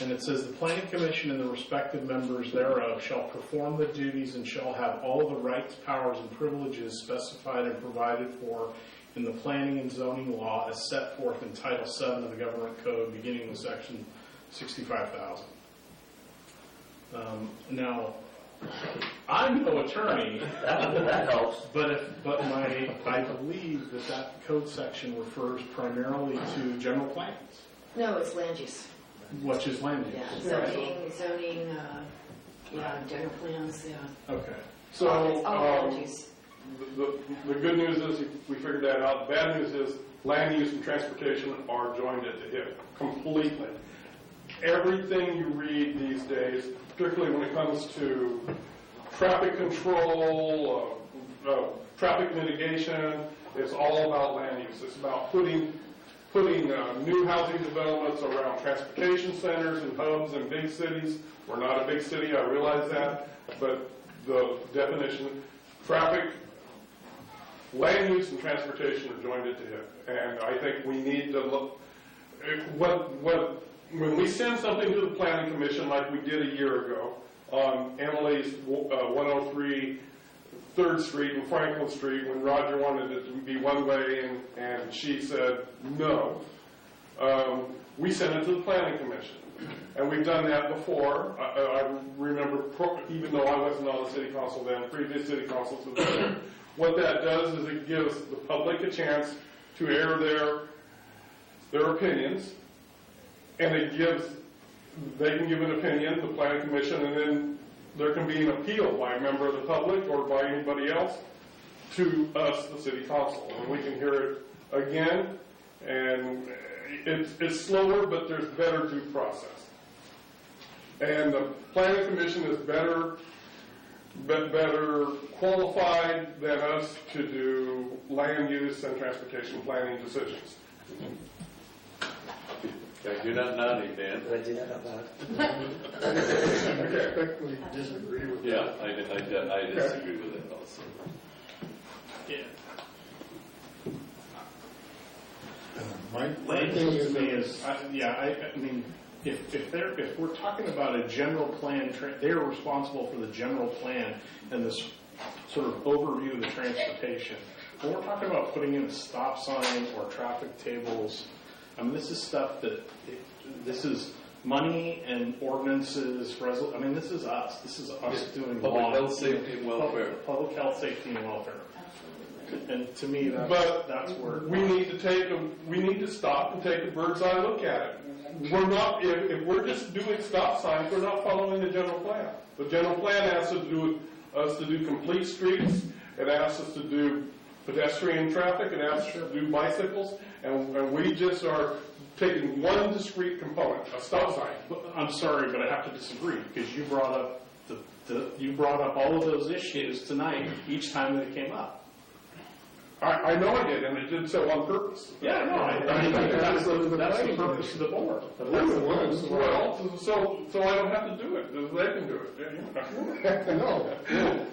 and it says the planning commission and the respective members thereof shall perform the duties and shall have all the rights, powers, and privileges specified and provided for in the planning and zoning law as set forth in Title VII of the Government Code, beginning with Section 65,000. Now, I'm no attorney. That helps. But I believe that code section refers primarily to general plans. No, it's land use. Which is land use. Yeah, zoning, general plans, yeah. Okay. It's all land use. The good news is we figured that out. The bad news is land use and transportation are joined at the hip completely. Everything you read these days, particularly when it comes to traffic control, traffic mitigation, it's all about land use. It's about putting new housing developments around transportation centers and hubs and big cities. We're not a big city, I realize that, but the definition, traffic, land use and transportation are joined at the hip. And I think we need to look, when we send something to the Planning Commission like we did a year ago on Emily's 103 3rd Street and Franklin Street, when Roger wanted it to be one way and she said no, we sent it to the Planning Commission. And we've done that before. I remember, even though I wasn't on the city council then, previous city councils have done it. What that does is it gives the public a chance to air their opinions, and they can give an opinion, the Planning Commission, and then there can be an appeal by a member of the public or by anybody else to us, the city council, and we can hear it again. And it's slower, but there's better due process. And the Planning Commission is better qualified than us to do land use and transportation planning decisions. Yeah, you're not nodding, Dan. Did I do that out loud? I respectfully disagree with that. Yeah, I disagree with it also. Yeah. My Land thing use is, to me is, I mean, if we're talking about a general plan, they're responsible for the general plan and this sort of overview of the transportation. When we're talking about putting in a stop sign or traffic tables, I mean, this is stuff this is money and ordinances. I mean, this is us. This is us doing Public law. health, safety, and welfare. Public health, safety, and welfare. And to me, that's where We need to stop and take a bird's eye look at it. We're not, if we're just doing stop signs, we're not following the general plan. The general plan asks us to do complete streets. It asks us to do pedestrian traffic. It asks us to do bicycles. And we just are taking one discrete component, a stop sign. I'm sorry, but I have to disagree, because you brought up you brought up all of those issues tonight each time that it came up. I know I did, and I did so on purpose. Yeah, no, I think that's the purpose of the board. Well, so I don't have to do it. They can do it. No.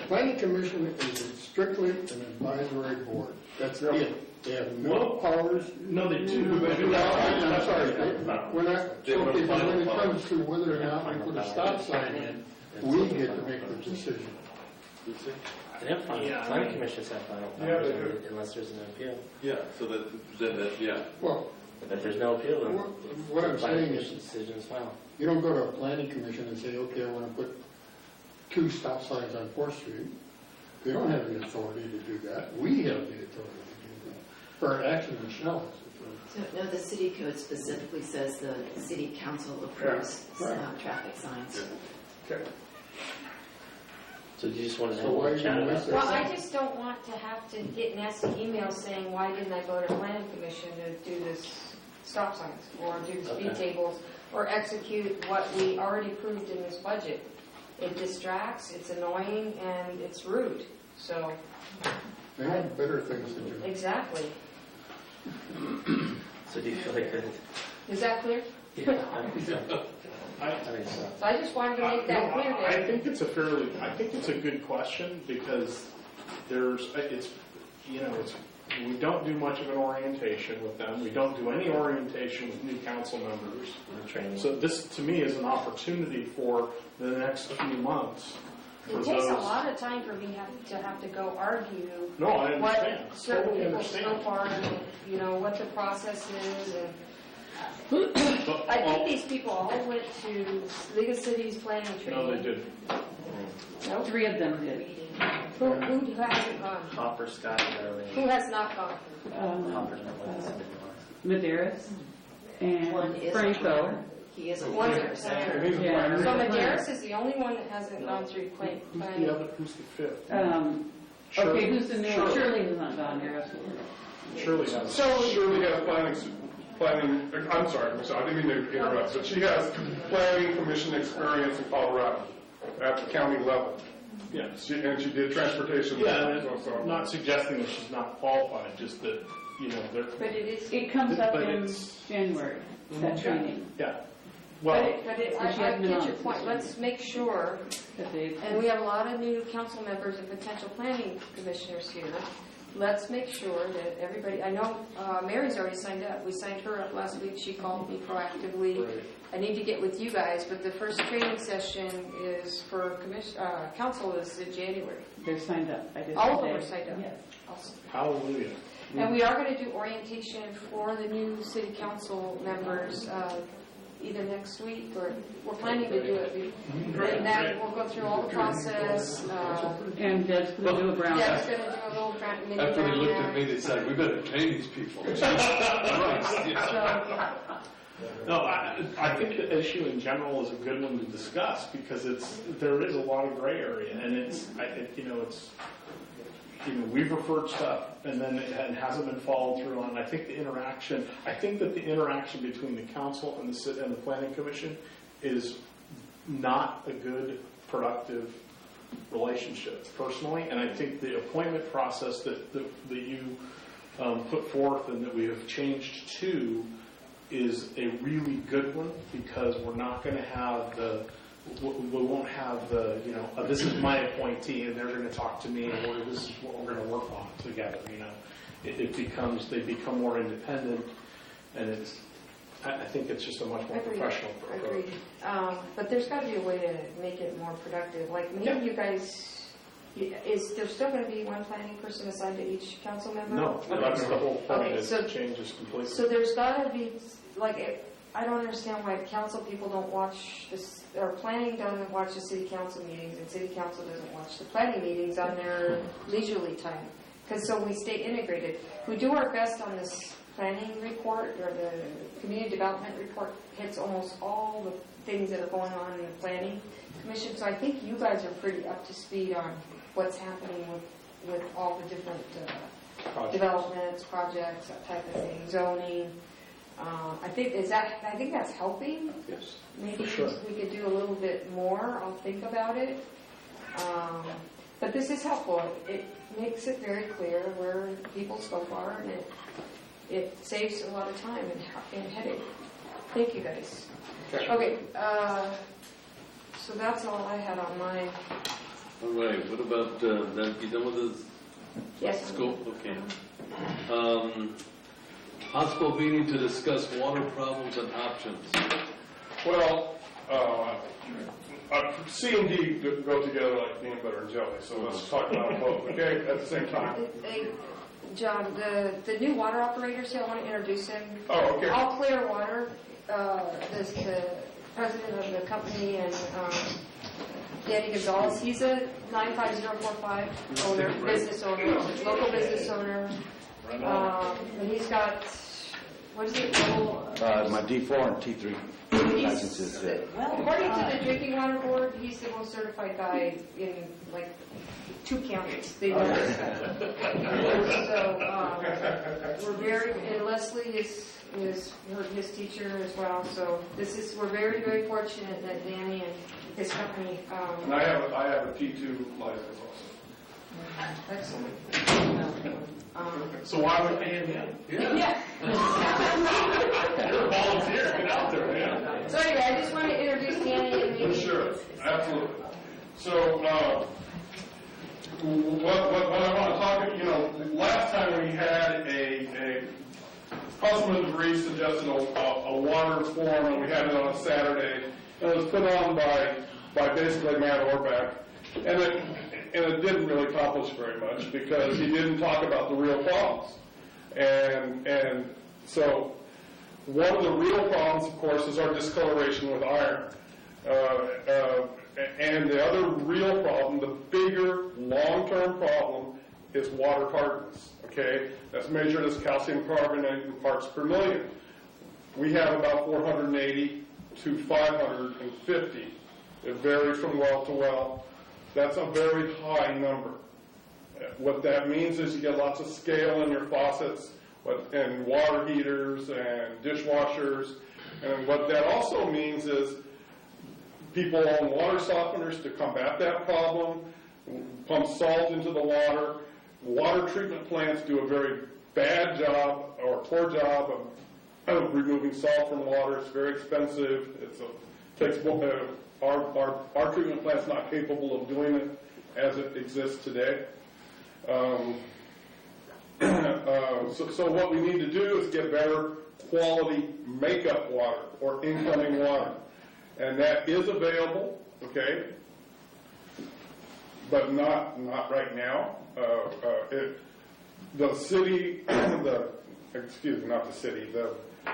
Planning Commission is strictly an advisory board. That's it. They have no powers. No, they do. I'm sorry. When it comes to whether or not we put a stop sign in, we get to make the decision. They have planning commissions have final powers unless there's an appeal. Yeah, so that. Well, if there's no appeal, then what I'm saying is, decision is final. you don't go to a planning commission and say, okay, I want to put 2 stop signs on 4th Street. They don't have the authority to do that. We have the authority to do that. Or actually, Michelle has. So, no, the city code specifically says the city council approves traffic signs. Okay. So you just want to So why chat about Well, I just don't want to have to get nasty emails saying, why didn't I go to planning commission to do this stop signs, or do the speed tables, or execute what we already approved in this budget. It distracts, it's annoying, and it's rude, so. They have better things to do. Exactly. So do you feel like that? Is that clear? Yeah, I think so. So I just wanted to make that clear. I think it's a good question, because we don't do much of an orientation with them. We don't do any orientation with new council members. So this, to me, is an opportunity for the next few months. It takes a lot of time for me to have to go argue No, I understand. what certain Totally people's understand. scope are, and what the process is, and I think these people all went to League of Cities planning training. No, they didn't. Nope. 3 of them did. Who hasn't gone? Hopper, Scott, and Darlene. Who has not gone? Hopper's not one. Medeiros One and is Franco. He is a One's planner. a planner. Yeah. So Medeiros is the only one that hasn't gone through planning. Who's the fifth? Okay, who's the new one? Shirley has not gone there. Shirley has. Shirley has planning, I'm sorry, Michelle, I didn't mean to interrupt, but she has planning commission experience in Colorado at the county level. Yeah. And she did transportation. Yeah, I'm not suggesting that she's not qualified, just that, But it comes up in January, that training. Yeah. Well, I get your point. Let's make sure, and we have a lot of new council members and potential planning commissioners here. Let's make sure that everybody, I know Mary's already signed up. We signed her up last week. She called me proactively. Right. I need to get with you guys, but the first training session is for council is in January. They're signed up. All of them are signed up. Yes. Awesome. Hallelujah. And we are going to do orientation for the new city council members either next week, or we're planning to do it. And then we'll go through all the process. And Deb's going to do a brown. Deb's going to do a little mini After they brown looked bag. at me, they said, we better train these people. No, I think the issue in general is a good one to discuss, because there is a lot of gray area, and we've referred stuff and then it hasn't been followed through on. I think that the interaction between the council and the planning commission is not a good, productive relationship personally, and I think the appointment process that you put forth and that we have changed to is a really good one, because we're not going to have we won't have this is my appointee and they're going to talk to me, and this is what we're going to work on together. They become more independent, and I think it's just a much more professional approach. Agreed. But there's got to be a way to make it more productive. Like maybe you guys, is there still going to be one planning person assigned to each council member? No, Okay. that's the whole point. Okay, It changes completely. So there's got to be, I don't understand why council people don't watch this, or planning doesn't watch the city council meetings, and city council doesn't watch the planning meetings on their leisurely time. Because so we stay integrated. We do our best on this planning report, or the community development report hits almost all the things that are going on in the planning commission. So I think you guys are pretty up to speed on what's happening with all the different developments, projects, that type of thing, zoning. I think that's helping. Yes. Maybe For sure. we could do a little bit more. I'll think about it. But this is helpful. It makes it very clear where people's scope are, and it saves a lot of time and headache. Thank you, guys. Okay, so that's all I had on my... All right, what about, you done with this? Yes. Scope, okay. Possible meeting to discuss water problems and options. Well, C and D go together like peanut butter and jelly, so let's talk about them both, okay, at the same time. Hey, John, the new water operators here, I want to introduce him. Oh, okay. All Clear Water, the president of the company, and Danny Gonzalez, he's a 95045 owner, business owner, local business owner. And he's got, what is it, My D4 and T3 licenses. according to the Drinking Water Board, he's the most certified guy in like 2 counties. They know this guy. So we're very, and Leslie is his teacher as well. So we're very, very fortunate that Danny and his company. And I have a T2 license also. Excellent. So why would pay him? Yeah. You're a volunteer. Get out there, man. So anyway, I just want to introduce Danny and maybe. Sure, absolutely. So, what I want to talk, last time we had a Councilman DeVries suggested a water forum, and we had it on a Saturday. And it was put on by basically Matt Orback, and it didn't really accomplish very much because he didn't talk about the real problems. And so one of the real problems, of course, is our discoloration with iron. And the other real problem, the bigger long-term problem, is water hardness. Okay, that's measured as calcium carbonate in parts per million. We have about 480 to 550. It varies from well to well. That's a very high number. What that means is you get lots of scale in your faucets and water heaters and dishwashers. And what that also means is people own water softeners to combat that problem, pump salt into the water. Water treatment plants do a very bad job or poor job of removing salt from water. It's very expensive. Our treatment plant's not capable of doing it as it exists today. So what we need to do is get better quality makeup water or incoming water. And that is available, okay, but not right now. The city,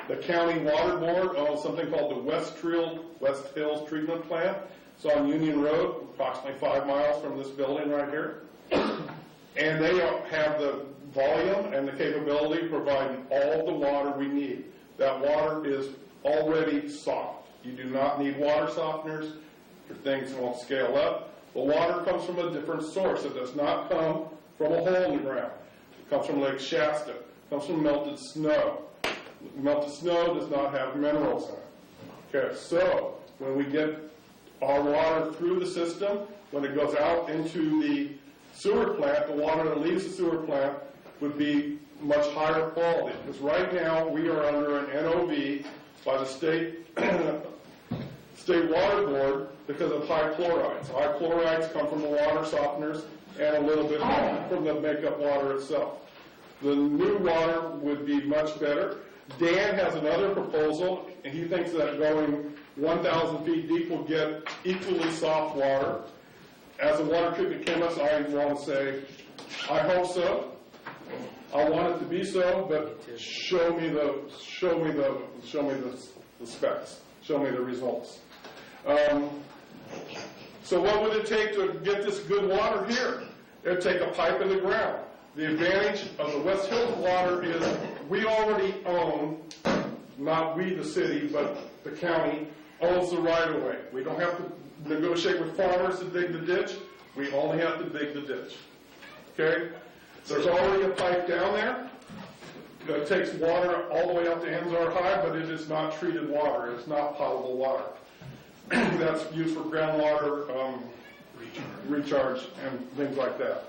the county water board owns something called the West Hills Treatment Plant. It's on Union Road, approximately 5 miles from this building right here. And they have the volume and the capability of providing all the water we need. That water is already soft. You do not need water softeners. Your things won't scale up. The water comes from a different source. It does not come from a hole in the ground. It comes from Lake Shasta. It comes from melted snow. Melted snow does not have minerals in it. Okay, so when we get our water through the system, when it goes out into the sewer plant, the water that leaves the sewer plant would be much higher quality. Because right now we are under an NOV by the state water board because of high chlorides. High chlorides come from the water softeners and a little bit from the makeup water itself. The new water would be much better. Dan has another proposal, and he thinks that going 1,000 feet deep will get equally soft water. As a water treatment chemist, I want to say, I hope so. I want it to be so, but show me the specs. Show me the results. So what would it take to get this good water here? It would take a pipe in the ground. The advantage of the West Hills water is we already own, not we the city, but the county owns the right-of-way. We don't have to negotiate with farmers to dig the ditch. We only have to dig the ditch. Okay? There's already a pipe down there. It takes water all the way up to Anzar High, but it is not treated water. It's not potable water. That's used for groundwater recharge and things like that.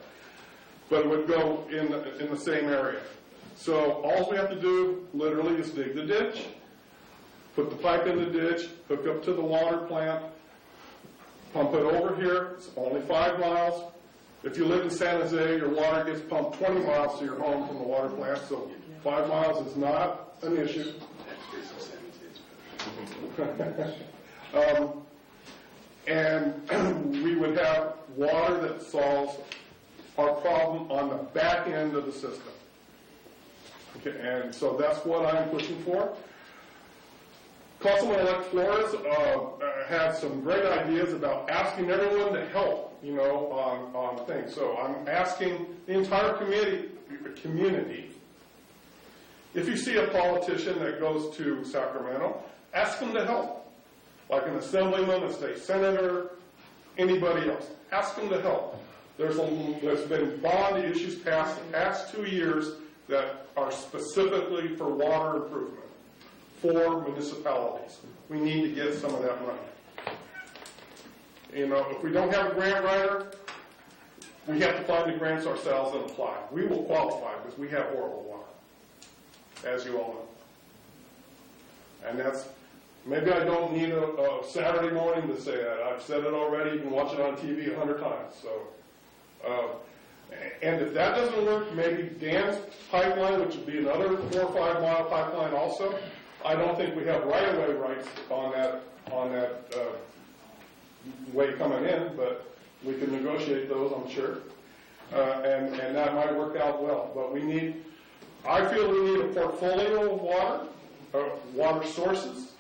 But it would go in the same area. So all we have to do literally is dig the ditch, put the pipe in the ditch, hook up to the water plant, pump it over here. It's only 5 miles. If you live in San Jose, your water gets pumped 20 miles to your home from the water plant, so 5 miles is not an issue. And we would have water that solves our problem on the back end of the system. Okay, and so that's what I'm pushing for. Councilman-elect Flores had some great ideas about asking everyone to help, on things. So I'm asking the entire community, if you see a politician that goes to Sacramento, ask them to help. Like an assemblyman, a state senator, anybody else. Ask them to help. There's been bond issues passed the past 2 years that are specifically for water improvement for municipalities. We need to get some of that money. If we don't have a grant writer, we have to find the grants ourselves and apply. We will qualify because we have horrible water, as you all know. And that's, maybe I don't need a Saturday morning to say that. I've said it already. You can watch it on TV 100 times. So, and if that doesn't work, maybe Dan's pipeline, which would be another 4 or 5 mile pipeline also. I don't think we have right-of-way rights on that way coming in, but we can negotiate those, I'm sure. And that might work out well. But I feel we need a portfolio of water sources.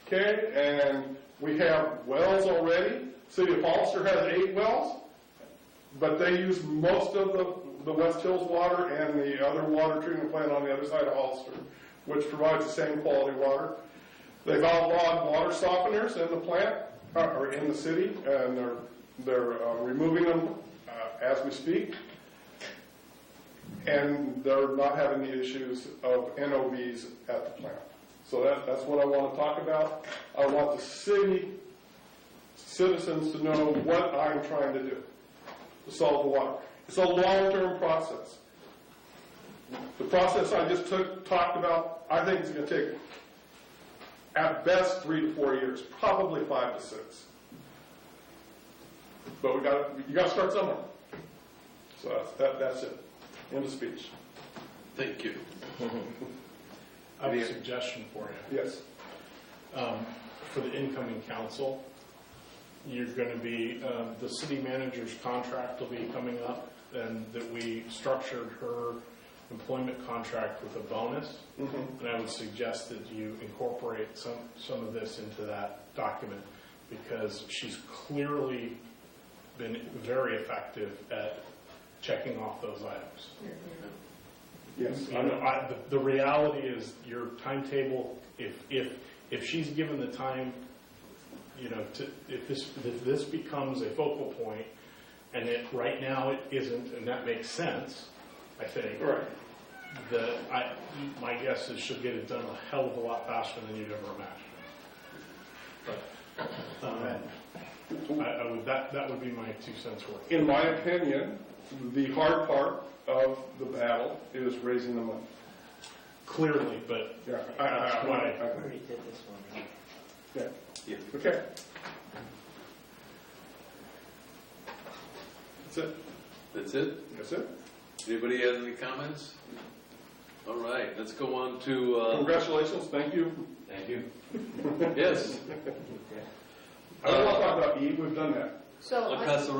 Okay, and we have wells already. City of Hollister has 8 wells, but they use most of the West Hills water and the other water treatment plant on the other side of Hollister, which provides the same quality water. They've outlawed water softeners in the plant, or in the city, and they're removing them as we speak. And they're not having the issues of NOVs at the plant. So that's what I want to talk about. I want the city citizens to know what I'm trying to do to solve the water. It's a long-term process. The process I just talked about, I think it's going to take, at best, 3 to 4 years, probably 5 to 6. But you got to start somewhere. So that's it. End of speech. Thank you. I have a suggestion for you. Yes. For the incoming council, you're going to be, the city manager's contract will be coming up, and that we structured her employment contract with a bonus. And I would suggest that you incorporate some of this into that document, because she's clearly been very effective at checking off those items. Yes. The reality is your timetable, if she's given the time, if this becomes a focal point, and right now it isn't, and that makes sense, I think. Right. My guess is she'll get it done a hell of a lot faster than you'd ever imagine. But that would be my 2 cents worth. In my opinion, the hard part of the battle is raising the money. Clearly, but yeah, I already did this one. Yeah. Yeah. Okay. That's it. That's it? That's it. Anybody has any comments? All right, let's go on to... Congratulations. Thank you. Thank you. Yes. I don't want to talk about Eve. We've done that. So I just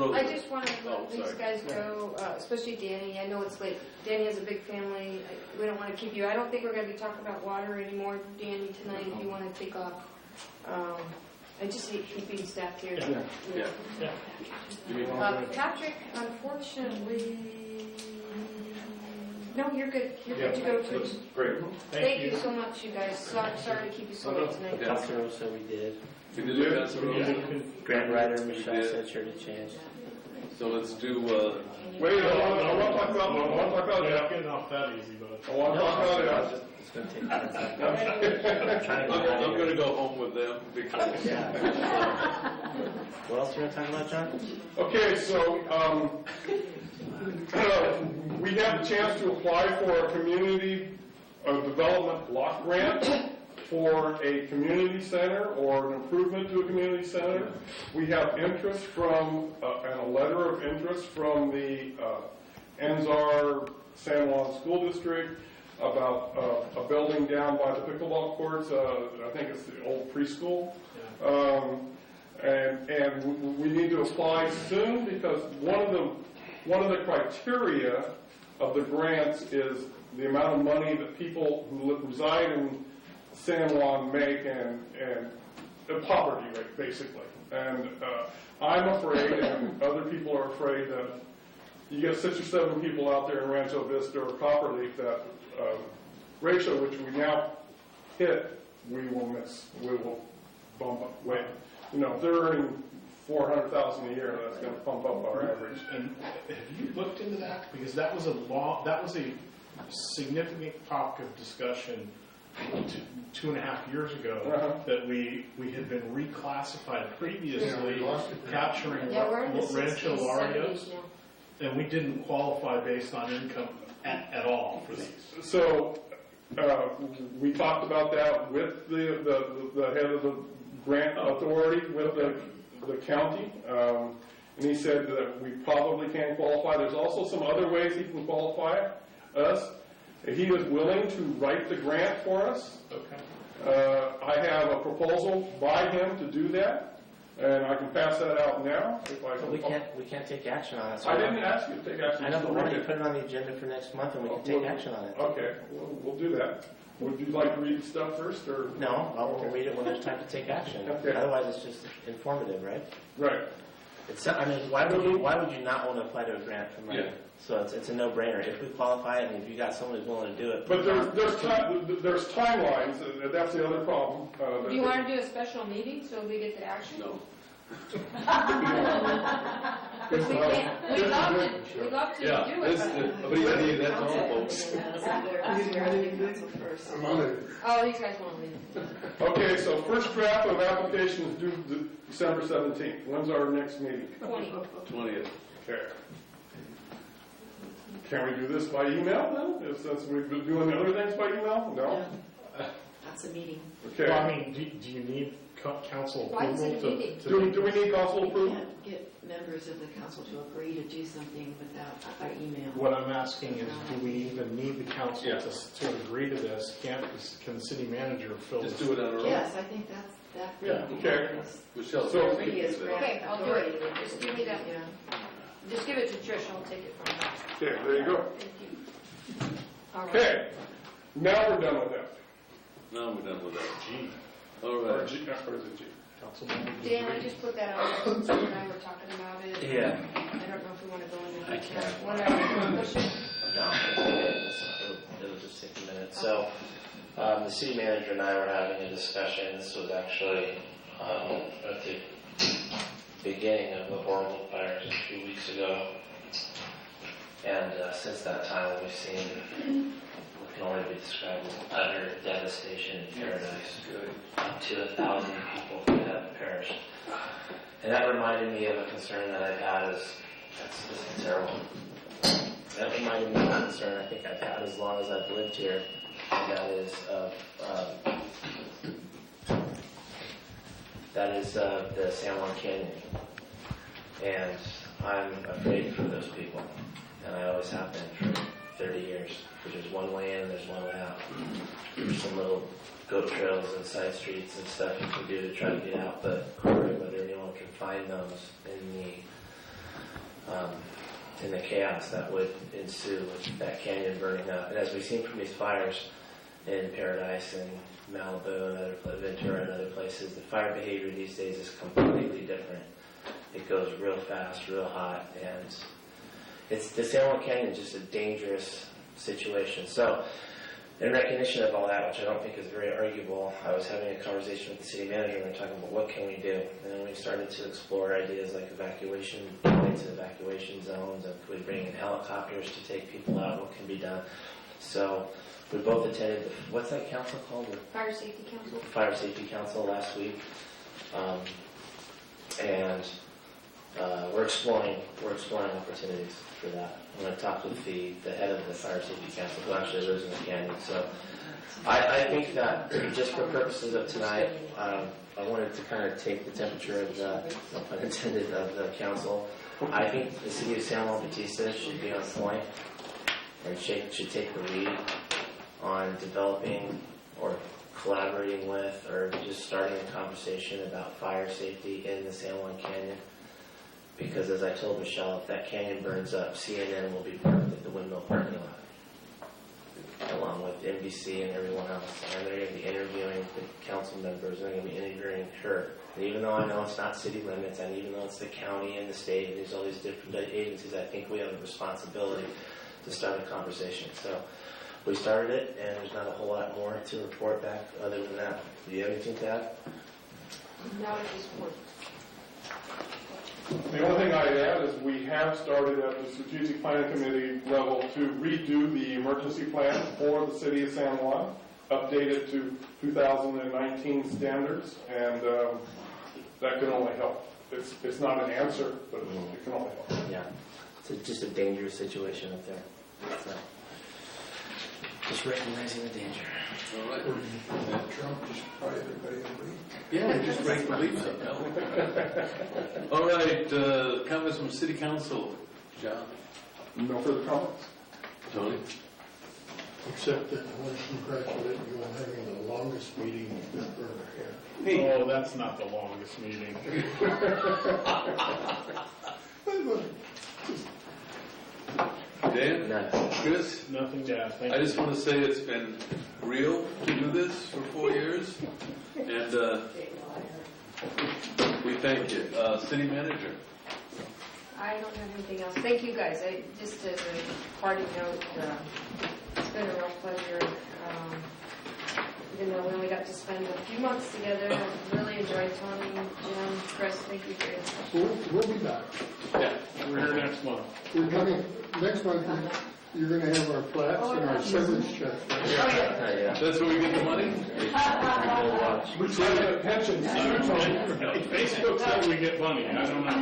want to let these guys go, especially Danny. I know it's late. Danny has a big family. We don't want to keep you. I don't think we're going to be talking about water anymore, Danny, tonight, if you want to take off. I just hate keeping staff here. Patrick, unfortunately... No, you're good. You're good to go too. Great. Thank you so much, you guys. Sorry to keep you so late tonight. Councilor, so we did. We did it, Councilor. Grant writer, Michelle said sure to change. So let's do... Wait, I want to talk about I want to talk about You're that. not getting off that easy, but. I want to talk about that. It's going to take 10 seconds. I'm going to go home with them because. What else are you going to talk about, John? Okay, so we have the chance to apply for a community development block grant for a community center or an improvement to a community center. We have interest from, and a letter of interest from the Enzar San Juan School District about a building down by the pickleball courts. I think it's the old preschool. And we need to apply soon because one of the criteria of the grants is the amount of money that people who reside in San Juan make and the poverty rate, basically. And I'm afraid, and other people are afraid, that you get 6 or 7 people out there in Rancho Vista or Copperleaf, that ratio which we now hit, we will miss. We will bump up way. You know, if they're earning $400,000 a year, that's going to pump up our average. And have you looked into that? Because that was a significant topic of discussion 2.5 years ago, that we had been reclassified previously, capturing Rancho Larios, and we didn't qualify based on income at all for these. So we talked about that with the head of the grant authority, with the county, and he said that we probably can't qualify. There's also some other ways he can qualify us. He is willing to write the grant for us. Okay. I have a proposal by him to do that, and I can pass that out now. If I can. We can't take action on it. So I didn't ask you to take action. I know, but why don't you put it on the agenda for next month and we can take action on it? Okay, we'll do that. Would you like to read the stuff first, or? No, I'll read it when there's time to take action. Okay. Otherwise, it's just informative, right? Right. I mean, why would you not want to apply to a grant from money? Yeah. So it's a no-brainer. If we qualify it, and if you got someone who's willing to do it. But there's timelines, and that's the other problem. Do you want to do a special meeting so we get to action? No. We can't, we'd love to do it. But that's all, folks. Oh, these guys want to leave. Okay, so first draft of application is due December 17th. When's our next meeting? 20th. Okay. Can we do this by email then? Since we've been doing the other things by email? No? That's a meeting. Okay. Well, I mean, do you need council Why is approval it a meeting? Do we need council approval? You can't get members of the council to agree to do something without, by email. What I'm asking is, do we even need the council to agree to this? Can the city manager fill this? Just do it on our own. Yes, I think that. Yeah, okay. Michelle, So- Okay, I'll do it. Just give me that. Just give it to Trish, I'll take it from her. Okay, there you go. Thank you. All right. Okay, now we're done with that. Now we're done with that. G. All Or right. G, or is it G? Dan, I just put that out there since you and I were talking about it. Yeah. I don't know if we want to go into I detail. can't. Whatever, push it. No, it'll just take a minute. So, the city manager and I were having a discussion. This was actually at the beginning of the horrible fires a few weeks ago. And since that time, we've seen what can only be described as utter devastation in Paradise. Up to 1,000 people have perished. And that reminded me of a concern that I've had this is terrible. That reminded me of a concern I think I've had as long as I've lived here, and that is the San Juan Canyon. And I'm afraid for those people, and I always have been for 30 years. There's one way in, there's one way out. There's some little goat trails and side streets and stuff you can do to try to get out, but whether anyone can find those in the chaos that would ensue with that canyon burning up. And as we've seen from these fires in Paradise and Malibu and other Ventura and other places, the fire behavior these days is completely different. It goes real fast, real hot, and the San Juan Canyon is just a dangerous situation. So In recognition of all that, which I don't think is very arguable, I was having a conversation with the city manager, and we were talking about what can we do. And then we started to explore ideas like evacuation points and evacuation zones, and could we bring in helicopters to take people out, what can be done. So we both attended, what's that council called? The Fire Safety Council. Fire Safety Council last week. We're exploring opportunities for that. I'm going to talk with the head of the Fire Safety Council, who actually lives in the canyon. So I think that just for purposes of tonight, I wanted to kind of take the temperature of the, no pun intended, of the council. I think the city of San Juan Bautista should be on point and should take the lead on developing or collaborating with or just starting a conversation about fire safety in the San Juan Canyon. Because as I told Michelle, if that canyon burns up, CNN will be parked at the windmill parking lot, along with NBC and everyone else. And they're going to be interviewing the council members, and they're going to be interviewing her. And even though I know it's not city limits, and even though it's the county and the state, and there's all these different agencies, I think we have a responsibility to start a conversation. So we started it, and there's not a whole lot more to report back other than that. Do you have anything to add? Not at this point. The only thing I'd add is we have started at the Strategic Planning Committee level to redo the emergency plan for the city of San Juan, update it to 2019 standards, and that can only help. It's not an answer, but it can only help. Yeah, it's just a dangerous situation up there. So, just recognizing the danger. All right. Trump just probably everybody agree. Yeah, just break the leaves up now. All right, comments from City Council. John? No further comments. Tony? Except that I want to congratulate you on having the longest meeting ever had. Oh, that's not the longest meeting. Dan? Chris? Nothing to add. Thank I you. just want to say it's been real to do this for 4 years, and we thank you. City Manager? I don't have anything else. Thank you guys. Just as a party note, it's been a real pleasure. Even though we only got to spend a few months together, I've really enjoyed Tony, Jim, Chris. Thank you for your discussion. We'll be back. Yeah, we're here next month. We're coming, next month, you're going to have our flats and our severance check. Yeah. That's where we get the money? We have a pension. Facebook said we get money. I don't know. I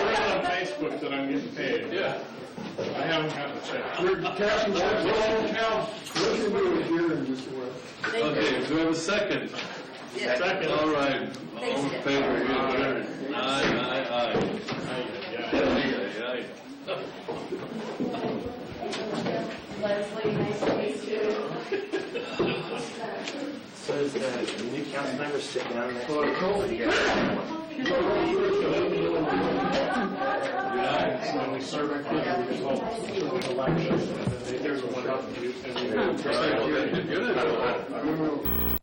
read on Facebook that I'm getting paid. Yeah. I haven't got the check. We're cashing checks. We'll do it here in just a while. Okay, do we have a second? Yeah. Second. All right. All in favor, we adjourn. Aye. Leslie, nice to meet you. So does the new council member sit down next to you? When we serve the results of the election, there's a one up and we All right, well, then, good.